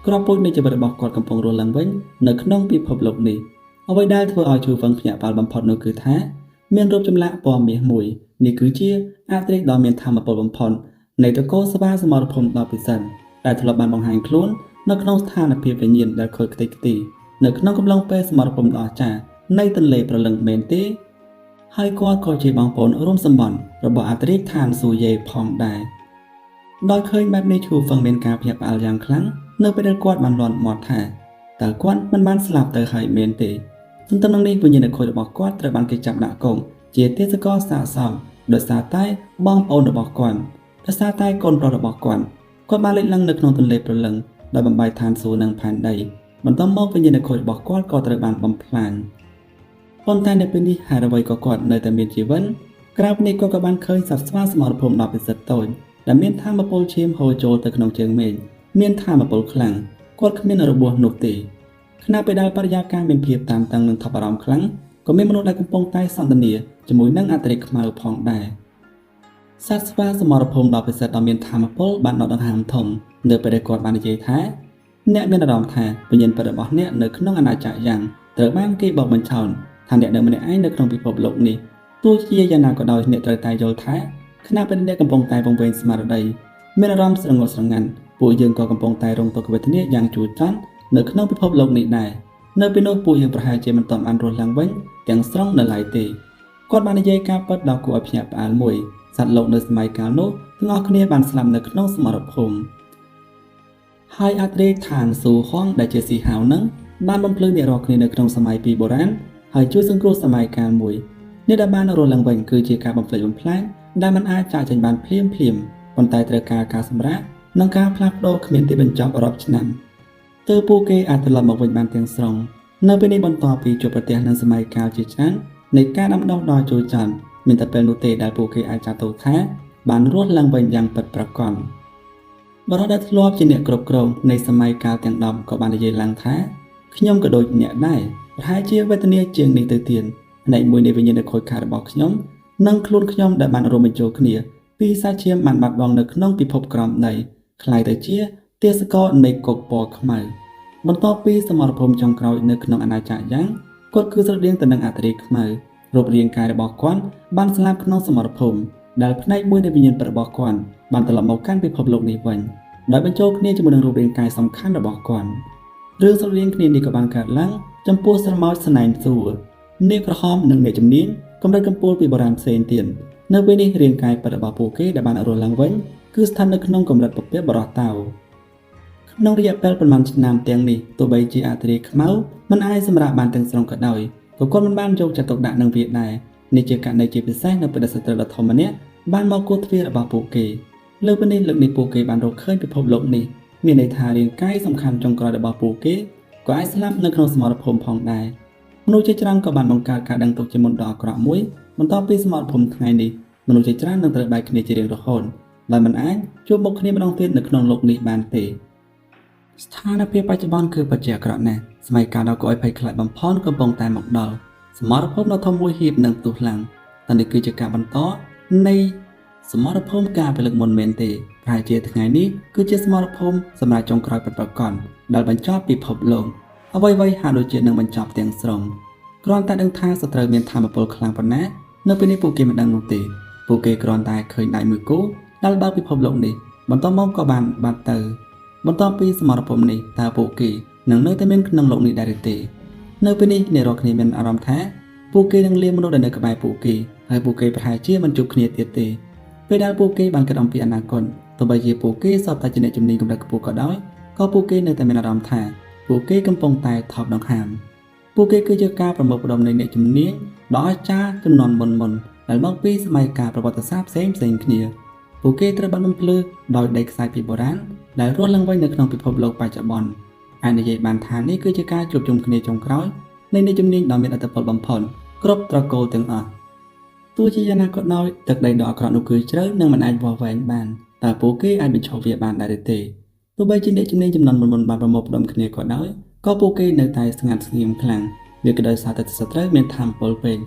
គ្រាប់ពូជនៃជីវិតរបស់គាត់កំពុងរស់ឡើងវិញនៅក្នុងពិភពលោកនេះអ្វីដែលធ្វើឲ្យឈូហ្វឹងភ្ញាក់ផ្អើលបំផុតនោះគឺថាមានរូបចម្លាក់ពណ៌មាសមួយនេះគឺជាអត្រីដ៏មានធម៌ពលបំផុតនៃតកោសបាសមរភូមិដ៏ពិសិដ្ឋដែលធ្លាប់បានបង្ហាញខ្លួននៅក្នុងស្ថានភាពវិញ្ញាណដែលខូចខ្ទេចខ្ទី នៅក្នុងកំឡុងពេលសមរភូមិដ៏អស្ចារ្យនៃទន្លេប្រលឹងមែនទេហើយគាត់ក៏ជាបងប្អូនរួមសម្បត្តិរបស់អត្រីឋានស៊ូយេផងដែរដោយឃើញបែបនេះឈូហ្វឹងមានការភ្ញាក់ផ្អើលយ៉ាងខ្លាំងនៅពេលដែលគាត់បានលាន់មាត់ថាតើគាត់មិនបានស្លាប់ទៅហើយមែនទេទន្ទឹមនឹងនេះវិញ្ញាណខូចរបស់គាត់ត្រូវបានគេចាប់ដាក់គុកជាទេសកលសាកសមដោយសារតែបងប្អូនរបស់គាត់ដោយសារតែកូនប្រុសរបស់គាត់បានលេចឡើងនៅក្នុងទន្លេប្រលឹងដោយបំបាយឋានសួគ៌និងផែនដីបន្ទាប់មកវិញ្ញាណខូចរបស់គាត់ក៏ត្រូវបានបំផ្លាញប៉ុន្តែនៅពេលនេះហេតុអ្វីក៏គាត់នៅតែមានជីវិតក្រៅពីនេះគាត់ក៏បានឃើញសត្វស្វាសមរភូមិដ៏ពិសិដ្ឋតូចដែលមានថាមពលឈាមហូរចូលទៅក្នុងជើងមេឃមានថាមពលខ្លាំងគាត់គ្មានរបួសនោះទេខណៈពេលដែលបរិយាកាសមានភាពតានតឹងនិងថប់បារម្ភខ្លាំងក៏មានមនុស្សដែលកំពុងតែសន្ទនាជាមួយនឹងអត្រីខ្មៅផងដែរសត្វស្វាសមរភូមិដ៏ពិសិដ្ឋដ៏មានថាមពលបានដកដង្ហើមធំនៅពេលដែលគាត់បាននិយាយថាអ្នកមានអារម្មណ៍ថាវិញ្ញាណពិតរបស់អ្នកនៅក្នុងអាណាចក្រយ៉ាងត្រូវបានគេបោកបញ្ឆោតថាអ្នកនៅម្នាក់ឯងនៅក្នុងពិភពលោកនេះទោះជាយ៉ាងណាក៏ដោយអ្នកត្រូវតែយល់ថាខណៈពេលអ្នកកំពុងតែវង្វេងស្មារតីមានអារម្មណ៍ស្រងត់ស្រងាត់ពួកយើងក៏កំពុងតែរងទុក្ខវេទនាយ៉ាងជួរចត់នៅក្នុងពិភពលោកនេះដែរនៅពេលនោះពួកយើងប្រហែលជាមិនទាន់បានរស់ឡើងវិញទាំងស្រុងនៅឡើយទេគាត់បាននិយាយការពិតដល់គួរឲ្យភ្ញាក់ផ្អើលមួយសត្វលោកនៅសម័យកាលនោះទាំងអស់គ្នាបានស្លាប់នៅក្នុងសមរភូមិហើយអត្រីឋានស៊ូហងដែលជាស៊ីហាវនឹងបានបំភ្លឺអ្នករាល់គ្នានៅក្នុងសម័យពីបុរាណហើយជួយសង្គ្រោះសម័យកាលមួយអ្នកដែលបានរស់ឡើងវិញគឺជាការបំភ្លេចបំផ្លាញដែលមិនអាចចាកចេញបានភ្លាមប៉ុន្តែត្រូវការសម្រាកនិងការផ្លាស់ប្ដូរគ្មានទីបញ្ចប់រាប់ឆ្នាំទើបពួកគេអាចត្រឡប់មកវិញបានទាំងស្រុងនៅពេលនេះបន្ទាប់ពីជួបប្រទះនឹងសម័យកាលជាច្រើននៃការដាំដុះដ៏ជោគជ័យមានតែពេលនោះទេដែលពួកគេអាចចាត់ទុកថាបានរស់ឡើងវិញយ៉ាងពិតប្រាកដបរិបទដែលធ្លាប់ជាអ្នកគ្រប់គ្រងនៃសម័យកាលទាំង10ក៏បាននិយាយឡើងថាខ្ញុំក៏ដូចអ្នកដែរប្រហែលជាវេទនាជាងនេះទៅទៀតផ្នែកមួយនៃវិញ្ញាណខូចខាតរបស់ខ្ញុំនិងខ្លួនខ្ញុំដែលបានរួមបញ្ចូលគ្នាពីសាច់ឈាមបានបាត់បង់នៅក្នុងពិភពក្រោមដីคล้ายទៅជាទេសកលនៃគុកពណ៌ខ្មៅបន្ទាប់ពីសមរភូមិចុងក្រោយនៅក្នុងអាណាចក្រយ៉ាងគាត់គឺស្រដៀងទៅនឹងអត្រីខ្មៅរូបរាងកាយរបស់គាត់បានស្លាប់ក្នុងសមរភូមិដែលផ្នែកមួយនៃវិញ្ញាណរបស់គាត់បានត្រឡប់មកកាន់ពិភពលោកនេះវិញដោយបញ្ចូលគ្នាជាមួយនឹងរូបរាងកាយសំខាន់របស់គាត់រឿងស្រដៀងគ្នានេះក៏បានកើតឡើងចំពោះស្រមោចស្នែងសួរនាគក្រហមនិងអ្នកជំនាញកម្រិតកម្ពស់ពីបុរាណផ្សេងទៀតនៅពេលនេះរាងកាយពិតរបស់ពួកគេដែលបានរស់ឡើងវិញគឺស្ថិតនៅក្នុងកម្រិតពពាបរោះតៅក្នុងរយៈពេលប្រមាណឆ្នាំទាំងនេះទោះបីជាអត្រីខ្មៅមិនអាចសម្រាប់បានទាំងស្រុងក៏ដោយក៏គាត់មិនបានយកចិត្តទុកដាក់នឹងវាដែរនេះជាករណីជាពិសេសនៅពេលដែលសត្រូវដ៏ធំម្នាក់បានមកគោះទ្វាររបស់ពួកគេលើកនេះពួកគេបានរកឃើញពិភពលោកនេះមានន័យថារាងកាយសំខាន់ចុងក្រោយរបស់ពួកគេក៏អាចស្លាប់នៅក្នុងសមរភូមិផងដែរមនុស្សជាច្រើនក៏បានបង្កើតការដឹងទុកជាមុនដ៏អាក្រក់មួយបន្ទាប់ពីសមរភូមិថ្ងៃនេះមនុស្សជាច្រើននឹងត្រូវបែកគ្នាជារៀងរហូតដែលមិនអាចជួបមុខគ្នាម្ដងទៀតនៅក្នុងលោកនេះបានទេស្ថានភាពបច្ចុប្បន្នគឺពិតជាអាក្រក់ណាស់សម័យកាលដ៏គួរឲ្យភ័យខ្លាចបំផុតកំពុងតែមកដល់សមរភូមិដ៏ធំមួយហៀបនឹងផ្ទុះឡើងតែនេះគឺជាការបន្តនៃសមរភូមិការផលិតមុនមែនទេប្រហែលជាថ្ងៃនេះគឺជាសមរភូមិសម្រាប់ចុងក្រោយពិតប្រាកដដែលបញ្ចប់ពិភពលោកអ្វីៗហាក់ដូចជានឹងបញ្ចប់ទាំងស្រុងគ្រាន់តែដឹងថាសត្រូវមានធម៌ពលខ្លាំងប៉ុណ្ណានៅពេលនេះពួកគេមិនដឹងនោះទេពួកគេគ្រាន់តែឃើញដៃមួយគូដែលបើកពិភពលោកនេះបន្តមកក៏បានបាត់ទៅបន្ទាប់ពីសមរភូមិនេះតើពួកគេនឹងនៅតែមានក្នុងលោកនេះដែរឬទេនៅពេលនេះអ្នករាល់គ្នាមានអារម្មណ៍ថាពួកគេនឹងលាមនុស្សដែលនៅក្បែរពួកគេហើយពួកគេប្រហែលជាមិនជួបគ្នាទៀតទេពេលដែលពួកគេបានគិតអំពីអនាគតទោះបីជាពួកគេសពតែជាអ្នកជំនាញកម្រិតខ្ពស់ក៏ដោយក៏ពួកគេនៅតែមានអារម្មណ៍ថាពួកគេកំពុងតែថប់ដង្ហើមពួកគេគឺជាការប្រមូលផ្ដុំនៃអ្នកជំនាញដ៏អស្ចារ្យចំនួនមុនដែលមកពីសម័យកាលប្រវត្តិសាស្ត្រផ្សេងគ្នាពួកគេត្រូវបានបំភ្លឺដោយដីខ្សែពីបុរាណដែលរស់ឡើងវិញនៅក្នុងពិភពលោកបច្ចុប្បន្នអាចនិយាយបានថានេះគឺជាការជួបជុំគ្នាចុងក្រោយនៃអ្នកជំនាញដ៏មានឥទ្ធិពលបំផុតគ្រប់ត្រកូលទាំងអស់ទោះជាយ៉ាងណាក៏ដោយទឹកដីដ៏អាក្រក់នោះគឺជ្រៅនិងមិនអាចវាស់វែងបានតើពួកគេអាចបញ្ឈប់វាបានដែរឬទេទោះបីជាអ្នកជំនាញចំនួនមុនបានប្រមូលផ្ដុំគ្នាក៏ដោយក៏ពួកគេនៅតែស្ងាត់ស្ងៀមខ្លាំងវាក៏ដោយសារតែសត្រូវមានថាមពលពេក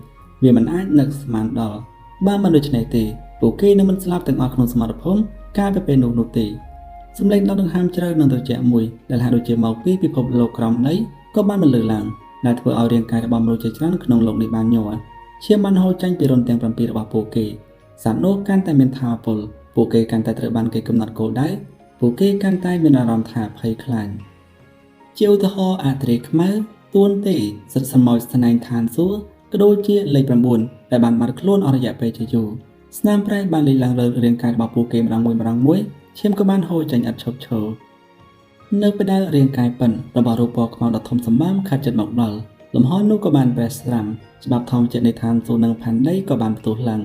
វាមិនអាចនឹកស្មានដល់បើមិនដូច្នេះទេពួកគេនឹងមិនស្លាប់ទាំងអស់ក្នុងសមរភូមិកាលពីពេលនោះទេសម្លេងដកដង្ហើមជ្រៅនិងត្រជាក់មួយដែលហាក់ដូចជាមកពីពិភពលោកក្រោមដីក៏បានបន្លឺឡើងដែលធ្វើឲ្យរាងកាយរបស់មនុស្សជាច្រើនក្នុងលោកនេះបានញ័រឈាមបានហូរចេញពីរន្ធទាំង7របស់ពួកគេសត្វនោះកាន់តែមានថាមពលពួកគេកាន់តែត្រូវបានគេកំណត់គោលដៅពួកគេកាន់តែមានអារម្មណ៍ថាភ័យខ្លាចជាឧទាហរណ៍អត្រីខ្មៅ ទួនទេសិទ្ធិសមោចស្នែងឋានសួគ៌ក៏ដូចជាលេខ9ដែលបានបាត់ខ្លួនអស់រយៈពេលជាយូរស្នាមប្រេះបានលេចឡើងលើរាងកាយរបស់ពួកគេម្ដងមួយឈាមក៏បានហូរចេញឥតឈប់ឈរនៅពេលដែលរាងកាយប៉ិនរបស់រូបពណ៌ខ្មៅដ៏ធំសម្បើមខាត់ចិត្តមកដល់លំហនោះក៏បានប្រេះស្រាំច្បាប់ធម្មជាតិនៃឋានសួគ៌និងផែនដីក៏បានផ្ទុះឡើង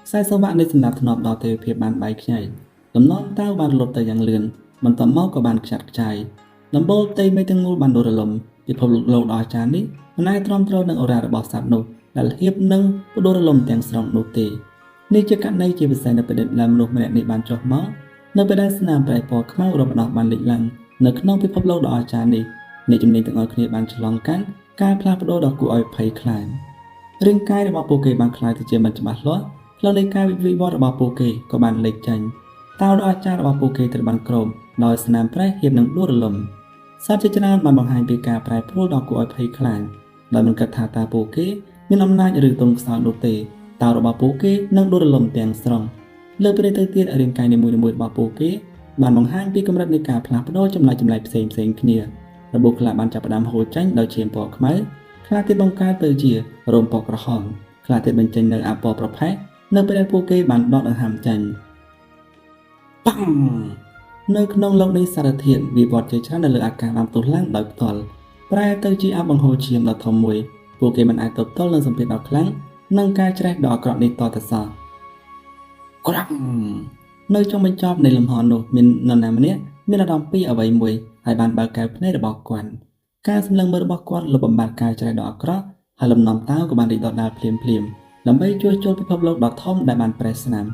ខ្សែសង្វាក់នៃសម្ដាប់ធ្នាប់ដល់ទេវភាពបានបែកខ្ញែកលំនាំតៅបានលុតទៅយ៉ាងលឿនបន្ទាប់មកក៏បានខ្ចាត់ខ្ចាយដំបូលផ្ទៃមេឃទាំងមូលបានដួលរលំពិភពលោកដ៏អស្ចារ្យនេះមិនអាចទ្រាំទ្រនឹងអូរ៉ារបស់សត្វនោះដែលហៀបនឹងផ្ដួលរលំទាំងស្រុងនោះទេនេះជាករណីជាពិសេសនៅពេលដែលមនុស្សម្នាក់នេះបានចុះមកនៅពេលដែលស្នាមប្រេះពណ៌ខ្មៅរបស់បានលេចឡើងនៅក្នុងពិភពលោកដ៏អស្ចារ្យនេះអ្នកជំនាញទាំងអស់គ្នាបានឆ្លងកាត់ការផ្លាស់ប្ដូរដ៏គួរឲ្យភ័យខ្លាចរាងកាយរបស់ពួកគេបានคล้ายទៅជាមិនច្បាស់លាស់ផ្លូវនៃការវិវត្តរបស់ពួកគេក៏បានលេចចេញតៅដ៏អស្ចារ្យរបស់ពួកគេត្រូវបានក្រោមដោយស្នាមប្រេះហៀបនឹងដួលរលំសត្វជាច្រើនបានបង្ហាញពីការប្រែប្រួលដ៏គួរឲ្យភ័យខ្លាចដោយមិនគិតថាតើពួកគេមានអំណាចឬទង់ខ្សោយនោះទេតៅរបស់ពួកគេនឹងដួលរលំទាំងស្រុងលើពីនេះទៅទៀតរាងកាយនីមួយៗរបស់ពួកគេបានបង្ហាញពីកម្រិតនៃការផ្លាស់ប្ដូរចម្លែកផ្សេងគ្នារបបខ្លះបានចាប់ផ្ដើមហូរចេញដោយឈាមពណ៌ខ្មៅខ្លះទៀតបង្កើតទៅជារោមពណ៌ក្រហមខ្លះទៀតបញ្ចេញនៅអាពណ៌ប្រផេះនៅពេលដែលពួកគេបានដកដង្ហើមចេញប៉ាំងនៅក្នុងលោកនេះសារធាតុវិវត្តជាច្រើននៅលើអាកាសបានផ្ទុះឡើងដោយផ្ទាល់ប្រែទៅជាអាប់បង្ហូរឈាមដ៏ធំមួយពួកគេមិនអាចទប់ទល់នឹងសម្ពាធដ៏ខ្លាំងនិងការច្រេះដ៏អាក្រក់នេះតទៅសោះក្រាំនៅចុងបញ្ចប់នៃលំហនោះមាននរណាម្នាក់មានអារម្មណ៍ពីអ្វីមួយហើយបានបើកកែវភ្នែករបស់គាត់ការសម្លឹងមើលរបស់គាត់លុបបំបាត់ការច្រេះដ៏អាក្រក់ហើយលំនាំតៅក៏បានរីកដុះដាលភ្លាមដើម្បីជួយចូលពិភពលោកដ៏ធំដែលបានប្រេះស្នាម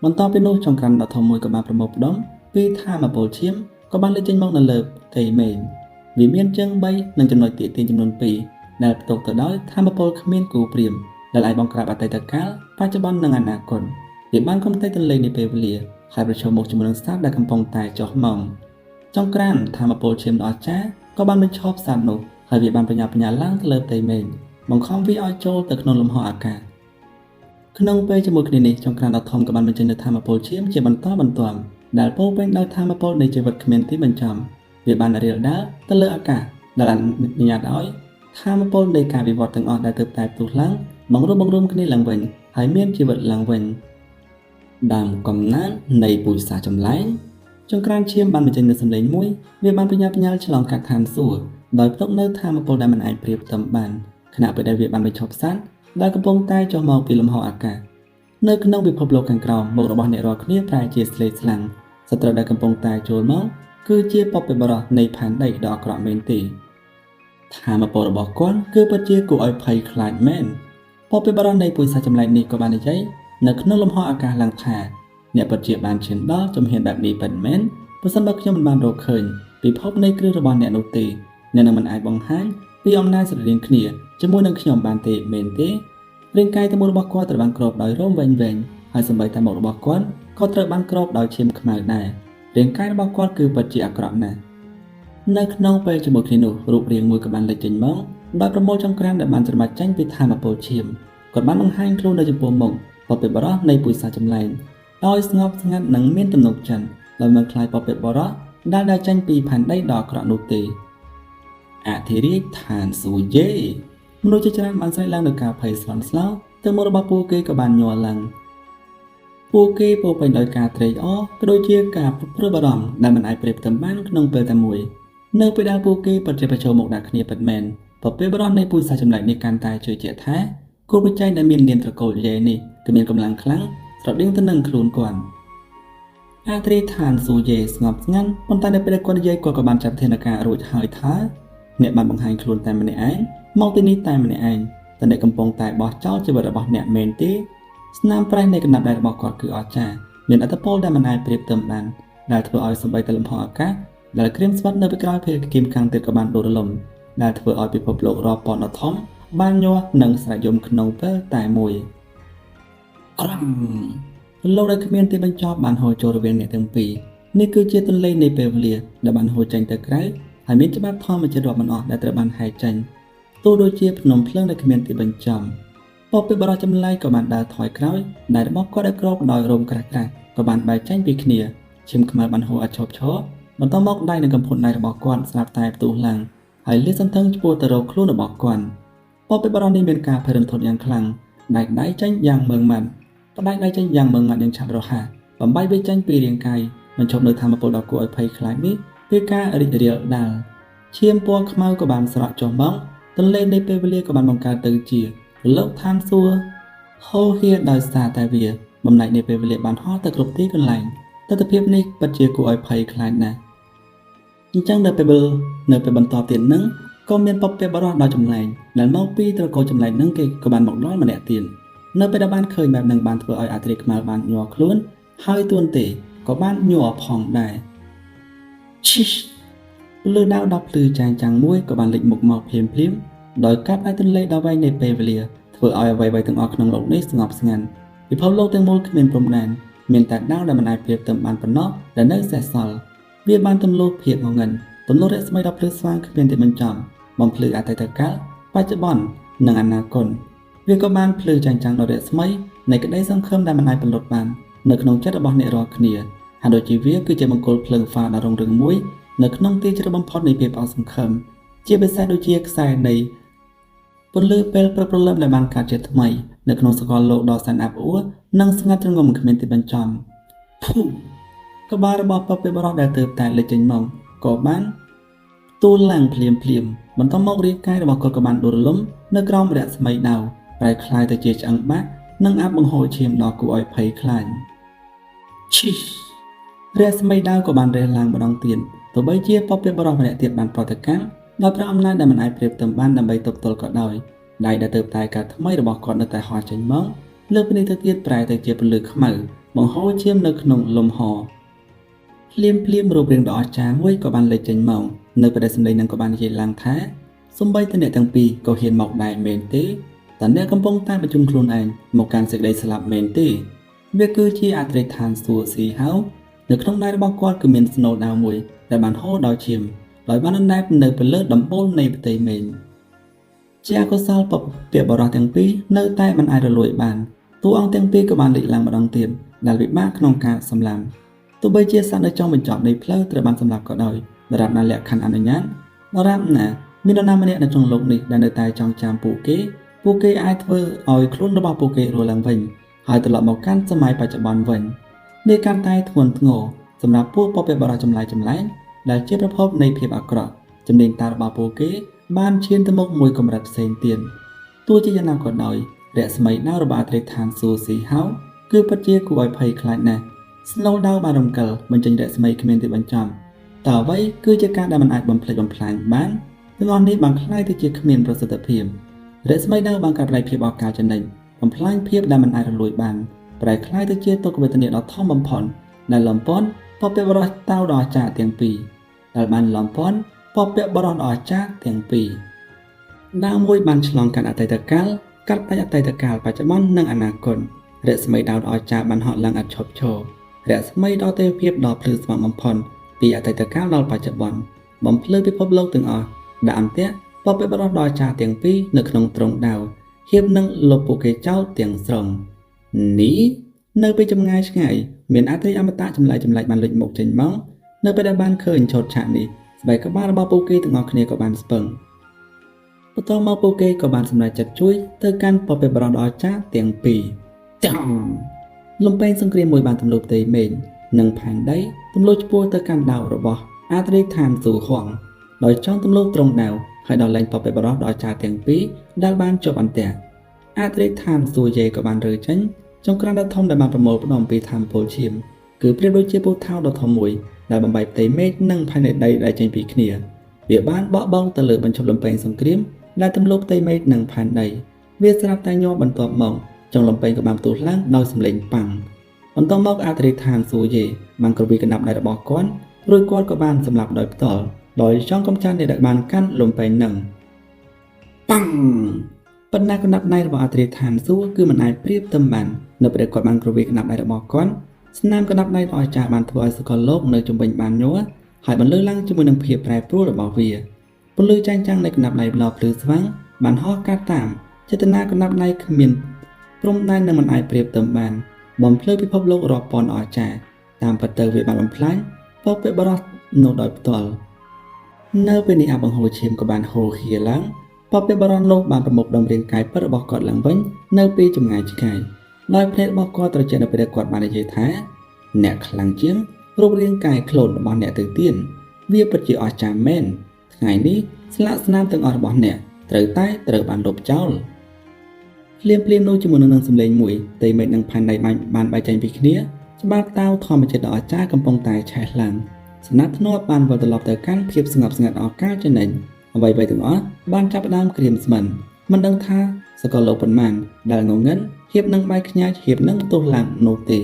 បន្ទាប់ពីនោះចង្ក្រានដ៏ធំមួយក៏បានប្រមូលផ្ដុំពីថាមពលឈាមក៏បានលេចចេញមកនៅលើផ្ទៃមេឃវាមានជើង3និងចំណុចទាក់ទាញចំនួន2ដែលផ្ទុកទៅដោយថាមពលគ្មានគូព្រាមដែលអាចបង្ក្រាបអតីតកាលបច្ចុប្បន្ននិងអនាគតវាបានកំទេចទន្លេនៃពេលវេលាហើយប្រឈមមុខជាមួយនឹងសត្វដែលកំពុងតែចុះមកចង្ក្រានថាមពលឈាមដ៏អស្ចារ្យក៏បានបញ្ឈប់សត្វនោះហើយវាបានបញ្ញាឡើងទៅលើផ្ទៃមេឃបង្ខំវាឲ្យចូលទៅក្នុងលំហអាកាសក្នុងពេលជាមួយគ្នានេះចង្ក្រានដ៏ធំក៏បានបញ្ចេញនូវថាមពលឈាមជាបន្តដែលពោពេញដោយថាមពលនៃជីវិតគ្មានទីបញ្ចប់វាបានរាលដាលទៅលើអាកាសដែលអនុញ្ញាតឲ្យថាមពលនៃការវិវត្តទាំងអស់ដែលទើបតែផ្ទុះឡើងបង្រួមគ្នាឡើងវិញហើយមានជីវិតឡើងវិញដើមកំណើតនៃពុយសាចម្លែងចង្ក្រានឈាមបានបញ្ចេញនូវសំឡេងមួយវាបានបញ្ញាឆ្លងកាត់ឋានសួគ៌ដោយផ្ទុកនៅថាមពលដែលមិនអាចប្រៀបផ្ទឹមបានខណៈពេលដែលវាបានបញ្ឈប់សัตว์ដែលកំពុងតែចុះមកពីលំហអាកាសនៅក្នុងពិភពលោកខាងក្រោមមុខរបស់អ្នករាល់គ្នាប្រែជាស្លេកស្លាំងសត្រូវដែលកំពុងតែចូលមកគឺជាពពកបរោះនៃផែនដីដ៏អាក្រក់មែនទេថាមពលរបស់គាត់គឺពិតជាគួរឲ្យភ័យខ្លាចមែនពពកបរោះនៃពុយសាចម្លែកនេះក៏បាននិយាយនៅក្នុងលំហអាកាសឡើងថាអ្នកពិតជាបានឈានដល់ជំហានបែបនេះពិតមែនប្រសិនបើខ្ញុំមិនបានរកឃើញពិភពនៃគ្រឹះរបស់អ្នកនោះទេអ្នកនឹងមិនអាចបង្ហាញពីអំណាចស្រដៀងគ្នាជាមួយនឹងខ្ញុំបានទេមែនទេរាងកាយទាំងមូលរបស់គាត់ត្រូវបានគ្របដោយរោមវែងហើយសម្បីតែមុខរបស់គាត់ក៏ត្រូវបានគ្របដោយឈាមខ្មៅដែររាងកាយរបស់គាត់គឺពិតជាអាក្រក់ណាស់នៅក្នុងពេលជាមួយគ្នានោះរូបរាងមួយក៏បានលេចចេញមកដោយប្រមូលចង្ក្រានដែលបានច្របាច់ចេញពីថាមពលឈាមគាត់បានបង្ហាញខ្លួននៅចំពោះមុខពពកបរោះនៃពុយសាចម្លែងដោយស្ងប់ស្ងាត់និងមានទំនុកចិត្តដោយមិនខ្លាចពពកបរោះដែលដើរចេញពីផែនដីដ៏អាក្រក់នោះទេអធិរាជឋានសួគ៌យេមនុស្សជាច្រើនបានស្រែកឡើងដោយការភ័យស្លន់ស្លោទៅមុខរបស់ពួកគេក៏បានញ័រឡើងពួកគេពោពេញដោយការត្រេកអរក៏ដូចជាការព្រួយបារម្ភដែលមិនអាចប្រៀបផ្ទឹមបានក្នុងពេលតែមួយនៅពេលដែលពួកគេពិតជាប្រឈមមុខដាក់គ្នាពិតមែនពពកបរោះនៃពុយសាចម្លែកនេះកាន់តែជឿជាក់ថាគោលវិច័យដែលមាននាមត្រកូលយេនេះគឺមានកម្លាំងខ្លាំងស្រដៀងទៅនឹងខ្លួនគាត់អធិរាជឋានសួគ៌យេស្ងប់ស្ងាត់ប៉ុន្តែនៅពេលគាត់និយាយគាត់ក៏បានចាត់ធានការរួចហើយថាអ្នកបានបង្ហាញខ្លួនតែម្នាក់ឯងមកទីនេះតែម្នាក់ឯងតែអ្នកកំពុងតែបោះចោលជីវិតរបស់អ្នកមែនទេស្នាមប្រេះនៃកណ្ដាប់ដៃរបស់គាត់គឺអស្ចារ្យមានឥទ្ធិពលដែលមិនអាចប្រៀបផ្ទឹមបានដែលធ្វើឲ្យសម្បីតែលំហអាកាសដែលក្រៀមស្វិតនៅពីក្រោយភេទគីមខាងទៀតក៏បានដួលរលំដែលធ្វើឲ្យពិភពលោករាប់ពាន់ដ៏ធំបានញាស់និងស្រែកយំក្នុងពេលតែមួយក្រាំលោកដែលគ្មានទីបញ្ចប់បានហូរចូលរវាងអ្នកទាំងពីរនេះគឺជាទន្លេនៃពេលវេលាដែលបានហូរចេញទៅក្រៅហើយមានច្បាប់ធម្មជាតិរាប់មិនអស់ដែលត្រូវបានហែកចេញទោះដូចជាភ្នំភ្លើងដែលគ្មានទីបញ្ចប់ពពកបរោះចម្លែកក៏បានដើរថយក្រោយដែលរបស់គាត់ដែលគ្របដោយរោមក្រាស់ក៏បានបែកចេញពីគ្នាឈាមខ្មៅបានហូរអត់ឈប់ឈរបន្តមកដៃនិងកំផុតដៃរបស់គាត់ស្រាប់តែផ្ទុះឡើង ហើយលាតសន្ធឹងឆ្ពោះទៅរកខ្លួនរបស់គាត់បបិបរនេះមានការភ័យរន្ធត់យ៉ាងខ្លាំងដៃចេញយ៉ាងម៉ឺងម៉ាត់ផ្ដាច់ដៃចេញយ៉ាងម៉ឺងម៉ាត់យ៉ាងឆាប់រហ័សបំបីវាចេញពីរាងកាយមិនឈប់នៅធម្មពលដ៏គួរឲ្យភ័យខ្លាចនេះគឺការរីករាលដាលឈាមពណ៌ខ្មៅក៏បានស្រក់ចុះមកទន្លេនៃពេលវេលាក៏បានបង្កើតទៅជារលកឋានសួគ៌ហូរហៀរដោយសារតែវាបំណាច់នៃពេលវេលាបានហោះទៅគ្រប់ទីកន្លែងទស្សនវិជ្ជានេះពិតជាគួរឲ្យភ័យខ្លាចណាស់អញ្ចឹងនៅពេលបន្តទៀតនឹងក៏មានបព្វបរោះដ៏ចម្លែងដែលមកពីត្រកូលចម្លែងនឹងគេក៏បានមកដល់ម្នាក់ទៀតនៅពេលដែលបានឃើញបែបនឹងបានធ្វើឲ្យអាត្រីខ្មៅបានញ័រខ្លួនហើយទួនទេក៏បានញ័រផងដែរឈីលឺដាវដល់ភ្លឺចាងចាំងមួយក៏បានលេចមុខមកភ្លាមដោយកាត់ឲ្យទន្លេដ៏វែងនៃពេលវេលាធ្វើឲ្យអ្វីៗទាំងអស់ក្នុងโลกនេះស្ងប់ស្ងាត់ពិភពលោកទាំងមូលគ្មានព្រំដែនមានតែដាវដែលមិនអាចប្រៀបទៅបានប៉ុណ្ណោះដែលនៅសេសសល់វាបានទម្លុះភាពងងឹនទម្លុះរស្មីដ៏ភ្លឺស្វាងគ្មានទីបញ្ចប់បំភ្លឺអតីតកាលបច្ចុប្បន្ននិងអនាគតវាក៏បានភ្លឺចាំងចាំងដល់រស្មីនៃក្តីសង្ឃឹមដែលមិនអាចបន្លត់បាននៅក្នុងចិត្តរបស់អ្នករាល់គ្នាហើយដូចជាវាគឺជាបង្គោលភ្លើងហ្វាដ៏រុងរឿងមួយនៅក្នុងទីជ្រៅបំផុតនៃភាពអស់សង្ឃឹមជាពិសេសដូចជាខ្សែនៃពន្លឺពេលព្រឹកព្រលឹមដែលបានកើតជាថ្មីនៅក្នុងសកលលោកដ៏សែនអាប់អួរនិងស្ងាត់ជ្រងំគ្មានទីបញ្ចប់ភូក្បាលរបស់បព្វបរោះដែលទើបតែលេចចេញមកក៏បានទូលឡើងភ្លាមបន្តមករាងកាយរបស់គាត់ក៏បានដួលរលំនៅក្រោមរស្មីដាវប្រែคล้ายទៅជាឆ្អឹងបាក់និងអាប់បង្ហូរឈាមដ៏គួរឲ្យភ័យខ្លាចឈីរស្មីដាវក៏បានរះឡើងម្ដងទៀតទោះបីជាបព្វបរោះម្នាក់ទៀតបានប្រតិកម្មដោយប្រើអំណាចដែលមិនអាចប្រៀបទៅបានដើម្បីទប់ទល់ក៏ដោយដៃដែលទើបតែកើតថ្មីរបស់គាត់នៅតែហោះចេញមកលើកពីនេះទៅទៀតប្រែទៅជាពន្លឺខ្មៅបង្ហូរឈាមនៅក្នុងលំហភ្លាមរូបរាងដ៏អស្ចារ្យមួយក៏បានលេចចេញមកនៅប្រទេសសម្លេងនឹងក៏បាននិយាយឡើងថាសំបីតអ្នកទាំងពីរក៏ហ៊ានមកដែរមែនទេតអ្នកកំពុងតែបញ្ជូនខ្លួនឯងមកកាន់សេចក្តីស្លាប់មែនទេវាគឺជាអត្រីឋានសួគ៌ស៊ីហៅនៅក្នុងដៃរបស់គាត់គឺមានស្នូលដាវមួយដែលបានហូរដល់ឈាមដោយបានអណ្ដែតនៅពីលើដំបូលនៃផ្ទៃមេឃជាអកុសលបព្វបរោះទាំងពីរនៅតែមិនអាចរលួយបានតួអង្គទាំងពីរក៏បានលេចឡើងម្ដងទៀតដែលពិបាកក្នុងការសម្លាប់ទោះបីជាសត្វនៅចុងបញ្ចប់នៃផ្លូវត្រូវបានសម្លាប់ក៏ដោយដរាបណាលក្ខខណ្ឌអនុញ្ញាតដរាបណាមាននរណាម្នាក់នៅក្នុងโลกនេះដែលនៅតែចង់ចាំពួកគេអាចធ្វើឲ្យខ្លួនរបស់ពួកគេរស់ឡើងវិញហើយត្រឡប់មកកាន់សម័យបច្ចុប្បន្នវិញនេះកាន់តែធ្ងន់ធ្ងរសម្រាប់ពួកបព្វបរោះចម្លែងដែលជាប្រភពនៃភាពអាក្រក់ជំនាញតារបស់ពួកគេបានឈានទៅមុខមួយកម្រិតផ្សេងទៀតទោះជាយ៉ាងណាក៏ដោយរស្មីដាវរបស់អត្រីឋានសួគ៌ស៊ីហៅគឺពិតជាគួរឲ្យភ័យខ្លាចណាស់ស្នូលដាវបានរំកិលបញ្ចេញរស្មីគ្មានទីបញ្ចប់តើអ្វីគឺជាការដែលមិនអាចបំភ្លេចបំផ្លាញបានទាំងអស់នេះបានคล้ายទៅជាគ្មានប្រសិទ្ធភាពរស្មីដាវបានកាត់ផ្ដាច់ភាពអកាលចំណេញបំផ្លាញភាពដែលមិនអាចរលួយបានប្រែคล้ายទៅជាទុក្ខវេទនាដ៏ធំបំផុតដែលលំពន់បព្វបរោះតាវដ៏អស្ចារ្យទាំងពីរដែលបានលំពន់បព្វបរោះដ៏អស្ចារ្យទាំងពីរដាវមួយបានឆ្លងកាត់អតីតកាលកាត់ផ្ដាច់អតីតកាលបច្ចុប្បន្ននិងអនាគតរស្មីដាវដ៏អស្ចារ្យបានហក់ឡើងឥតឈប់ឈររស្មីដ៏ទេវភាពដ៏ភ្លឺស្វាងបំផុតពីអតីតកាលដល់បច្ចុប្បន្នបំភ្លឺពិភពលោកទាំងអស់ដាក់អន្ទាក់បព្វបរោះដ៏អស្ចារ្យទាំងពីរនៅក្នុងទ្រង់ដាវហៀបនឹងលុបពួកគេចោលទាំងស្រុងនេះនៅពីចម្ងាយឆ្ងាយមានអត្រីអមតៈចម្លែកបានលេចមុខចេញមកនៅពេលដែលបានឃើញឈុតឆាកនេះស្បែកក្បាលរបស់ពួកគេទាំងអស់គ្នាក៏បានស្ពឹងបន្ទាប់មកពួកគេក៏បានសម្រេចចិត្តជួយទៅកាន់បព្វបរោះដ៏អស្ចារ្យទាំងពីរលំពេងសង្គ្រាមមួយបានទម្លុះផ្ទៃមេឃនិងផែនដីទម្លុះឆ្ពោះទៅកាន់ដាវរបស់អត្រីឋានសួគ៌ហងដោយចង់ទម្លុះត្រង់ដាវហើយដល់លែងបព្វបរោះដ៏អស្ចារ្យទាំងពីរដែលបានជាប់អន្ទាក់អត្រីឋានសួគ៌យេក៏បានរើចេញចង្ក្រានដ៏ធំដែលបានប្រមូលផ្ដុំពីថាមពលឈាមគឺប្រៀបដូចជាពូថៅដ៏ធំមួយដែលបំបែកផ្ទៃមេឃនិងផែនដីដែលចេញពីគ្នាវាបានបក់បោកទៅលើបញ្ឈប់លំពេងសង្គ្រាមដែលទម្លុះផ្ទៃមេឃនិងផែនដីវាស្រាប់តែញ័របន្ទាប់មកចុងលំពេងក៏បានផ្ទុះឡើងដោយសម្លេងប៉ាំងបន្ទាប់មកអត្រីឋានសួគ៌យេបានក្រវីកណ្ដាប់ដៃរបស់គាត់រួចគាត់ក៏បានសម្លាប់ដោយផ្ទាល់ដោយចង់កំចាត់អ្នកដែលបានកាន់លំពេងនឹងប៉ាំងប៉ុន្តែកណ្ដាប់ដៃរបស់អត្រីឋានសួគ៌គឺមិនអាចប្រៀបទៅបាននៅពេលគាត់បានក្រវីកណ្ដាប់ដៃរបស់គាត់ស្នាមកណ្ដាប់ដៃដ៏អស្ចារ្យបានធ្វើឲ្យសកលលោកនៅជំវិញបានញ័រហើយបន្លឺឡើងជាមួយនឹងភាពប្រែប្រួលរបស់វាពន្លឺចាំងចាំងនៃកណ្ដាប់ដៃដ៏ភ្លឺស្វាងបានហោះកាត់តាមចេតនាកណ្ដាប់ដៃគ្មានព្រំដែននឹងមិនអាចប្រៀបទៅបានបំភ្លឺពិភពលោករាប់ពាន់អស្ចារ្យតាមពិតទៅវាបានបំផ្លាញបព្វបរោះនៅដោយផ្ទាល់ នៅពេលនេះអាបង្ហូរឈាមក៏បានហូរហៀឡើងបបិបរណនោះបានប្រមុខដំរៀងកាយពិតរបស់គាត់ឡើងវិញនៅពីចម្ងាយឆ្ងាយដោយភ្នែករបស់គាត់ត្រជាក់នៅពេលគាត់បាននិយាយថាអ្នកខ្លាំងជាងរូបរាងកាយខ្លួនរបស់អ្នកទៅទៀតវាពិតជាអស្ចារ្យមែនថ្ងៃនេះស្លាកស្នាមទាំងអស់របស់អ្នកត្រូវបានលុបចោលភ្លាមនោះជាមួយនឹងសម្លេងមួយតែមេឃនិងផែនដីបានបែកចែងពីគ្នាច្បាប់តាវធម្មជាតិដ៏អស្ចារ្យកំពុងតែឆេះឡើងស្នាប់ធ្នាប់បានវិលត្រឡប់ទៅកាន់ភាពស្ងប់ស្ងាត់អស់កលចំណេញអ្វីៗទាំងអស់បានចាប់ផ្ដើមក្រៀមស្មិនមិនដឹងថាសកលលោកប៉ុន្មានដែលងងឹតហៀបនឹងបែកខ្ញាច់ហៀបនឹងទោសឡើងនោះទេ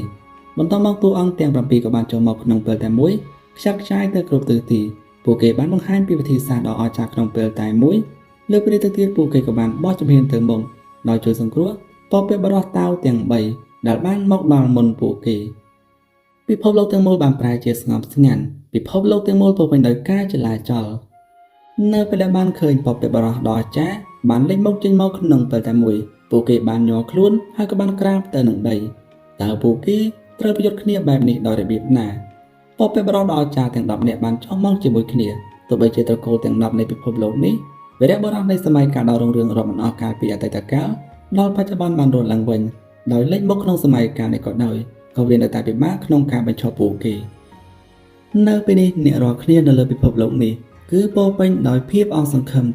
បន្តមកតួអង្គទាំង7ក៏បានចូលមកក្នុងពេលតែមួយខ្ចាត់ខ្ចាយទៅគ្រប់ទិសទីពួកគេបានបង្ហាញពីវិធីសាស្ត្រដ៏អស្ចារ្យក្នុងពេលតែមួយលើពីនេះទៅទៀតពួកគេក៏បានបោះជំហានទៅមុខដោយជួយសង្គ្រោះបបិបរោះតាវទាំង3ដែលបានមកដល់មុនពួកគេពិភពលោកទាំងមូលបានប្រែជាស្ងប់ស្ងាត់ពិភពលោកទាំងមូលពោពេញដោយការចលាចលនៅពេលដែលបានឃើញបបិបរោះដ៏អស្ចារ្យបានលេចមុខចេញមកក្នុងពេលតែមួយពួកគេបានញ័រខ្លួនហើយក៏បានក្រាបទៅនឹងដីតើពួកគេត្រូវប្រយុទ្ធគ្នាបែបនេះដោយរបៀបណាបបិបរោះដ៏អស្ចារ្យទាំង10នាក់បានចុះមកជាមួយគ្នាទោះបីជាត្រកូលទាំង10នៃពិភពលោកនេះវីរបុរសនៃសម័យកាលដ៏រុងរឿងរាប់មិនអស់កាលពីអតីតកាលដល់បច្ចុប្បន្នបានរស់ឡើងវិញដោយលេចមុខក្នុងសម័យកាលនេះក៏ដោយក៏វានៅតែពិបាកក្នុងការបញ្ឈប់ពួកគេនៅពេលនេះអ្នករាល់គ្នានៅលើពិភពលោកនេះគឺពោពេញដោយភាពអស់សង្ឃឹម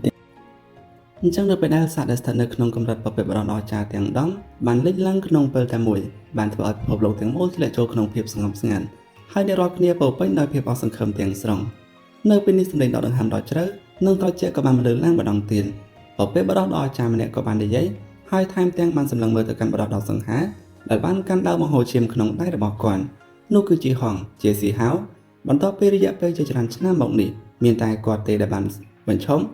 អញ្ចឹងនៅពេលដែលសត្វដែលស្ថិតនៅក្នុងកម្រិតបបិបរោះដ៏អស្ចារ្យទាំង10បានលេចឡើងក្នុងពេលតែមួយបានធ្វើឲ្យពិភពលោកទាំងមូលធ្លាក់ចូលក្នុងភាពស្ងប់ស្ងាត់ហើយអ្នករាល់គ្នាពោពេញដោយភាពអស់សង្ឃឹមទាំងស្រុងនៅពេលនេះសម្លេងដ៏ដង្ហើមដ៏ជ្រៅនិងត្រជាក់ក៏បានបន្លឺឡើងម្ដងទៀតបបិបរោះដ៏អស្ចារ្យម្នាក់ក៏បាននិយាយហើយថែមទាំងបានសម្លឹងមើលទៅកាន់បរិបទដ៏សង្ហាដែលបានកាន់ដើមបង្ហូរឈាមក្នុងដៃរបស់គាត់នោះគឺជាហងជាស៊ីហៅបន្ទាប់ពីរយៈពេលជាច្រើនឆ្នាំមកនេះមានតែគាត់ទេដែលបានបញ្ឈប់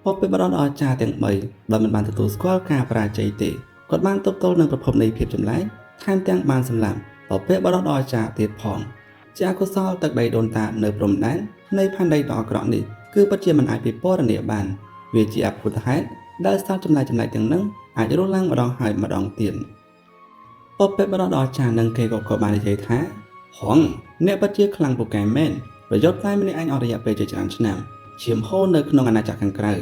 បបិបរោះដ៏អស្ចារ្យទាំង3ដោយមិនបានទទួលស្គាល់ការបរាជ័យទេគាត់បានទប់ទល់នឹងប្រភពនៃភាពចម្លែកថែមទាំងបានសម្លាប់បបិបរោះដ៏អស្ចារ្យទៀតផងជាអកុសលទឹកដីដូនតានៅព្រំដែននៃផែនដីដ៏អាក្រក់នេះគឺពិតជាមិនអាចពិពណ៌នាបានវាជាអភូតហេតុដែលសត្វចម្លែកទាំងនឹងអាចរស់ឡើងម្ដងហើយម្ដងទៀតបបិបរោះដ៏អស្ចារ្យនឹងគេក៏បាននិយាយថាហងអ្នកពិតជាខ្លាំងពូកែមែនប្រយុទ្ធតែម្នាក់ឯងអស់រយៈពេលជាច្រើនឆ្នាំឈាមហូរនៅក្នុងអាណាចក្រខាងក្រៅ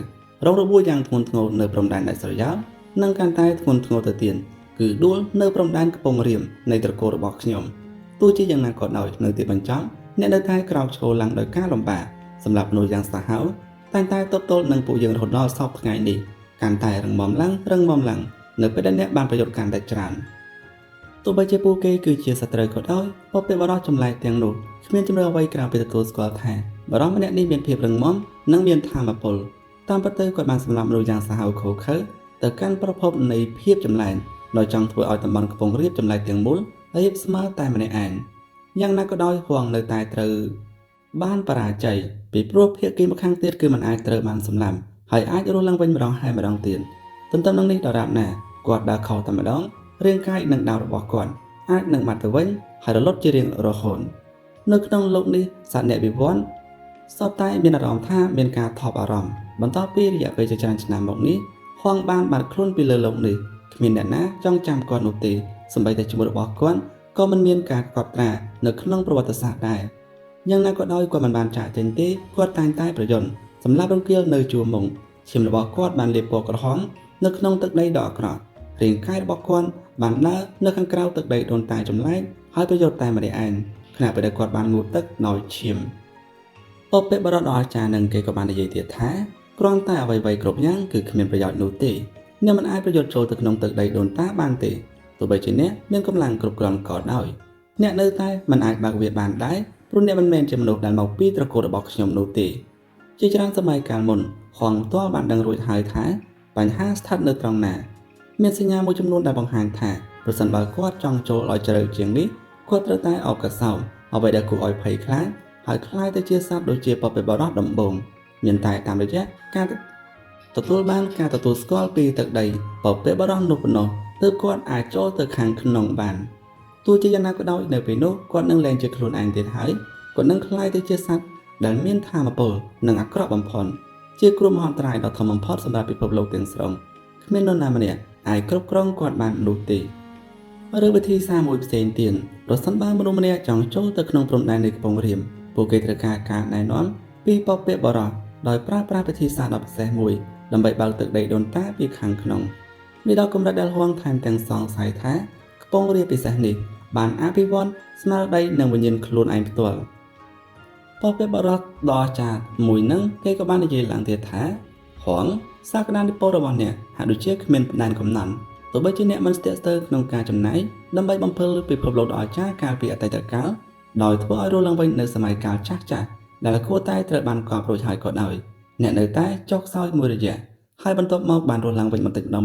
រងរបួសយ៉ាងធ្ងន់ធ្ងរនៅព្រំដែនដាច់ស្រយាលនិងកាន់តែធ្ងន់ធ្ងរទៅទៀតគឺដួលនៅព្រំដែនកំពង់រាមនៃត្រកូលរបស់ខ្ញុំទោះជាយ៉ាងណាក៏ដោយនៅទីបញ្ចប់អ្នកនៅតែក្រោកឈរឡើងដោយការលំបាកសម្រាប់មនុស្សយ៉ាងសាហាវតែទប់ទល់នឹងពួកយើងរហូតដល់សពថ្ងៃនេះកាន់តែរឹងមាំឡើងនៅពេលដែលអ្នកបានប្រយុទ្ធកាន់តែច្រើនទោះបីជាពួកគេគឺជាសត្រូវក៏ដោយបបិបរោះចម្លែកទាំងនោះគ្មានជំនឿអ្វីក្រៅពីទទួលស្គាល់ថាបរិសម្នាក់នេះមានភាពរឹងមាំនិងមានថាមពលតាមពិតទៅគាត់បានសម្លាប់មនុស្សយ៉ាងសាហាវឃោរឃៅទៅកាន់ប្រភពនៃភាពចម្លែកដោយចង់ធ្វើឲ្យតំបន់កំពង់រាបចម្លែកទាំងមូលរាបស្មើតែម្នាក់ឯងយ៉ាងណាក៏ដោយហួងនៅតែត្រូវបានបរាជ័យពីព្រោះភាគីម្ខាងទៀតគឺមិនអាចត្រូវបានសម្លាប់ហើយអាចរស់ឡើងវិញម្ដងហើយម្ដងទៀតទន្ទឹមនឹងនេះដរាបណាគាត់ដើរខុសតែម្ដងរាងកាយនិងដាវរបស់គាត់អាចនឹងបាត់ទៅវិញហើយរលត់ជារៀងរហូតនៅក្នុងលោកនេះសត្វអ្នកវិវ័នសពតែមានអារម្មណ៍ថាមានការថប់អារម្មណ៍បន្ទាប់ពីរយៈពេលជាច្រើនឆ្នាំមកនេះហួងបានបាត់ខ្លួនពីលើលោកនេះគ្មានអ្នកណាចង់ចាំគាត់នោះទេសម្បីតែឈ្មោះរបស់គាត់ក៏មិនមានការកត់ត្រានៅក្នុងប្រវត្តិសាស្ត្រដែរយ៉ាងណាក៏ដោយគាត់មិនបានចាក់ចេញទេគាត់តែងតែប្រយ័ត្នសម្រាប់រង្គាលនៅជួរមុខឈាមរបស់គាត់បានលាបពណ៌ក្រហមនៅក្នុងទឹកដីដ៏អាក្រក់រាងកាយរបស់គាត់បានដើរនៅខាងក្រៅទឹកដីដូនតាចម្លែកហើយប្រយុទ្ធតែម្នាក់ឯងខណៈពេលដែលគាត់បានងូតទឹកដោយឈាមបបិបរោះដ៏អស្ចារ្យនឹងគេក៏បាននិយាយទៀតថាគ្រាន់តែអ្វីៗគ្រប់យ៉ាងគឺគ្មានប្រយោជន៍នោះទេអ្នកមិនអាចប្រយុទ្ធចូលទៅក្នុងទឹកដីដូនតាបានទេទោះបីជាអ្នកមានកម្លាំងគ្រប់គ្រាន់ក៏ដោយអ្នកនៅតែមិនអាចបើកវាបានដែរព្រោះអ្នកមិនមែនជាមនុស្សដែលមកពីត្រកូលរបស់ខ្ញុំនោះទេជាច្រើនសម័យកាលមុនហងទាល់បានដឹងរួចហើយថាបញ្ហាស្ថិតនៅត្រង់ណាមានសញ្ញាមួយចំនួនដែលបង្ហាញថាប្រសិនបើគាត់ចង់ចូលឲ្យជ្រៅជាងនេះគាត់ត្រូវតែអបកសោអ្វីដែលគួរឲ្យភ័យខ្លាចហើយខ្លាយទៅជាសត្វដូចជាបបិបរោះដំបងមានតែតាមរយៈការទទួលបានការទទួលស្គាល់ពីទឹកដីបបិបរោះនោះប៉ុណ្ណោះទើបគាត់អាចចូលទៅខាងក្នុងបានទោះជាយ៉ាងណាក៏ដោយនៅពេលនោះគាត់នឹងលែងជាខ្លួនឯងទៀតហើយគាត់នឹងខ្លាយទៅជាសត្វដែលមានថាមពលនិងអាក្រក់បំផុតជាគ្រោះមហន្តរាយដ៏ធំបំផុតសម្រាប់ពិភពលោកទាំងស្រុងគ្មាននរណាម្នាក់អាចគ្រប់គ្រងគាត់បាននោះទេឬវិធីសាស្ត្រមួយផ្សេងទៀតប្រសិនបើមនុស្សម្នាក់ចង់ចូលទៅក្នុងព្រំដែននៃកំពង់រាមពួកគេត្រូវការការណែនាំ ពីពពកបរោះដោយប្រើប្រាស់វិធីសាស្ត្រដ៏ពិសេសមួយដើម្បីបើកទឹកដីដូនតាពីខាងក្នុងនេះដល់កម្រិតដែលហួងថែមទាំងសង្ស័យថាខ្ពង់រាបពិសេសនេះបានអភិវឌ្ឍស្មារតីនិងវិញ្ញាណខ្លួនឯងផ្ទាល់ពពកបរោះដ៏ចាស់មួយនឹងគេក៏បាននិយាយឡើងទៀតថាហួងសក្តានុពលរបស់អ្នកហាក់ដូចជាគ្មានដែនកំណត់ទោះបីជាអ្នកមិនស្ទាក់ស្ទើរក្នុងការចំណាយដើម្បីបំពេញពិភពលោកដ៏អស្ចារ្យកាលពីអតីតកាលដោយធ្វើឲ្យរស់ឡើងវិញនៅសម័យកាលចាស់ៗដែលគួរតែត្រូវបានកប់រួចហើយក៏ដោយអ្នកនៅតែចុកសោយមួយរយៈហើយបន្ទាប់មកបានរស់ឡើងវិញបន្តិចម្ដង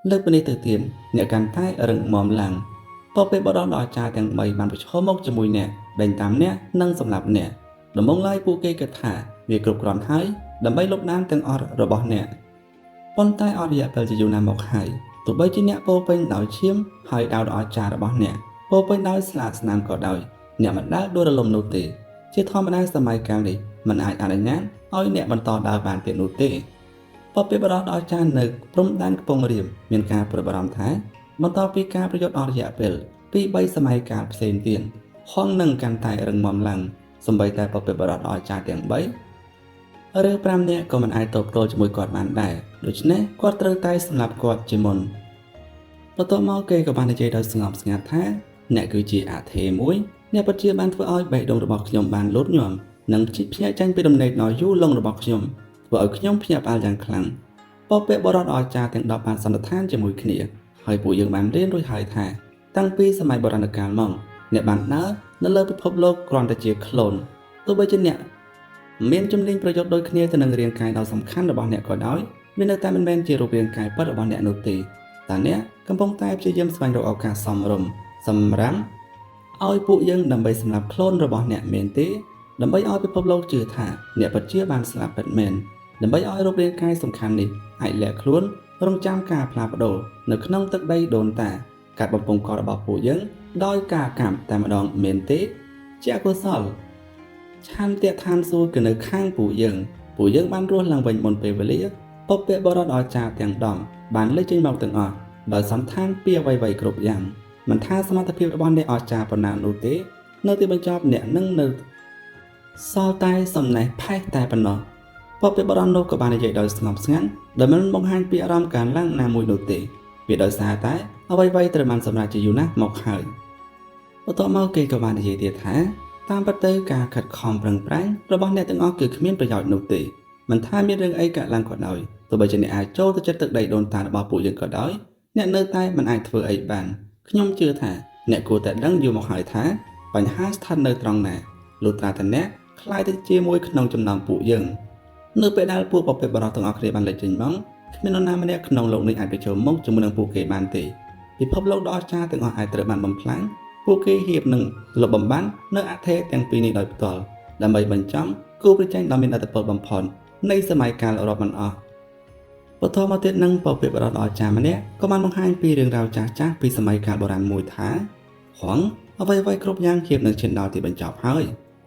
លើកពីនេះទៅទៀតអ្នកកាន់តែរឹងមាំឡើងពពកបរោះដ៏អស្ចារ្យទាំង3បានប្រឈមមុខជាមួយអ្នកដេញតាមអ្នកនិងសម្លាប់អ្នកដំបូងឡើយពួកគេគិតថាវាគ្រប់គ្រាន់ហើយដើម្បីលុបលាងទាំងអស់របស់អ្នកប៉ុន្តែអស់រយៈពេលជាយូរណាស់មកហើយទោះបីជាអ្នកពោពេញដោយឈាមហើយដាវដ៏អស្ចារ្យរបស់អ្នកពោពេញដោយស្លាកស្នាមក៏ដោយអ្នកមិនដែលដួលរលំនោះទេជាធម្មតាសម័យកាលនេះមិនអាចអនុញ្ញាតឲ្យអ្នកបន្តដើរបានទៀតនោះទេពពកបរោះដ៏អស្ចារ្យនៅព្រំដែនកំពង់រាមមានការព្រួយបារម្ភថាបន្តពីការប្រយុទ្ធអស់រយៈពេលពី3សម័យកាលផ្សេងទៀតហងនឹងកាន់តែរឹងមាំឡើងសម្បីតែពពកបរោះដ៏អស្ចារ្យទាំង3ឬ5នាក់ក៏មិនអាចតបទល់ជាមួយគាត់បានដែរដូច្នេះគាត់ត្រូវតែសម្លាប់គាត់ជាមុនបន្ទាប់មកគេក៏បាននិយាយដោយស្ងប់ស្ងាត់ថាអ្នកគឺជាអធិមួយអ្នកពិតជាបានធ្វើឲ្យបេះដូងរបស់ខ្ញុំបានលូតញាំនិងភ្ញាក់ចាញ់ពីដំណេកដ៏យូរលង់របស់ខ្ញុំធ្វើឲ្យខ្ញុំភ្ញាក់ផ្អើលយ៉ាងខ្លាំងពពកបរោះដ៏អស្ចារ្យទាំង10បានសន្និដ្ឋានជាមួយគ្នាហើយពួកយើងបានរៀនរួចហើយថាតាំងពីសម័យបុរាណកាលមកអ្នកបានដើរនៅលើពិភពលោកគ្រាន់តែជាក្លូនទោះបីជាអ្នកមានជំនាញប្រយុទ្ធដូចគ្នាទៅនឹងរាងកាយដ៏សំខាន់របស់អ្នកក៏ដោយវានៅតែមិនមែនជារូបរាងកាយពិតរបស់អ្នកនោះទេតើអ្នកកំពុងតែព្យាយាមស្វែងរកឱកាសសមរម្យសម្រាប់ឲ្យពួកយើងដើម្បីសម្លាប់ខ្លួនរបស់អ្នកមែនទេដើម្បីឲ្យពិភពលោកជឿថាអ្នកពិតជាបានស្លាប់ពិតមែនដើម្បីឲ្យរូបរាងកាយសំខាន់នេះអាចលាក់ខ្លួនរងចាំការផ្លាស់ប្ដូរនៅក្នុងទឹកដីដូនតាការបំពង់ករបស់ពួកយើងដោយការកម្មតែម្ដងមែនទេជាអកុសលឆន្ទៈឋានសួគ៌គឺនៅខាងពួកយើងបានរស់ឡើងវិញមុនពេលវេលាពពកបរោះដ៏អស្ចារ្យទាំង10បានលេចចេញមកទាំងអស់ដោយសន្តានពីអ្វីៗគ្រប់យ៉ាងមិនថាសមត្ថភាពរបស់អ្នកអស្ចារ្យប៉ុណ្ណានោះទេនៅទីបញ្ចប់អ្នកនឹងនៅសល់តែសំណេះផេះតែប៉ុណ្ណោះពពកបរោះនោះក៏បាននិយាយដោយស្ងប់ស្ងាត់ដែលមិនបង្ហាញពីអារម្មណ៍ការឡើងណាមួយនោះទេវាដោយសារតែអ្វីៗត្រូវបានសម្រេចជាយូរណាស់មកហើយបន្ទាប់មកគេក៏បាននិយាយទៀតថាតាមពិតទៅការខិតខំប្រឹងប្រែងរបស់អ្នកទាំងអស់គឺគ្មានប្រយោជន៍នោះទេមិនថាមានរឿងអីកើតឡើងក៏ដោយទោះបីជាអ្នកអាចចូលទៅចិត្តទឹកដីដូនតារបស់ពួកយើងក៏ដោយអ្នកនៅតែមិនអាចធ្វើអីបានខ្ញុំជឿថាអ្នកគួរតែដឹងយូរមកហើយថាបញ្ហាស្ថិតនៅត្រង់ណាលុះត្រាតែអ្នកខ្លាយទៅជាមួយក្នុងចំណោមពួកយើងនៅពេលដែលពួកពពកបរោះទាំងអស់គ្នាបានលេចចេញមកគ្មាននរណាម្នាក់ក្នុងលោកនេះអាចប្រឈមមុខជាមួយនឹងពួកគេបានទេពិភពលោកដ៏អស្ចារ្យទាំងអស់អាចត្រូវបានបំផ្លាញពួកគេហៀបនឹងលុបបំបាត់នៅអធិទាំងពីរនេះដោយផ្ទាល់ដើម្បីបញ្ចំគូប្រជែងដ៏មានឥទ្ធិពលបំផុតនៃសម័យកាលរាប់មិនអស់បន្តមកទៀតនឹងពពកបរោះដ៏អស្ចារ្យម្នាក់ក៏បានបង្ហាញពីរឿងរ៉ាវចាស់ៗពីសម័យកាលបុរាណមួយថាហងអ្វីៗគ្រប់យ៉ាងហៀបនឹងឈានដល់ទីបញ្ចប់ហើយ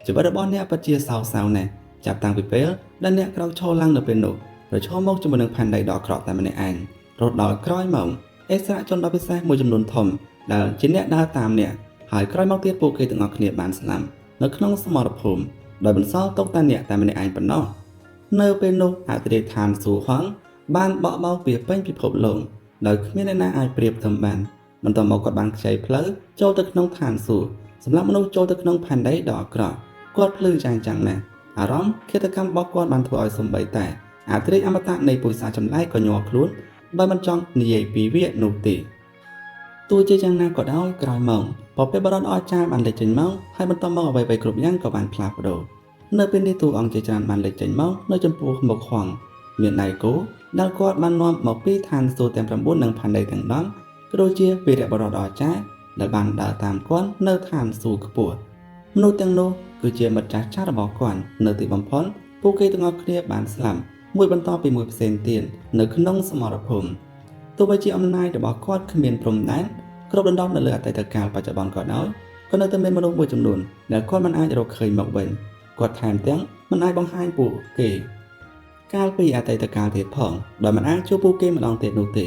ជីវិតរបស់អ្នកពិតជាសោកសៅណាស់ចាប់តាំងពីពេលដែលអ្នកក្រោកឈរឡើងនៅពេលនោះប្រឈមមុខជាមួយនឹងផែនដីដ៏អាក្រក់តែម្នាក់ឯងរហូតដល់ក្រោយមកអិសរាជជនដ៏ពិសេសមួយចំនួនធំដែលជាអ្នកដើរតាមអ្នកហើយក្រោយមកទៀតពួកគេទាំងអស់គ្នាបានស្លាប់នៅក្នុងសមរភូមិដោយបន្សល់ទុកតែអ្នកតែម្នាក់ឯងប៉ុណ្ណោះនៅពេលនោះអធិរាជឋានសួគ៌ហងបានបក់បោកពីពេញពិភពលោកដោយគ្មានអ្នកណាអាចប្រៀបធំបានបន្ទាប់មកគាត់បានខ្ចីផ្លូវចូលទៅក្នុងឋានសួគ៌សម្រាប់មនុស្សចូលទៅក្នុងផែនដីដ៏អាក្រក់គាត់ភ្លឺចាំងណាស់អារម្មណ៍ឃាតកម្មរបស់គាត់បានធ្វើឲ្យសំបីតែអធិរាជអមតៈនៃពុទ្ធសាសចម្លែកក៏ញ័រខ្លួនដោយមិនចង់និយាយពីវានោះទេទោះជាយ៉ាងណាក៏ដោយក្រោយមកពពកបរោះអស្ចារ្យបានលេចចេញមកហើយបន្តមកអ្វីៗគ្រប់យ៉ាងក៏បានផ្លាស់ប្ដូរនៅពេលនេះតួអង្គជាច្រើនបានលេចចេញមកនៅចំពោះមុខហងមានដៃគោដែលគាត់បាននាំមកពីឋានសួគ៌ទាំង9និងផែនដីទាំង10ក៏ដូចជាវីរៈបរោះដ៏អស្ចារ្យដែលបានដើរតាមគាត់នៅឋានសួគ៌ខ្ពស់មនុស្សទាំងនោះគឺជាមិត្តចាស់ៗរបស់គាត់នៅទីបំផុតពួកគេទាំងអស់គ្នាបានស្លាប់មួយបន្តពីមួយផ្សេងទៀតនៅក្នុងសមរភូមិទោះបីជាអំណាចរបស់គាត់គ្មានព្រំដែនគ្រប់ដណ្ដប់នៅលើអតីតកាលបច្ចុប្បន្នក៏ដោយក៏នៅតែមានមនុស្សមួយចំនួនដែលគាត់មិនអាចរកឃើញមកវិញគាត់ថែមទាំងមិនអាចបង្ហាញពួកគេកាលពីអតីតកាលទៀតផងដោយមិនអាចជួបពួកគេម្ដងទៀតនោះទេ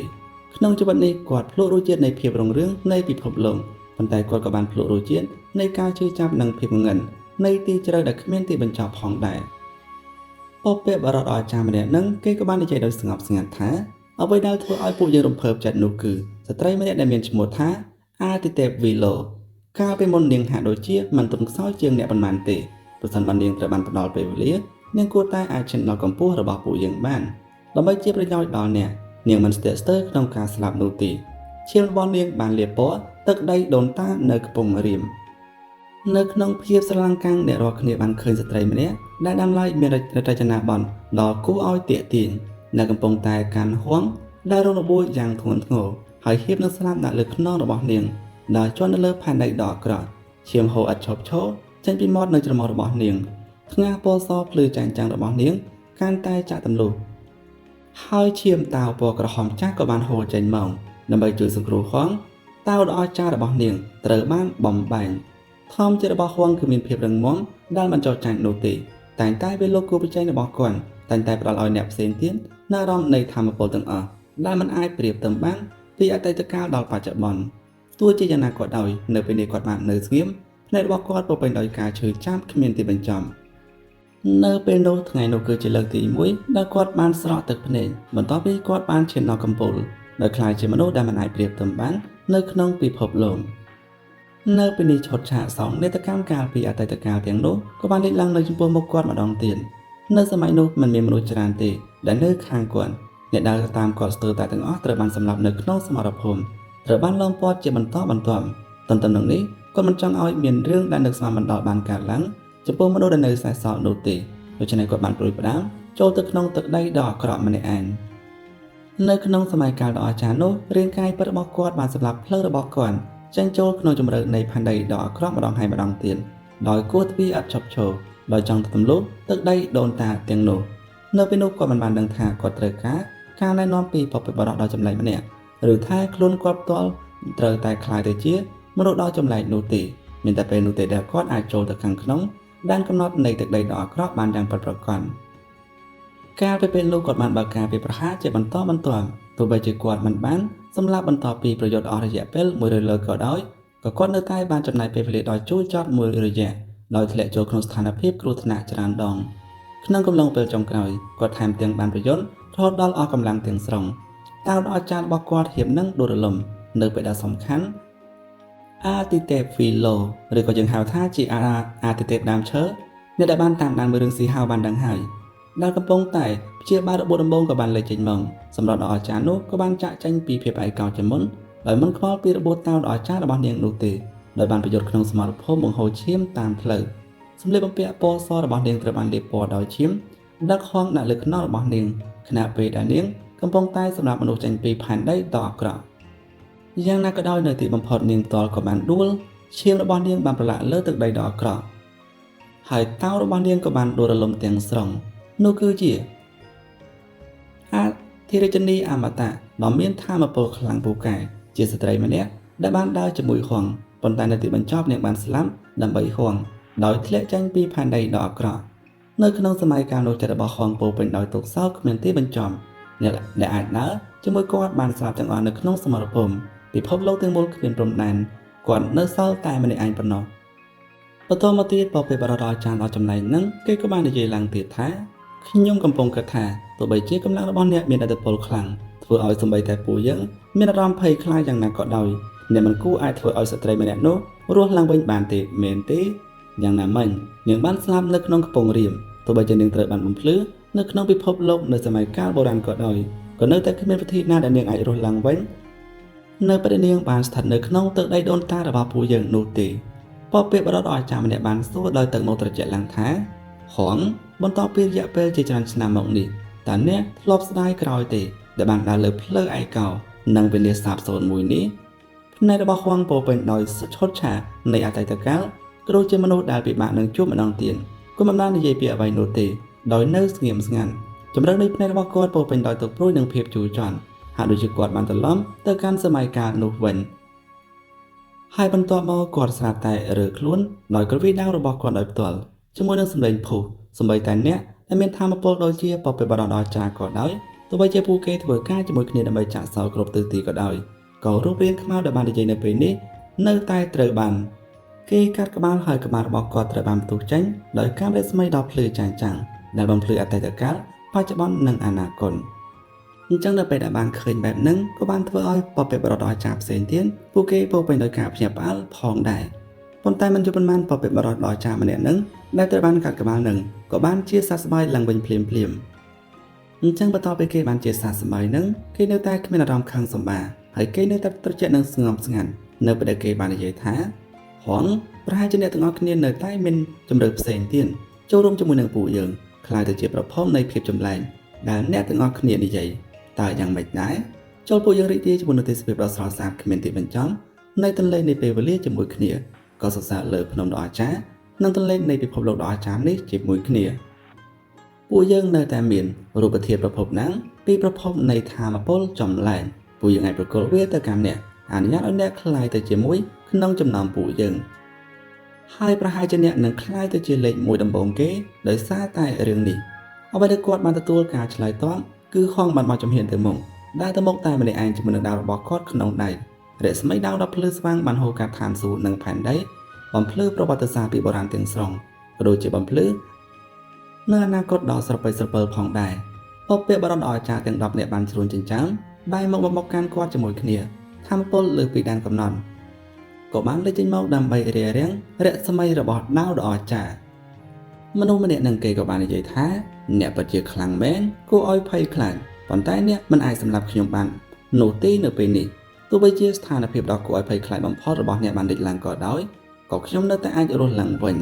ក្នុងជីវិតនេះគាត់ភ្លក់រសជាតិនៃភាពរុងរឿងនៃពិភពលោកប៉ុន្តែគាត់ក៏បានភ្លក់រសជាតិនៃការជឿចាប់និងភាពងងឹតនៃទីជ្រៅដែលគ្មានទីបញ្ចប់ផងដែរ បបបរតអាចារ្យម្នាក់នឹងគេក៏បាននិយាយដោយស្ងប់ស្ងាត់ថាអ្វីដែលធ្វើឲ្យពួកយើងរំភើបចិត្តនោះគឺស្ត្រីម្នាក់ដែលមានឈ្មោះថាអាទិទេពវីឡូកាលពីមុននាងហាក់ដូចជាមិនទន់ខ្សោយជាងអ្នកប៉ុន្មានទេប្រសិនបើនាងត្រូវបានផ្ដល់ពេលវេលានាងគួរតែអាចឈានដល់កម្ពស់របស់ពួកយើងបានដើម្បីជាប្រយោជន៍ដល់អ្នកនាងមិនស្ទាក់ស្ទើរក្នុងការស្លាប់នោះទេឈាមរបស់នាងបានលាបពណ៌ទឹកដីដូនតានៅកំពង់រាមនៅក្នុងភាពស្រឡាំងកាំងអ្នករាល់គ្នាបានឃើញស្ត្រីម្នាក់ដែលដើមឡើយមានរចនាបថដ៏គួរឲ្យទាក់ទាញនៅកំពុងតែកាន់ហួងដែលរងរបួសយ៉ាងធ្ងន់ធ្ងរហើយហៀបនឹងស្លាប់ដាក់លើខ្នងរបស់នាងដែលជន់នៅលើផែនដីដ៏អាក្រក់ឈាមហូរឥតឈប់ឈរចេញពីមាត់នៅច្រមុះរបស់នាងថ្ងាសពណ៌សភ្លឺចាញ់ចាំងរបស់នាងកាន់តែចាក់ទម្លុះហើយឈាមតាវពណ៌ក្រហមចាស់ក៏បានហូរចេញមកដើម្បីជួយសង្គ្រោះហួងតាវដ៏អស្ចារ្យរបស់នាងត្រូវបានបំបែងធម្មជាតិរបស់ហួងគឺមានភាពរឹងមាំដែលមិនចោទចាញ់នោះទេតែងតែពេលលោកគូប្រជែងរបស់គាត់តែងតែផ្ដល់ឲ្យអ្នកផ្សេងទៀតនូវអារម្មណ៍នៃធម៌ពលទាំងអស់ដែលមិនអាចប្រៀបផ្ទឹមបានពីអតីតកាលដល់បច្ចុប្បន្នទោះជាយ៉ាងណាក៏ដោយនៅពេលនេះគាត់បាននៅស្ងៀមភ្នែករបស់គាត់ពោរពេញដោយការឈឺចាប់គ្មានទីបញ្ចប់នៅពេលនោះថ្ងៃនោះគឺជាលើកទី1ដែលគាត់បានស្រក់ទឹកភ្នែកបន្ទាប់ពីគាត់បានឈានដល់កំពូលដោយក្លាយជាមនុស្សដែលមិនអាចប្រៀបផ្ទឹមបាននៅក្នុងពិភពលោកនៅពេលនេះឈុតឆាកសងនេតកម្មកាលពីអតីតកាលទាំងនោះក៏បានលេចឡើងនៅចំពោះមុខគាត់ម្ដងទៀតនៅសម័យនោះមិនមានមនុស្សច្រើនទេដែលនៅខាងគាត់អ្នកដែលតាមគាត់ស្ទើរតែទាំងអស់ត្រូវបានសម្លាប់នៅក្នុងសមរភូមិត្រូវបានឡោមព័ទ្ធជាបន្តបន្ទាប់ទន្ទឹមនឹងនេះគាត់មិនចង់ឲ្យមានរឿងដែលនឹកស្មានមិនដល់បានកើតឡើងចំពោះមនុស្សដែលនៅសេសសល់នោះទេដូច្នេះគាត់បានព្រួយផ្ដាំចូលទៅក្នុងទឹកដីដ៏អាក្រក់ម្នាក់ឯងនៅក្នុងសម័យកាលដ៏អស្ចារ្យនោះរាងកាយពិតរបស់គាត់បានសម្លាប់ផ្លូវរបស់គាត់ចេញចូលក្នុងជម្រៅនៃផែនដីដ៏អាក្រក់ម្ដងហើយម្ដងទៀតដោយគួរទ្វារឥតឈប់ឈរដោយចង់ទម្លុះទឹកដីដូនតាទាំងនោះនៅពេលនោះគាត់មិនបានដឹងថាគាត់ត្រូវការណែនាំពីបព្វបុរសដ៏ចម្លែកម្នាក់ឬថាខ្លួនគាត់ផ្ទាល់ត្រូវតែខ្លាយទៅជាមនុស្សដ៏ចម្លែកនោះទេមានតែពេលនោះទេដែលគាត់អាចចូលទៅខាងក្នុងដែនកំណត់នៃទឹកដីដ៏អាក្រក់បានយ៉ាងពិតប្រាកដកាលពីពេលនោះគាត់បានបើកការពីប្រហារជាបន្តបន្ទាប់ទោះបីជាគាត់មិនបានសម្លាប់បន្តពីប្រយុទ្ធអស់រយៈពេល100លើកក៏ដោយក៏គាត់នៅតែបានចំណាយពេលវេលាដ៏ជូរចត់មួយរយៈដោយធ្លាក់ចូលក្នុងស្ថានភាពគ្រោះថ្នាក់ច្រើនដងក្នុងកំឡុងពេលចុងក្រោយគាត់ថែមទាំងបានប្រយុទ្ធរហូតដល់អស់កម្លាំងទាំងស្រុងតាវដ៏អស្ចារ្យរបស់គាត់ហៀបនឹងដួលរលំនៅពេលដែលសំខាន់អាទិទេពវីឡូឬក៏យើងហៅថាជាអាទិទេពដើមឈើអ្នកដែលបានតាមដានមើលរឿងស៊ីហៅបានដឹងហើយដែលកំពុងតែព្យាបាលរបួសដំបូងក៏បានលេចចេញមកសម្រាប់ដ៏អស្ចារ្យនោះក៏បានចាក់ចេញពីភាពឯកោជាមុនដោយមិនខ្វល់ពីរបួសតាវដ៏អស្ចារ្យរបស់នាងនោះទេដោយបានប្រយុទ្ធក្នុងសមរភូមិបង្ហូរឈាមតាមផ្លូវសម្លៀកបំពាក់ពណ៌សរបស់នាងត្រូវបានលាបពណ៌ដោយឈាមដឹកហងដាក់លើខ្នងរបស់នាងខណៈពេលដែលនាងកំពុងតែសម្រាប់មនុស្សចេញពីផែនដីដ៏អាក្រក់យ៉ាងណាក៏ដោយនៅទីបំផុតនាងផ្ទាល់ក៏បានដួលឈាមរបស់នាងបានប្រឡាក់លើទឹកដីដ៏អាក្រក់ហើយតាវរបស់នាងក៏បានដួលរលំទាំងស្រុងនោះគឺជាអាធិរាជនីអមតៈដ៏មានថាមពលខ្លាំងពូកែជាស្ត្រីម្នាក់ដែលបានដើរជាមួយហួងប៉ុន្តែនៅទីបញ្ចប់នាងបានស្លាប់ដើម្បីហួងដោយធ្លាក់ចេញពីផែនដីដ៏អាក្រក់នៅក្នុងសម័យកាលនោះចិត្តរបស់ហួងពោពេញដោយទុក្ខសោកគ្មានទីបញ្ចប់អ្នកដែលអាចដើរជាមួយគាត់បានស្លាប់ទាំងអស់នៅក្នុងសមរភូមិពិភពលោកទាំងមូលគ្មានព្រំដែនគាត់នៅសល់តែម្នាក់ឯងប៉ុណ្ណោះបន្តមកទៀតបបិបរតអាចារ្យដ៏ចម្លែកហ្នឹងគេក៏បាននិយាយឡើងទៀតថាខ្ញុំកំពុងគិតថាទោះបីជាកម្លាំងរបស់អ្នកមានឥទ្ធិពលខ្លាំងធ្វើឲ្យសម្បីតែពួកយើងមានអារម្មណ៍ភ័យខ្លាចយ៉ាងណាក៏ដោយអ្នកមិនគួរអាចធ្វើឲ្យស្ត្រីម្នាក់នោះរស់ឡើងវិញបានទេមែនទេយ៉ាងណាមិញនាងបានស្លាប់នៅក្នុងកំពង់រាមទោះបីជានាងត្រូវបានបំភ្លឺនៅក្នុងពិភពលោកនៅសម័យកាលបុរាណក៏ដោយក៏នៅតែគ្មានវិធីណាដែលនាងអាចរស់ឡើងវិញនៅពេលនាងបានស្ថិតនៅក្នុងទឹកដីដូនតារបស់ពួកយើងនោះទេបបិបរតអាចារ្យម្នាក់បានសួរដោយទឹកមុខត្រជាក់ឡើងថាហងបន្តពីរយៈពេលជាច្រើនឆ្នាំមកនេះតើអ្នកធ្លាប់ស្ដាយក្រោយទេដែលបានដើរលើផ្លូវឯកោនិងវេលាសាបសូន្យមួយនេះផ្នែករបស់ហងពោពេញដោយឈុតឆាកនៃអតីតកាលក៏ដូចជាមនុស្សដែលពិបាកនឹងជួបម្ដងទៀតក៏មិនបាននិយាយពីអ្វីនោះទេដោយនៅស្ងៀមស្ងាត់ចម្រឹងនៃផ្នែករបស់គាត់ពោពេញដោយទុក្ខព្រួយនិងភាពជូរចត់ហាក់ដូចជាគាត់បានត្រឡប់ទៅកាន់សម័យកាលនោះវិញហើយបន្ទាប់មកគាត់ស្រាប់តែរើខ្លួនដោយក្រវីដាវរបស់គាត់ដោយផ្ទាល់ជាមួយនឹងសម្លេងភុសសម្បីតែអ្នកដែលមានធម៌ពលដូចជាបបិបរតអាចារ្យក៏ដោយទោះបីជាពួកគេធ្វើការជាមួយគ្នាដើម្បីចាក់សោគ្រប់ទិសទីក៏ដោយក៏រូបរាងខ្មៅដែលបាននិយាយនៅពេលនេះនៅតែត្រូវបានគេកាត់ក្បាលហើយក្បាលរបស់គាត់ត្រូវបានផ្ទុះចេញដោយការរស្មីដ៏ភ្លឺចាងចាំង ដែលបំភ្លឺអតីតកាលបច្ចុប្បន្ននិងអនាគតអញ្ចឹងនៅពេលដែលបានឃើញបែបហ្នឹងក៏បានធ្វើឲ្យបព្វបរតអាចារ្យផ្សេងទៀតពួកគេពោពេញដោយការភ្ញាក់ផ្អើលផងដែរប៉ុន្តែមិនយូរប៉ុន្មានបព្វបរតអាចារ្យម្នាក់ហ្នឹងដែលត្រូវបានកាត់ក្បាលហ្នឹងក៏បានជាសះស្បើយឡើងវិញភ្លាមអញ្ចឹងបន្ទាប់ពីគេបានជាសះស្បើយហ្នឹងគេនៅតែគ្មានអារម្មណ៍ខឹងសម្បារហើយគេនៅតែត្រជាក់និងស្ងប់ស្ងាត់នៅពេលដែលគេបាននិយាយថាហនប្រហែលជាអ្នកទាំងអស់គ្នានៅតែមានជំរឿផ្សេងទៀតចូលរួមជាមួយនឹងពួកយើងខ្លាយទៅជាប្រភពនៃភាពចម្លែកដែលអ្នកទាំងអស់គ្នានិយាយតើយ៉ាងម៉េចដែរចូលពួកយើងរីករាយជាមួយនឹងទេសភាពដ៏ស្រស់ស្អាតគ្មានទីបញ្ចប់នៃទន្លេនៃពេលវេលាជាមួយគ្នាក៏សរសើរលើភ្នំដ៏អស្ចារ្យនិងទន្លេនៃពិភពលោកដ៏អស្ចារ្យនេះជាមួយគ្នាពួកយើងនៅតែមានរូបធាតុប្រភពណាំងពីប្រភពនៃធម៌ពលចម្លែកពួកយើងអាចប្រកល់វាទៅកាន់អ្នកអនុញ្ញាតឲ្យអ្នកខ្លាយទៅជាមួយក្នុងចំណោមពួកយើងហើយប្រហែលជាអ្នកនឹងខ្លាយទៅជាលេខ1ដំបូងគេដោយសារតែរឿងនេះអ្វីដែលគាត់បានទទួលការឆ្លើយតបគឺហងបានមកជំហានទៅមុខដើរទៅមុខតែម្នាក់ឯងជាមួយនឹងដាវរបស់គាត់ក្នុងដៃរស្មីដាវដ៏ភ្លឺស្វាងបានហូរកាត់ឋានសួគ៌និងផែនដីបំភ្លឺប្រវត្តិសាស្ត្រពីបុរាណទាំងស្រុងក៏ដូចជាបំភ្លឺនៅអនាគតដ៏ស្រពេចស្រពិលផងដែរពពាបរតអាចារ្យទាំង10នាក់បានជ្រួញចិញ្ចើមបែរមកបំបកាន់គាត់ជាមួយគ្នាធម្មពលលើពីដែនកំណត់ក៏បានលេចចេញមកដើម្បីរារាំងរស្មីរបស់ដាវដ៏អស្ចារ្យមនុស្សម្នាក់នឹងគេក៏បាននិយាយថាអ្នកពិតជាខ្លាំងមែនគួរឲ្យភ័យខ្លាចប៉ុន្តែអ្នកមិនអាចសម្លាប់ខ្ញុំបាននោះទេនៅពេលនេះទោះបីជាស្ថានភាពដ៏គួរឲ្យភ័យខ្លាចបំផុតរបស់អ្នកបានលេចឡើងក៏ដោយក៏ខ្ញុំនៅតែអាចរស់ឡើងវិញ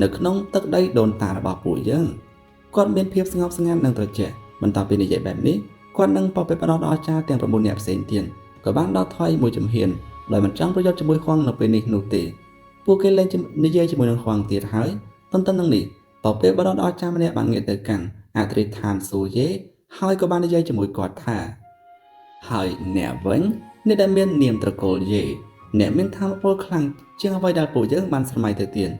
នៅក្នុងទឹកដីដូនតារបស់ពួកយើងគាត់មានភាពស្ងប់ស្ងាត់និងត្រជាក់បន្ទាប់ពីនិយាយបែបនេះគាត់នឹងបបិបរតអាចារ្យទាំង9នាក់ផ្សេងទៀតក៏បានដល់ថយមួយជំហានដោយមិនចង់ប្រយុទ្ធជាមួយហួងនៅពេលនេះនោះទេពួកគេលែងនិយាយជាមួយនឹងហួងទៀតហើយទន្ទឹមនឹងនេះបបិបរតអាចារ្យម្នាក់បានងាកទៅកាន់អត្រិឋានស៊ូយេហើយក៏បាននិយាយជាមួយគាត់ថាហើយអ្នកវិញអ្នកដែលមាននាមត្រកូលយេអ្នកមានធម៌ពលខ្លាំងជាងអ្វីដែលពួកយើងបានស្រមៃទៅទៀត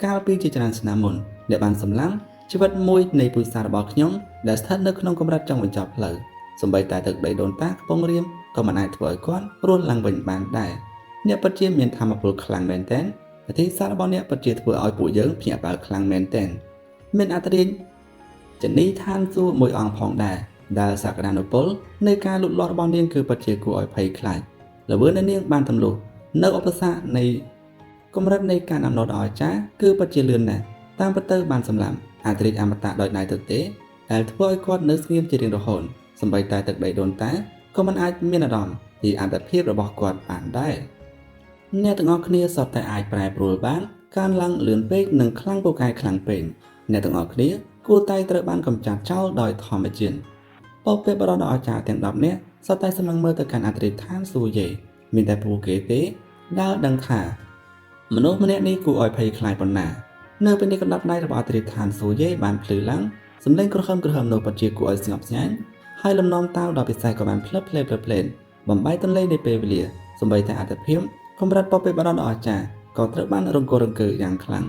កាលពីជាច្រើនឆ្នាំមុនអ្នកបានសម្លាប់ជីវិតមួយនៃពុទ្ធសាសរបស់ខ្ញុំដែលស្ថិតនៅក្នុងកម្រិតចុងបញ្ចប់ផ្លូវសម្បីតែទឹកដីដូនតាកំពុងរៀមក៏មិនអាចធ្វើឲ្យគាត់រស់ឡើងវិញបានដែរអ្នកពិតជាមានធម៌ពលខ្លាំងមែនទែនអធិសាររបស់អ្នកពិតជាធ្វើឲ្យពួកយើងភ្ញាក់ផ្អើលខ្លាំងមែនទែនមានអត្តរាជចនីឋានសួគ៌មួយអង្គផងដែរដែលសក្តានុពលនៃការលូតលាស់របស់នាងគឺពិតជាគួរឲ្យភ័យខ្លាចល្បឿននៃនាងបានទម្លុះនៅឧបសគ្គនៃកម្រិតនៃការអំណត់អស្ចារ្យគឺពិតជាលឿនណាស់តាមពិតទៅបានសម្លាប់អត្តរាជអមតៈដោយដៃទទេដែលធ្វើឲ្យគាត់នៅស្ងៀមជារៀងរហូតសម្បីតែទឹកដីដូនតាក៏មិនអាចមានអារម្មណ៍ពីអត្តភាពរបស់គាត់បានដែរអ្នកទាំងអស់គ្នាសុទ្ធតែអាចប្រែប្រួលបានកើនឡើងលឿនពេកនិងខ្លាំងពូកែខ្លាំងពេកអ្នកទាំងអស់គ្នាគួរតែត្រូវបានកម្ចាត់ចោលដោយធម្មជាតិបបិបរតអាចារ្យទាំង10នាក់សុទ្ធតែសម្លឹងមើលទៅកាន់អត្រិឋានស៊ូយេមានតែពួកគេទេដែលដឹងថាមនុស្សម្នាក់នេះគួរឲ្យភ័យខ្លាចប៉ុណ្ណានៅពេលនេះកណ្ដាប់ដៃរបស់អត្រិឋានស៊ូយេបានភ្លឺឡើងសម្លេងក្រហមនោះពិតជាគួរឲ្យស្ងប់ស្ងាត់ហើយលំនាំតាវដ៏ពិសេសក៏បានផ្លឹបផ្លេនបំបីទន្លេនៃពេលវេលាសម្បីតែអត្តភាពកម្រិតបបិបរតអាចារ្យក៏ត្រូវបានរង្គោះរង្គើយ៉ាងខ្លាំង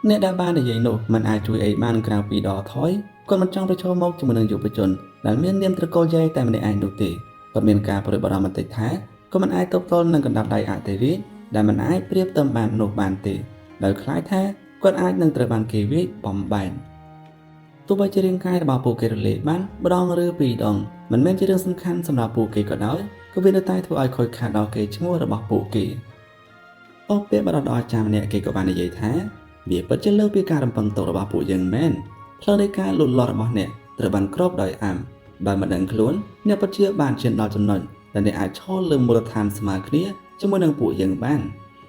អ្នកដែលបាននិយាយនោះមិនអាចជួយអីបានក្រៅពីដកថយគាត់មិនចង់ប្រឈមមុខជាមួយនឹងយុវជនដែលមាននាមត្រកូលយេតែម្នាក់ឯងនោះទេគាត់មានការព្រួយបារម្ភបន្តិចថាក៏មិនអាចទប់ទល់នឹងកណ្ដាប់ដៃអតិរិយដែលមិនអាចប្រៀបទៅបាននោះបានទេដោយខ្លាចថាគាត់អាចនឹងត្រូវបានគេវាយបំបែនទោះបីជារាងកាយរបស់ពួកគេរលាយបានម្ដងឬពីរដងមិនមែនជារឿងសំខាន់សម្រាប់ពួកគេក៏ដោយក៏វានៅតែធ្វើឲ្យខូចខាតដល់កេរ្តិ៍ឈ្មោះរបស់ពួកគេអស់ពេលបដិអាចារ្យម្នាក់គេក៏បាននិយាយថាវាពិតជាលើសពីការរំពឹងទុករបស់ពួកយើងមែនផ្លូវនៃការលូតលាស់របស់អ្នកត្រូវបានគ្របដោយអាំដោយមិនដឹងខ្លួនអ្នកពិតជាបានឈានដល់ចំណុចដែលអ្នកអាចឈរលើមូលដ្ឋានស្មើគ្នាជាមួយនឹងពួកយើងបាន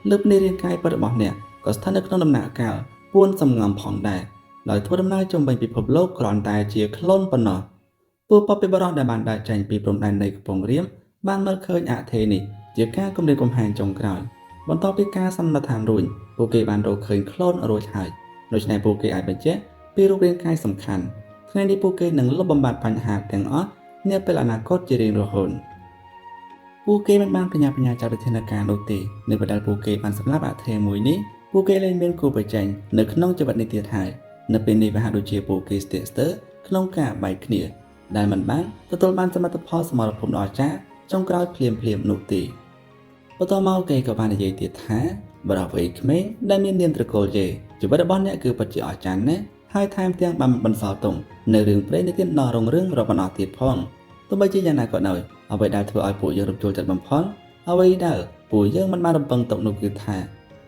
លើបនៃរាងកាយពិតរបស់អ្នកក៏ស្ថិតនៅក្នុងដំណាក់កាលពួនសំងំផងដែរដោយធ្វើដំណើរចំវិញពិភពលោកគ្រាន់តែជាក្លូនប៉ុណ្ណោះពួកបព្វបរតដែលបានដើរចេញពីព្រំដែននៃកំពង់រាមបានមើលឃើញអធិនេះជាការគំរាមកំហែងចុងក្រោយបន្ទាប់ពីការសន្និដ្ឋានរួចពួកគេបានរកឃើញក្លូនរួចហើយដូច្នេះពួកគេអាចបញ្ជាក់ពីរូបរាងកាយសំខាន់ថ្ងៃនេះពួកគេនឹងលុបបំបាត់បញ្ហាទាំងអស់នាពេលអនាគតជារៀងរហូតពួកគេមិនបានបញ្ញាចាត់វិធានការនោះទេនៅពេលដែលពួកគេបានសម្លាប់អធិមួយនេះពួកគេលែងមានគូប្រជែងនៅក្នុងជីវិតនេះទៀតហើយនៅពេលនេះវាហាក់ដូចជាពួកគេស្ទាក់ស្ទើរក្នុងការបែកគ្នាដែលមិនបានទទួលបានសមិទ្ធផលសមរភូមិដ៏អស្ចារ្យចុងក្រោយភ្លាមនោះទេបន្តមកគេក៏បាននិយាយទៀតថាបរិវ័យក្មេងដែលមាននាមត្រកូលយេជីវិតរបស់អ្នកគឺពិតជាអស្ចារ្យណាស់ ហើយថែមទាំងបានបន្សល់ទុកនៅរឿងព្រេងនិទានដ៏រុងរឿងរបស់អស់ទៀតផងទោះបីជាយ៉ាងណាក៏ដោយអ្វីដែលធ្វើឲ្យពួកយើងរំជួលចិត្តបំផុតអ្វីដែលពួកយើងមិនបានរំពឹងទុកនោះគឺថា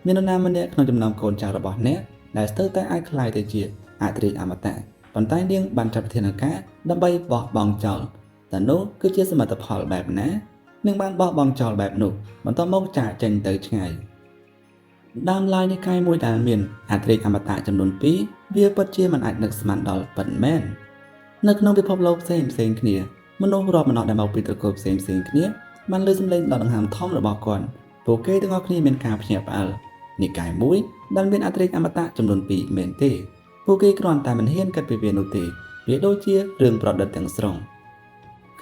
មាននរណាម្នាក់ក្នុងចំណោមកូនចៅរបស់អ្នកដែលស្ទើរតែអាចក្លាយទៅជាអធិរាជអមតៈប៉ុន្តែនាងបានចាត់វិធានការដើម្បីបោះបង់ចោលតែនោះគឺជាសមិទ្ធផលបែបណានាងបានបោះបង់ចោលបែបនោះបន្ទាប់មកចាកចេញទៅឆ្ងាយដើមឡើយនិកាយមួយដែលមានអធិរាជអមតៈចំនួន2វាពិតជាមិនអាចនឹកស្មានដល់ពិតមែននៅក្នុងពិភពលោកផ្សេងគ្នាមនុស្សរាប់មិនអស់ដែលមកពីត្រកូលផ្សេងគ្នាបានលើសំឡេងដ៏ដង្ហើមធំរបស់គាត់ពួកគេទាំងអស់គ្នាមានការភ្ញាក់ផ្អើលនិកាយមួយដែលមានអធិរាជអមតៈចំនួន2មែនទេពួកគេគ្រាន់តែមិនហ៊ានគិតពីវានោះទេវាដូចជារឿងប្រឌិតទាំងស្រុង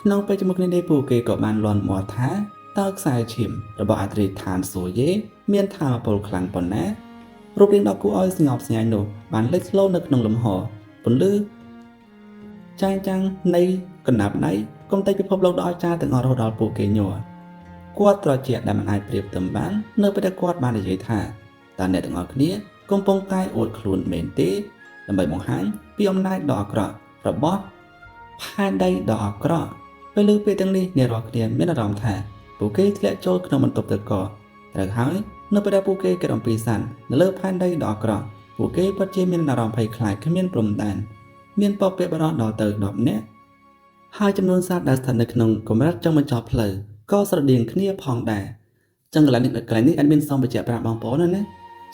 ក្នុងពេលជាមួយគ្នានេះពួកគេក៏បានលន់មាត់ថាតើខ្សែឈាមរបស់អធិរាជឋានសូយេមានថាមពលខ្លាំងប៉ុណ្ណារូបរាងដ៏គួរឲ្យស្ងប់ស្ងាត់នោះបានលេចធ្លោនៅក្នុងលំហពន្លឺចាញ់ចាំងនៃកណ្ដាប់ដៃកុំតែពិភពលោកដ៏អស្ចារ្យទាំងអស់រហូតដល់ពួកគេញ័រគាត់ត្រជាក់ដែលមិនអាចប្រៀបផ្ទឹមបាននៅពេលដែលគាត់បាននិយាយថាតើអ្នកទាំងអស់គ្នាកំពុងតែអួតខ្លួនមែនទេដើម្បីបង្ហាញពីអំណាចដ៏អាក្រក់របស់ផែនដីដ៏អាក្រក់ពេលលើពេលទាំងនេះអ្នករាល់គ្នាមានអារម្មណ៍ថាពួកគេធ្លាក់ចូលក្នុងបន្ទប់ទឹកកកត្រូវហើយនៅពេលដែលពួកគេគិតអំពីសันនៅលើផែនដីដ៏អាក្រក់ពួកគេពិតជាមានអារម្មណ៍ភ័យខ្លាចគ្មានព្រំដែនមានបព្វបរោះដល់ទៅ10នាក់ហើយចំនួនសត្វដែលស្ថិតនៅក្នុងកម្រិតចុងបញ្ចប់ផ្លូវក៏ស្រដៀងគ្នាផងដែរចឹងកន្លែងនេះអត់មានសំបញ្ជាក់ប្រាប់បងប្អូនណា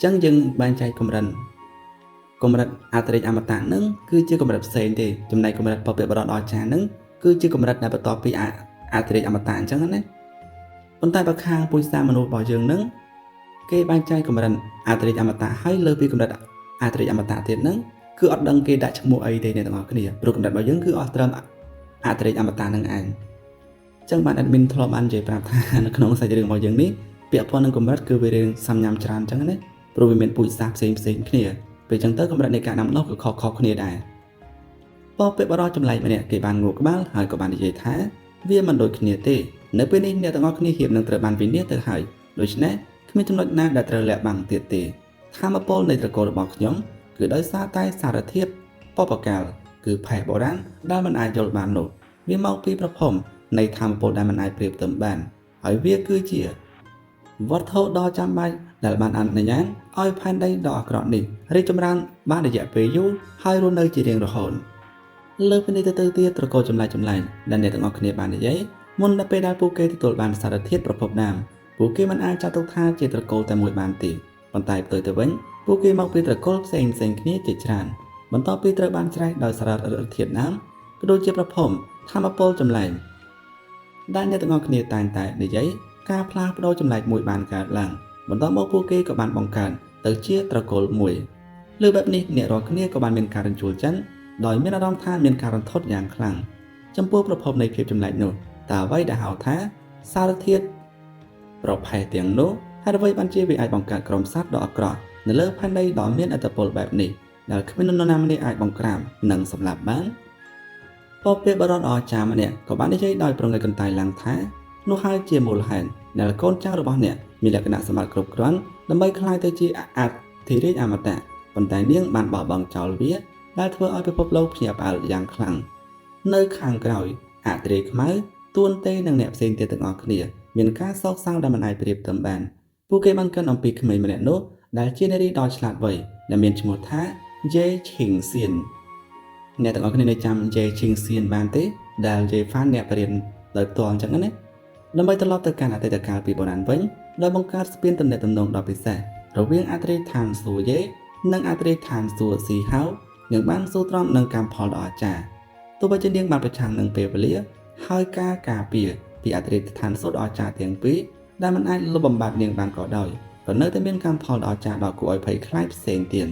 ចឹងយើងបែងចែកកម្រិតអធិរាជអមតៈនឹងគឺជាកម្រិតផ្សេងទេចំណែកកម្រិតបព្វបរោះដ៏អស្ចារ្យនឹងគឺជាកម្រិតដែលបន្តពីអធិរាជអមតៈអញ្ចឹងណាប៉ុន្តែបើខាងពុយសាមនុស្សរបស់យើងនឹងគេបែងចែកកម្រិតអធិរាជអមតៈហើយលើពីកម្រិតអធិរាជអមតៈទៀតនឹងគឺអត់ដឹងគេដាក់ឈ្មោះអីទេអ្នកទាំងអស់គ្នាព្រោះកម្រិតរបស់យើងគឺអស់ត្រឹមអធិរាជអមតៈនឹងឯងចឹងបាន admin ធ្លាប់បាននិយាយប្រាប់ថានៅក្នុងសាច់រឿងរបស់យើងនេះពាក្យពណ៌នឹងកម្រិតគឺវារៀងសំញាំច្រើនចឹងណាព្រោះវាមានពុយសាផ្សេងគ្នាពេលចឹងទៅកម្រិតនៃការដាំដុះគឺខុសគ្នាដែរបបបរោះចម្លែកម្នាក់គេបានងក់ក្បាលហើយក៏បាននិយាយថាវាមិនដូចគ្នាទេនៅពេលនេះអ្នកទាំងអស់គ្នាហៀបនឹងត្រូវបានវិនិច្ឆ័យទៅហើយដូច្នេះគ្មានចំណុចណាដែលត្រូវលាក់បាំងទៀតទេធម៌ពលនៃត្រកូលរបស់ខ្ញុំគឺដោយសារតែសារធាតុបបកាលគឺផែបុរាណដែលមិនអាចយល់បាននោះវាមកពីប្រភពនៃធម៌ពលដែលមិនអាចប្រៀបផ្ទឹមបានហើយវាគឺជាវត្ថុដ៏ចាំបាច់ដែលបានអនុញ្ញាតឲ្យផែនដីដ៏អាក្រក់នេះរីកចម្រើនបានរយៈពេលយូរហើយរស់នៅជារៀងរហូតលើពីនេះទៅទៀតត្រកូលចម្លែកដែលអ្នកទាំងអស់គ្នាបាននិយាយមុនដល់ពេលដែលពួកគេទទួលបានសារធាតុប្រភពដើមពួកគេមិនអាចចាត់ទុកថាជាត្រកូលតែមួយបានទេប៉ុន្តែផ្ទុយទៅវិញពួកគេមកពីត្រកូលផ្សេងគ្នាជាច្រើនបន្ទាប់ពីត្រូវបានច្រែកដោយសារធាតុដើមក៏ដូចជាប្រភពធម៌ពលចម្លែកដែលអ្នកទាំងអស់គ្នាតែងតែនិយាយការផ្លាស់ប្ដូរចម្លែកមួយបានកើតឡើងបន្ទាប់មកពួកគេក៏បានបង្កើតទៅជាត្រកូលមួយលើបែបនេះអ្នករាល់គ្នាក៏បានមានការរំជួលចិត្តដោយមានអារម្មណ៍ថាមានការរន្ធត់យ៉ាងខ្លាំងចំពោះប្រភពនៃភាពចម្លែកនោះតើអ្វីដែលហៅថាសារធាតុប្រភេទទាំងនោះហើយអ្វីបានជាវាអាចបង្កើតក្រុមសត្វដ៏អាក្រក់នៅលើផែនដីដ៏មានឥទ្ធិពលបែបនេះដែលគ្មាននរណាម្នាក់អាចបង្ក្រាបនិងសម្លាប់បានពពាបរតអស្ចារ្យម្នាក់ក៏បាននិយាយដោយប្រងើយកន្តើយឡើងថានោះហើយជាមូលហេតុដែលកូនចៅរបស់អ្នកមានលក្ខណៈសម្បត្តិគ្រប់គ្រាន់ដើម្បីក្លាយទៅជាអធិរាជអមតៈប៉ុន្តែនាងបានបោះបង់ចោលវាដែលធ្វើឲ្យពិភពលោកភ្ញាក់ផ្អើលយ៉ាងខ្លាំងនៅខាងក្រោយអធិរាជខ្មៅទួនទេនិងអ្នកផ្សេងទៀតទាំងអស់គ្នាមានការសោកសៅដែលមិនអាចប្រៀបផ្ទឹមបានពួកគេបានគិតអំពីក្មេងម្នាក់នោះដែលជានារីដ៏ឆ្លាតវៃដែលមានឈ្មោះថាយេឈីងសៀនអ្នកទាំងអស់គ្នានៅចាំយេឈីងសៀនបានទេដែលយេហ្វានអ្នកបរៀនដោយផ្ទាល់អញ្ចឹងណាដើម្បីត្រឡប់ទៅកាន់អតីតកាលពីបុរាណវិញដោយបង្កើតស្ពានទំនាក់ទំនងដ៏ពិសេសរវាងអធិរាជឋានសួយេនិងអធិរាជឋានសួស៊ីហៅនឹងបានស៊ូទ្រាំនឹងកម្មផលដ៏អស្ចារ្យទោះបីជានាងបានប្រឆាំងនឹងពេលវេលាហើយការការពារពីអធិរាជឋានសួដ៏អស្ចារ្យទាំងពីរដែលមិនអាចលុបបំបាត់នាងបានក៏ដោយក៏នៅតែមានកម្មផលដ៏អស្ចារ្យដ៏គួរឲ្យភ័យខ្លាចផ្សេងទៀត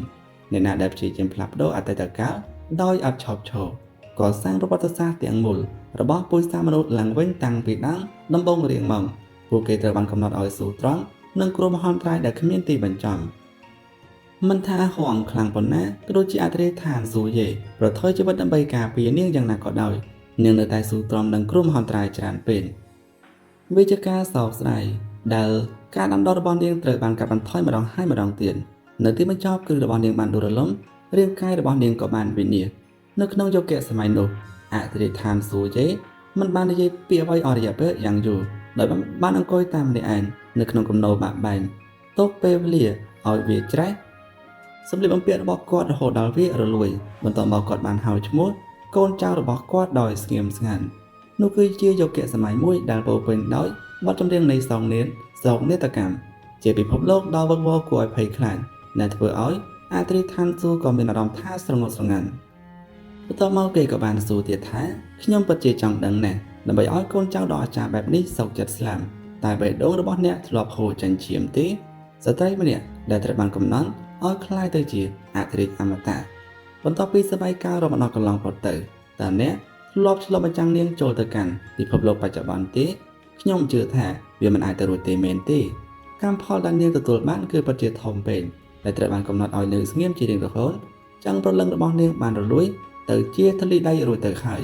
អ្នកណាដែលព្យាយាមផ្លាស់ប្ដូរអតីតកាលដោយអត់ឈប់ឈរក៏សាងប្រវត្តិសាស្ត្រទាំងមូលរបស់ពុយសាមនុស្សឡើងវិញតាំងពីដើមដំបូងរៀងមកពួកគេត្រូវបានកំណត់ឲ្យស៊ូទ្រាំនឹងគ្រោះមហន្តរាយដែលគ្មានទីបញ្ចប់មិនថាហួងខ្លាំងប៉ុណ្ណាក៏ដូចជាអធិរាជឋានស៊ូយេប្រថុយជីវិតដើម្បីការពារនាងយ៉ាងណាក៏ដោយនាងនៅតែស៊ូទ្រាំនឹងគ្រោះមហន្តរាយច្រើនពេកវាជាការសោកស្ដាយដែលការដាំដុះរបស់នាងត្រូវបានកាត់បន្ថយម្ដងហើយម្ដងទៀតនៅទីបញ្ចប់គឺរបស់នាងបានដួលរលំ រាងកាយរបស់នាងក៏បានវិនាសនៅក្នុងយុគសម័យនោះអធិដ្ឋានសួយេមិនបាននិយាយពាក្យអ្វីអរិយពេលយ៉ាងយូរដោយបានអង្គុយតាមម្នាក់ឯងនៅក្នុងគំនរបាក់បែងទុកពេលវេលាឲ្យវាច្រេះសម្លៀកបំពាក់របស់គាត់រហូតដល់វារលួយបន្ទាប់មកគាត់បានហៅឈ្មោះកូនចៅរបស់គាត់ដោយស្ងៀមស្ងាត់នោះគឺជាយុគសម័យមួយដែលពោរពេញដោយបទចម្រៀងនៃសោកនាដកម្មជាពិភពលោកដ៏វឹកវរគួរឲ្យភ័យខ្លាចដែលធ្វើឲ្យអធិដ្ឋានសួរក៏មានអារម្មណ៍ថាស្រងត់ស្រងាត់បន្ទាប់មកគេក៏បានសួរទៀតថាខ្ញុំពិតជាចង់ដឹងណាស់ដើម្បីឲ្យកូនចៅដ៏អាចារ្យបែបនេះសោកចិត្តស្លាប់តែបេះដូងរបស់អ្នកធ្លាប់ហូរចេញឈាមទេស្ត្រីម្នាក់ដែលត្រូវបានកំណត់ឲ្យคล้ายទៅជាអធិរាជអមតៈបន្ទាប់ពីសម័យកាលរបស់អ្នកកន្លងផុតទៅតើអ្នកធ្លាប់ឆ្លុះបញ្ចាំងនាងចូលទៅកាន់ពិភពលោកបច្ចុប្បន្នទេខ្ញុំជឿថាវាមិនអាចទៅរួចទេមែនទេកម្មផលដែលនាងទទួលបានគឺពិតជាធំពេកដែលត្រូវបានកំណត់ឲ្យនៅស្ងៀមជារៀងរហូតចង់ប្រលឹងរបស់នាងបានរលួយទៅជាធលីដីរួចទៅហើយ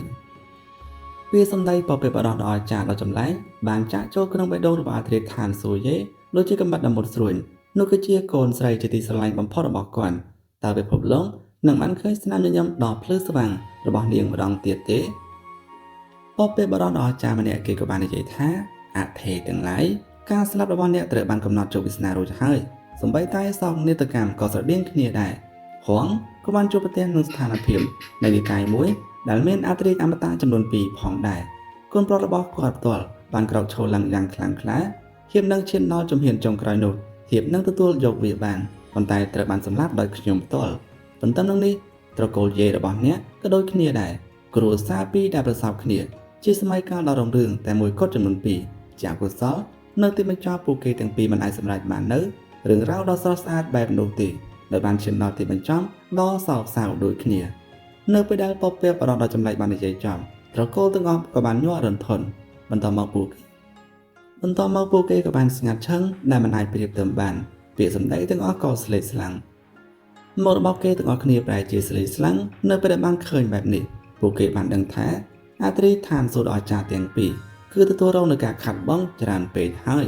វាសំដីបបិបរោះដ៏អាចារ្យដ៏ចម្លែកបានចាក់ចូលក្នុងបេះដូងរបស់អធិដ្ឋានសួយេដូចជាកំបាត់ដ៏មុតស្រួយនោះគឺជាកូនស្រីជាទីស្រឡាញ់បំផុតរបស់គាត់តើពិភពលោកនឹងបានឃើញស្នាមញញឹមដ៏ភ្លឺស្វាងរបស់នាងម្ដងទៀតទេបបិបរោះដ៏អាចារ្យម្នាក់គេក៏បាននិយាយថាអធិទាំងឡាយការស្លាប់របស់អ្នកត្រូវបានកំណត់ជោគវាសនារួចហើយសម្បីតែសោកនាដកម្មក៏ស្រដៀងគ្នាដែរហងក៏បានជួបប្រទះនឹងស្ថានភាពនៃនិកាយមួយដែលមានអធិរាជអមតៈចំនួន2ផងដែរកូនប្រុសរបស់គាត់ផ្ទាល់បានក្រោកឈរឡើងយ៉ាងខ្លាំងក្លាធៀបនឹងឈានដល់ជំហានចុងក្រោយនោះធៀបនឹងទទួលយកវាបានប៉ុន្តែត្រូវបានសម្លាប់ដោយខ្ញុំផ្ទាល់ទន្ទឹមនឹងនេះត្រកូលយាយរបស់អ្នកក៏ដូចគ្នាដែរគ្រួសារពីរដែលប្រសពគ្នាជាសម័យកាលដ៏រុងរឿងតែមួយគត់ចំនួន2ជាអកុសលនៅទីបញ្ចប់ពួកគេទាំងពីរមិនអាចសម្រេចបាននៅរឿងរ៉ាវដ៏ស្រស់ស្អាតបែបនោះទេដោយបានឈានដល់ទីបញ្ចប់ដ៏សោកសៅដូចគ្នានៅពេលដែលពពែបរោះដ៏ចម្លែកបាននិយាយចំត្រកូលទាំងអស់ក៏បានញ័ររន្ធន់បន្តមកពួកគេក៏បានស្ងាត់ឈឹងដែលមិនអាចប្រៀបផ្ទឹមបានពាក្យសម្ដីទាំងអស់ក៏ស្លេកស្លាំងមករបស់គេទាំងអស់គ្នាប្រែជាស្លេកស្លាំងនៅពេលដែលបានឃើញបែបនេះពួកគេបានដឹងថាអធិដ្ឋានសួរដ៏អាចារ្យទាំងពីរគឺទទួលរងនឹងការខាត់បងច្រើនពេកហើយ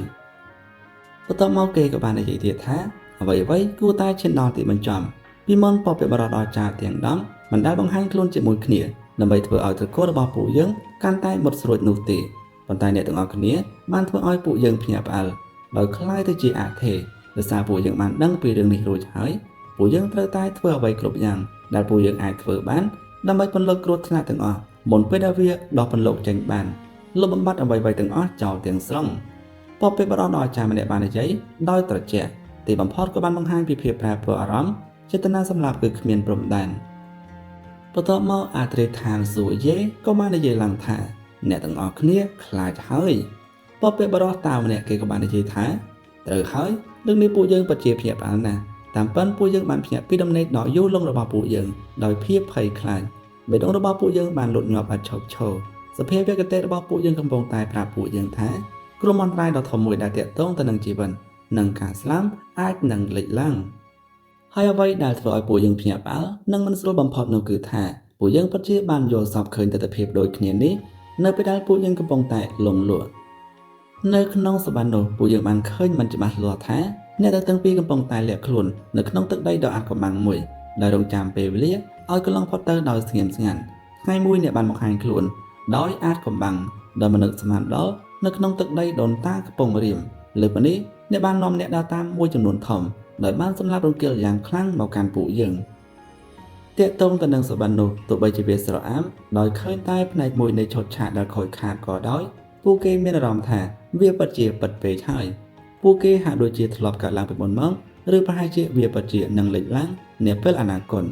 បន្ទាប់មកគេក៏បាននិយាយទៀតថាអ្វីគួរតែឈានដល់ទីបញ្ចប់ពីមុនពពែបរោះដ៏អាចារ្យទាំង10មិនដែលបង្ហាញខ្លួនជាមួយគ្នាដើម្បីធ្វើឲ្យត្រកូលរបស់ពួកយើងកាន់តែមុតស្រួចនោះទេប៉ុន្តែអ្នកទាំងអស់គ្នាបានធ្វើឲ្យពួកយើងភ្ញាក់ផ្អើលដោយคล้ายទៅជាអធិដោយសារពួកយើងបានដឹងពីរឿងនេះរួចហើយពួកយើងត្រូវតែធ្វើអ្វីគ្រប់យ៉ាងដែលពួកយើងអាចធ្វើបានដើម្បីពន្លត់គ្រោះថ្នាក់ទាំងអស់មុនពេលដែលវាដោះពន្លកចេញបានលុបបំបាត់អ្វីទាំងអស់ចោលទាំងស្រុងពពែបរោះដ៏អាចារ្យម្នាក់បាននិយាយដោយត្រជាក់ទីបំផុតក៏បានបង្ហាញពីភាពប្រែប្រួលអារម្មណ៍ចេតនាសម្លាប់គឺគ្មានព្រំដែនបន្ទាប់មកអធិដ្ឋានសួយេក៏បាននិយាយឡើងថាអ្នកទាំងអស់គ្នាខ្លាចហើយពពែបរោះតាម្នាក់គេក៏បាននិយាយថាត្រូវហើយរឿងនេះពួកយើងពិតជាភ្ញាក់ផ្អើលណាស់តាមពិតពួកយើងបានភ្ញាក់ពីដំណេកដ៏យូរលង់របស់ពួកយើងដោយភាពភ័យខ្លាចបេះដូងរបស់ពួកយើងបានលូតញាប់ឥតឈប់ឈរសភាវគតិរបស់ពួកយើងកំពុងតែប្រាប់ពួកយើងថាគ្រោះមហន្តរាយដ៏ធំមួយដែលទាក់ទងទៅនឹងជីវិតនិងការស្លាប់អាចនឹងលេចឡើងហើយអ្វីដែលធ្វើឲ្យពួកយើងភ្ញាក់ផ្អើលនិងមិនស្រួលបំផុតនោះគឺថាពួកយើងពិតជាបានយល់សពឃើញទស្សនវិជ្ជាដូចគ្នានេះនៅពេលដែលពួកយើងកំពុងតែលងលក់នៅក្នុងសវណ្ណនោះពួកយើងបានឃើញមិនច្បាស់លាស់ថាអ្នកទាំងពីរកំពុងតែលាក់ខ្លួននៅក្នុងទឹកដីដ៏អាថ៌កំបាំងមួយដែលរងចាំពេលវេលាឲ្យកន្លងផុតទៅដោយស្ងៀមស្ងាត់ថ្ងៃមួយអ្នកបានមកហាញខ្លួនដោយអាថ៌កំបាំងដែលមនុស្សស្មានដល់នៅក្នុងទឹកដីដូនតាកំពង់រាមលើពីនេះអ្នកបាននាំអ្នកដើរតាមមួយចំនួនធំដោយបានសម្លាប់រង្គាលយ៉ាងខ្លាំងមកកាន់ពួកយើងតាកតងទៅនឹងសវណ្ណនោះទោះបីជាវាស្រអាមដោយឃើញតែផ្នែកមួយនៃឈុតឆាកដែលខូចខាតក៏ដោយពួកគេមានអារម្មណ៍ថាវាពិតជាពិតពេកហើយពួកគេហាក់ដូចជាធ្លាប់កើតឡើងពីមុនមកឬប្រហែលជាវាពិតជានឹងលេចឡើងនាពេលអនាគត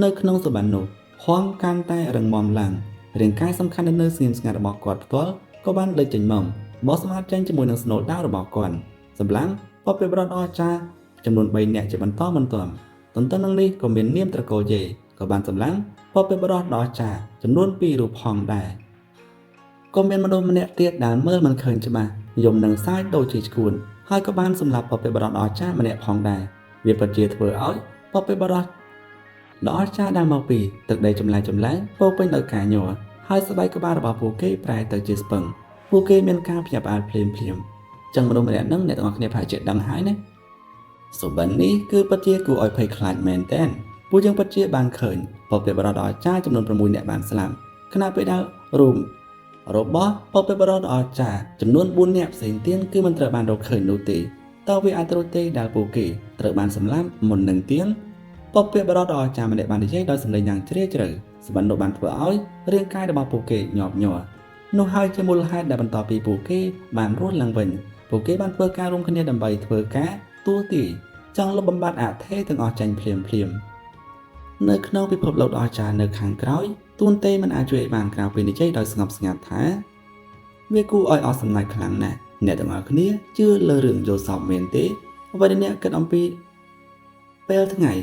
នៅក្នុងសវណ្ណនោះហងកាន់តែរឹងមាំឡើងរាងកាយសំខាន់នៅស្ងៀមស្ងាត់របស់គាត់ផ្ទាល់ក៏បានលេចចេញមកបោះសម្អាតចេញជាមួយនឹងស្នូលដាវរបស់គាត់សម្លាំងពពែបរោះដ៏អាចារ្យចំនួន3នាក់ជាបន្តបន្ទាប់ទន្ទឹមនឹងនេះក៏មាននាមត្រកូលយេក៏បានសម្លាំងពពែបរោះដ៏អាចារ្យចំនួន2រូបផងដែរក៏មានមនុស្សម្នាក់ទៀតដែលមើលមិនឃើញច្បាស់យំនឹងសាយដូចជាឈួនហើយក៏បានសម្លាប់ពពែបរោះដ៏អាចារ្យម្នាក់ផងដែរវាពិតជាធ្វើឲ្យពពែបរោះដ៏អាចារ្យដែលមកពីទឹកដីចម្លែកពោពេញដោយការញ័រហើយស្បែកក្បាលរបស់ពួកគេប្រែទៅជាស្ពឹងពួកគេមានការភ្ញាក់ផ្អើលភ្លាមចឹងមនុស្សម្នាក់នឹងអ្នកទាំងអស់គ្នាប្រហែលជាដឹងហើយណាសុបិននេះគឺពិតជាគួរឲ្យភ័យខ្លាចមែនទែន ពួកយើងពិតជាបានឃើញពពកបរតដ៏អស្ចារ្យចំនួន6នាក់បានស្លាប់ខណៈពេលដែលរួមរបស់ពពកបរតដ៏អស្ចារ្យចំនួន4នាក់ផ្សេងទៀតគឺមិនត្រូវបានរកឃើញនោះទេតើវាអាចត្រូវទេដែលពួកគេត្រូវបានសម្លាប់មុននឹងទៀតពពកបរតដ៏អស្ចារ្យម្នាក់បាននិយាយដោយសម្លេងយ៉ាងជ្រាលជ្រៅសម្បត្តិនោះបានធ្វើឲ្យរាងកាយរបស់ពួកគេញាប់ញ័រនោះហើយជាមូលហេតុដែលបន្ទាប់ពីពួកគេបានរស់ឡើងវិញពួកគេបានធ្វើការរួមគ្នាដើម្បីធ្វើការទួទាយចង់លុបបំបាត់អធិទាំងអស់ចេញភ្លាមនៅក្នុងពិភពលោកដ៏អស្ចារ្យនៅខាងក្រោយទួនទេមិនអាចជួយបានក្រៅពីនិយាយដោយស្ងប់ស្ងាត់ថាវាគួរឲ្យអស់សំណើចខ្លាំងណាស់អ្នកទាំងអស់គ្នាជឿលើរឿងយល់សប្តិមែនទេអ្វីដែលអ្នកគិតអំពីពេលថ្ងៃ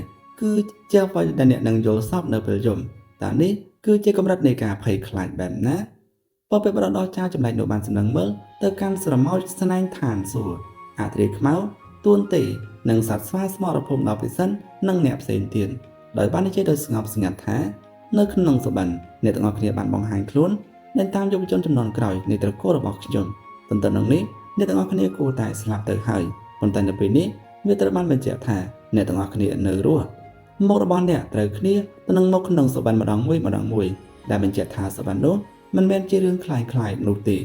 គឺជាអ្វីដែលអ្នកនឹងយល់សប្តិនៅពេលយប់តើនេះគឺជាកម្រិតនៃការភ័យខ្លាចបែបណាពពកបរតដ៏ចាស់ចម្លែកនោះបានសម្លឹងមើលទៅកាន់ស្រមោចស្នែងឋានសួគ៌អត្រាខ្មៅទួនទេនិងសត្វស្វាស្មរភូមិដ៏ពិសិដ្ឋនិងអ្នកផ្សេងទៀតដោយបាននិយាយដោយស្ងប់ស្ងាត់ថានៅក្នុងសុបិនអ្នកទាំងអស់គ្នាបានបង្ហាញខ្លួននៅតាមយុវជនចំនួនក្រោយនៃត្រកូលរបស់ខ្ញុំទន្ទឹមនឹងនេះអ្នកទាំងអស់គ្នាគួរតែស្លាប់ទៅហើយប៉ុន្តែនៅពេលនេះវាត្រូវបានបញ្ជាក់ថាអ្នកទាំងអស់គ្នានៅរស់មុខរបស់អ្នកត្រូវគ្នាទៅនឹងមុខក្នុងសុបិនម្ដងមួយដែលបញ្ជាក់ថាសុបិននោះមិនមែនជារឿងคล้ายៗនោះទេ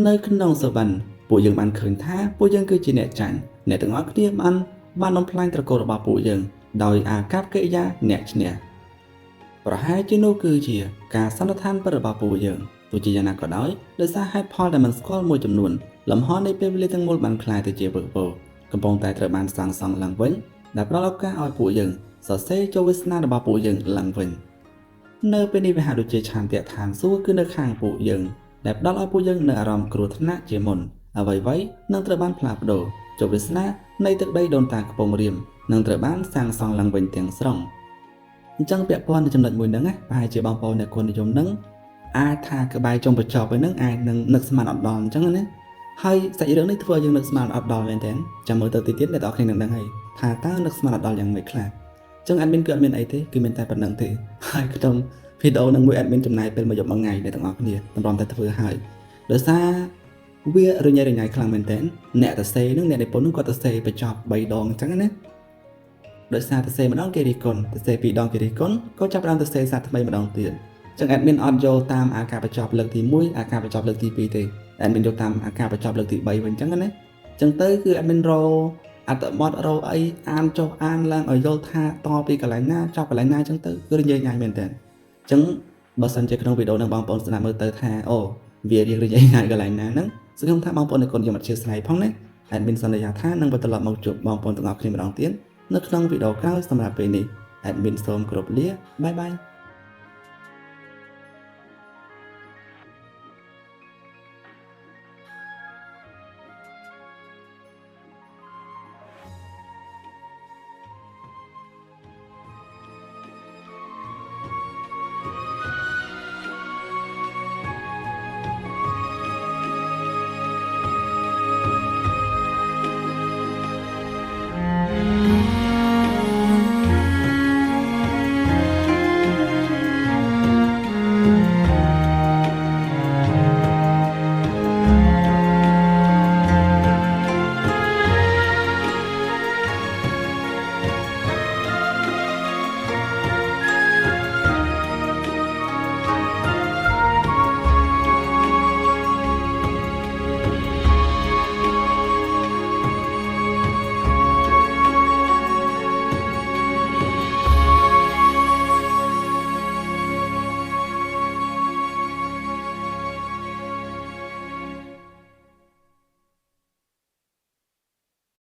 នៅក្នុងសុបិនពួកយើងបានឃើញថាពួកយើងគឺជាអ្នកចាញ់អ្នកទាំងអស់គ្នាបានបំផ្លាញត្រកូលរបស់ពួកយើងដោយអាកប្បកិរិយាអ្នកឈ្នះប្រហែលជានោះគឺជាការសន្និដ្ឋានរបស់ពួកយើងទោះជាយ៉ាងណាក៏ដោយដោយសារហេតុផលដែលមិនស្គាល់មួយចំនួនលំហនៃពេលវេលាទាំងមូលបានคล้ายទៅជាពពកកំពុងតែត្រូវបានសាងសង់ឡើងវិញដែលផ្ដល់ឱកាសឲ្យពួកយើងសរសេរចូលវាសនារបស់ពួកយើងឡើងវិញនៅពេលនេះវាហាក់ដូចជាឆន្ទៈឋានសួគ៌គឺនៅខាងពួកយើងដែលផ្ដល់ឲ្យពួកយើងនៅអារម្មណ៍គ្រោះថ្នាក់ជាមុនអ្វីៗនឹងត្រូវបានផ្លាស់ប្ដូរជោគវាសនានៃទឹកដីដូនតាកំពង់រាមនឹងត្រូវបានសាងសង់ឡើងវិញទាំងស្រុងអញ្ចឹងពាក់ព័ន្ធនឹងចំណុចមួយហ្នឹងប្រហែលជាបងប្អូនអ្នកគុណនិយមហ្នឹងអាចថាក្បែរចុងបញ្ចប់ហ្នឹងអាចនឹងនឹកស្មានអត់ដល់អញ្ចឹងណាហើយសាច់រឿងនេះធ្វើឲ្យយើងនឹកស្មានអត់ដល់មែនទេចាំមើលទៅទៀតអ្នកទាំងអស់គ្នានឹងដឹងហើយថាតើនឹកស្មានអត់ដល់យ៉ាងម៉េចខ្លះអញ្ចឹង admin គឺអត់មានអីទេគឺមានតែប៉ុណ្្នឹងទេហើយក្នុងវីដេអូនឹងមួយ admin ចំណាយពេលមួយយប់មួយថ្ងៃអ្នកទាំងអស់គ្នាតម្រាំតែធ្វើហើយដោយសារវារញ៉េរញ៉ៃខ្លាំងមែនទែនអ្នកតសេនឹងអ្នកនិពន្ធនឹងគាត់តសេបញ្ចប់3ដងអញ្ចឹងណាដោយសារតសេម្ដងគេរិះគន់តសេ2ដងគេរិះគន់ក៏ចាប់ផ្ដើមតសេសាថ្មីម្ដងទៀតអញ្ចឹង admin អត់យកតាមអាការបញ្ចប់លើកទី1អាការបញ្ចប់លើកទី2ទេ admin យកតាមអាការបញ្ចប់លើកទី3វិញអញ្ចឹងណាអញ្ចឹងទៅគឺ admin រអត្ថបទរអីអានចុះអានឡើងឲ្យយល់ថាតពីកន្លែងណាចប់កន្លែងណាអញ្ចឹងទៅគឺរញ៉េរញ៉ៃមែនទែនអញ្ចឹងបើសិនជាក្នុងវីដេអូនឹងបងប្អូនស្ដាប់មើលទៅថាអូវារៀងរញ៉េរញ៉ៃកន្លែងណាហ្នឹងសង្ឃឹមថាបងប្អូនអ្នកគុណយកមកchia sẻផងណា admin សន្យាថានឹងបន្តមកជួបបងប្អូនទាំងអស់គ្នាម្ដងទៀតនៅក្នុងវីដេអូក្រោយសម្រាប់ពេលនេះ admin សូមគោរពលាបាយបាយ